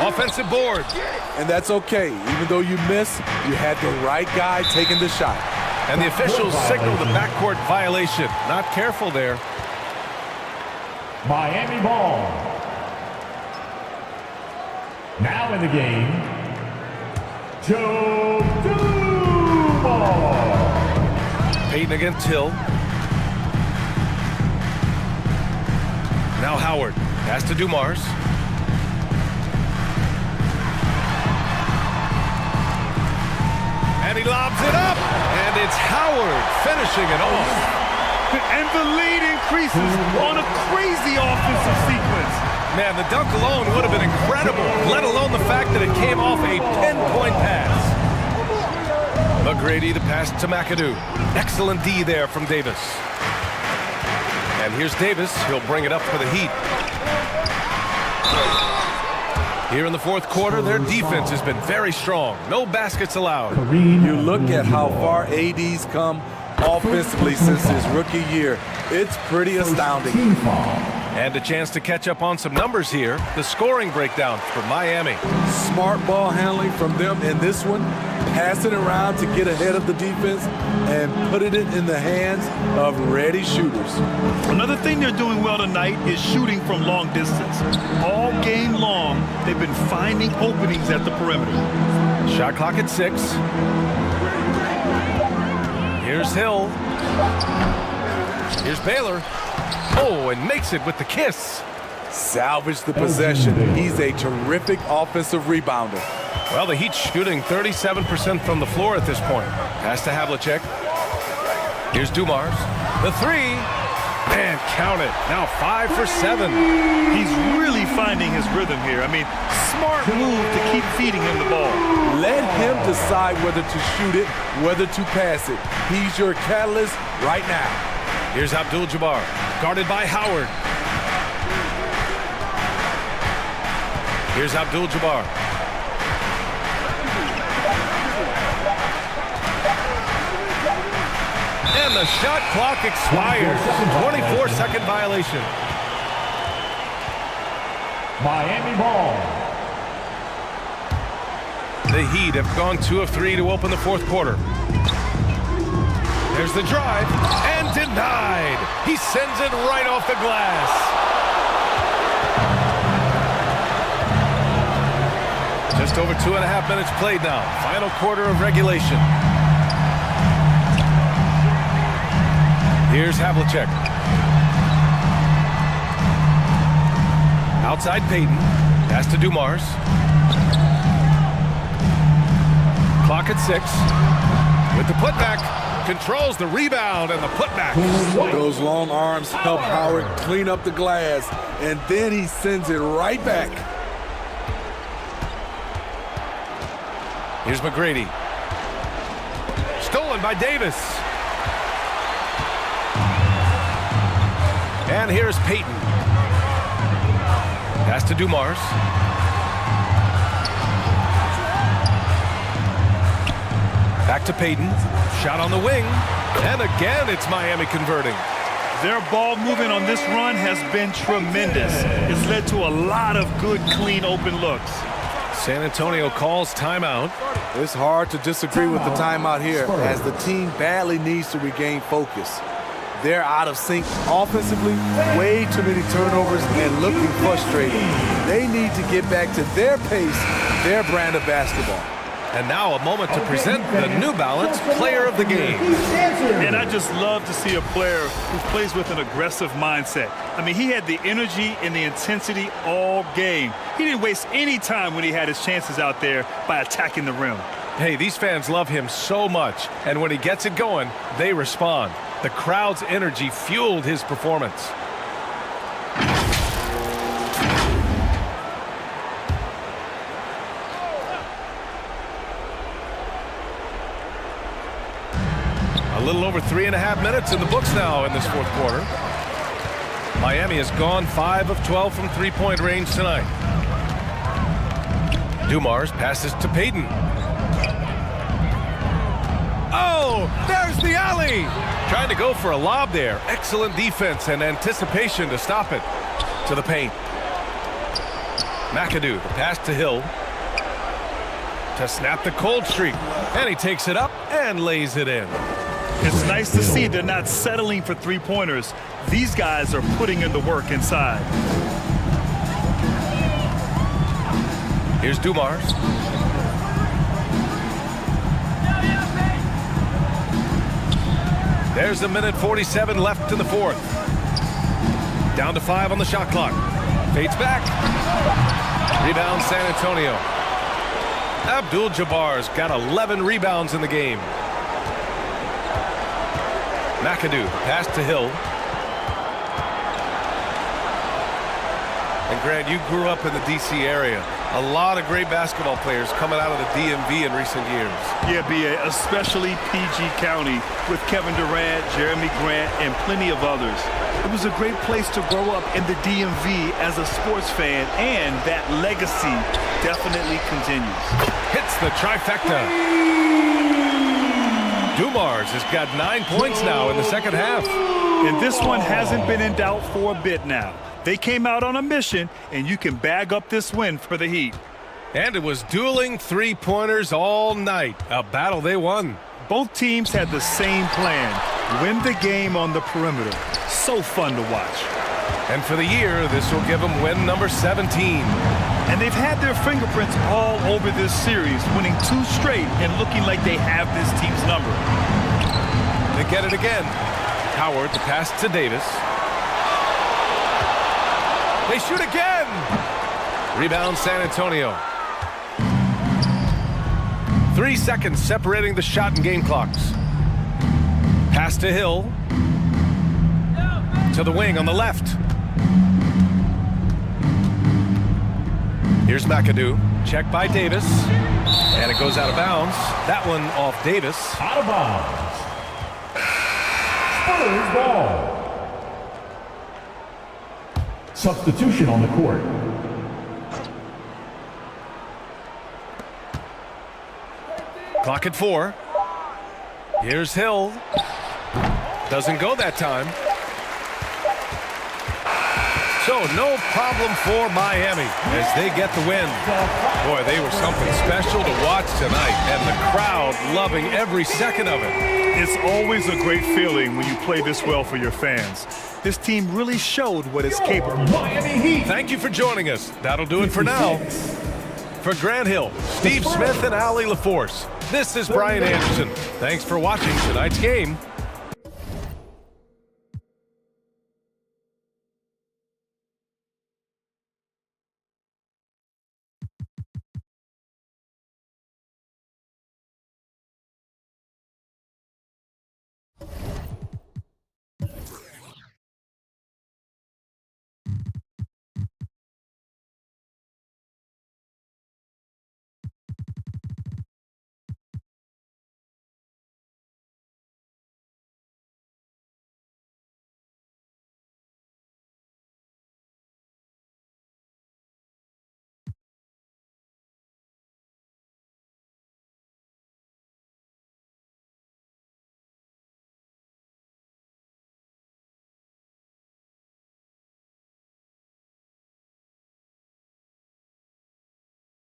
Offensive board. And that's okay. Even though you miss, you had the right guy taking the shot. And the officials signal the backcourt violation. Not careful there. Miami ball. Now in the game, Joe Dumars. Payton against Hill. Now Howard. Pass to Dumars. And he lobs it up. And it's Howard finishing it off. And the lead increases on a crazy offensive sequence. Man, the dunk alone would have been incredible, let alone the fact that it came off a pinpoint pass. McGrady, the pass to McAdoo. Excellent D there from Davis. And here's Davis. He'll bring it up for the Heat. Here in the fourth quarter, their defense has been very strong. No baskets allowed. You look at how far AD's come offensively since his rookie year. It's pretty astounding. And a chance to catch up on some numbers here. The scoring breakdown for Miami. Smart ball handling from them in this one. Passing around to get ahead of the defense and putting it in the hands of ready shooters. Another thing they're doing well tonight is shooting from long distance. All game long, they've been finding openings at the perimeter. Shot clock at 6. Here's Hill. Here's Baylor. Oh, and makes it with the kiss. Salvage the possession. He's a terrific offensive rebounder. Well, the Heat shooting 37% from the floor at this point. Pass to Havlicek. Here's Dumars. The three. And count it. Now 5 for 7. He's really finding his rhythm here. I mean, smart move to keep feeding him the ball. Let him decide whether to shoot it, whether to pass it. He's your catalyst right now. Here's Abdul-Jabbar, guarded by Howard. Here's Abdul-Jabbar. And the shot clock expires. 24-second violation. Miami ball. The Heat have gone 2 of 3 to open the fourth quarter. There's the drive, and denied. He sends it right off the glass. Just over 2.5 minutes played now. Final quarter of regulation. Here's Havlicek. Outside Payton. Pass to Dumars. Clock at 6. With the putback. Controls the rebound and the putback. Those long arms help Howard clean up the glass, and then he sends it right back. Here's McGrady. Stolen by Davis. And here's Payton. Pass to Dumars. Back to Payton. Shot on the wing. And again, it's Miami converting. Their ball movement on this run has been tremendous. It's led to a lot of good, clean, open looks. San Antonio calls timeout. It's hard to disagree with the timeout here, as the team badly needs to regain focus. They're out of sync offensively, way too many turnovers, and looking frustrated. They need to get back to their pace, their brand of basketball. And now a moment to present the New Balance Player of the Game. And I just love to see a player who plays with an aggressive mindset. I mean, he had the energy and the intensity all game. He didn't waste any time when he had his chances out there by attacking the rim. Hey, these fans love him so much, and when he gets it going, they respond. The crowd's energy fueled his performance. A little over 3.5 minutes in the books now in this fourth quarter. Miami has gone 5 of 12 from three-point range tonight. Dumars passes to Payton. Oh, there's the alley! Trying to go for a lob there. Excellent defense and anticipation to stop it. To the paint. McAdoo, the pass to Hill. To snap the cold streak. And he takes it up and lays it in. It's nice to see they're not settling for three-pointers. These guys are putting in the work inside. Here's Dumars. There's a minute 47 left in the fourth. Down to 5 on the shot clock. Fades back. Rebound San Antonio. Abdul-Jabbar's got 11 rebounds in the game. McAdoo, pass to Hill. And Grant, you grew up in the D.C. area. A lot of great basketball players coming out of the DMV in recent years. Yeah, B.A., especially PG County with Kevin Durant, Jeremy Grant, and plenty of others. It was a great place to grow up in the DMV as a sports fan, and that legacy definitely continues. Hits the trifecta. Dumars has got 9 points now in the second half. And this one hasn't been in doubt for a bit now. They came out on a mission, and you can bag up this win for the Heat. And it was dueling three-pointers all night. A battle they won. Both teams had the same plan. Win the game on the perimeter. So fun to watch. And for the year, this will give them win number 17. And they've had their fingerprints all over this series, winning 2 straight and looking like they have this team's number. They get it again. Howard, the pass to Davis. They shoot again. Rebound San Antonio. 3 seconds separating the shot and game clocks. Pass to Hill. To the wing on the left. Here's McAdoo. Check by Davis. And it goes out of bounds. That one off Davis. Out of bounds. Spurs ball. Substitution on the court. Clock at 4. Here's Hill. Doesn't go that time. So no problem for Miami as they get the win. Boy, they were something special to watch tonight, and the crowd loving every second of it. It's always a great feeling when you play this well for your fans. This team really showed what it's capable of. Thank you for joining us. That'll do it for now. For Grant Hill, Steve Smith, and Allie LaForce, this is Brian Anderson. Thanks for watching tonight's game.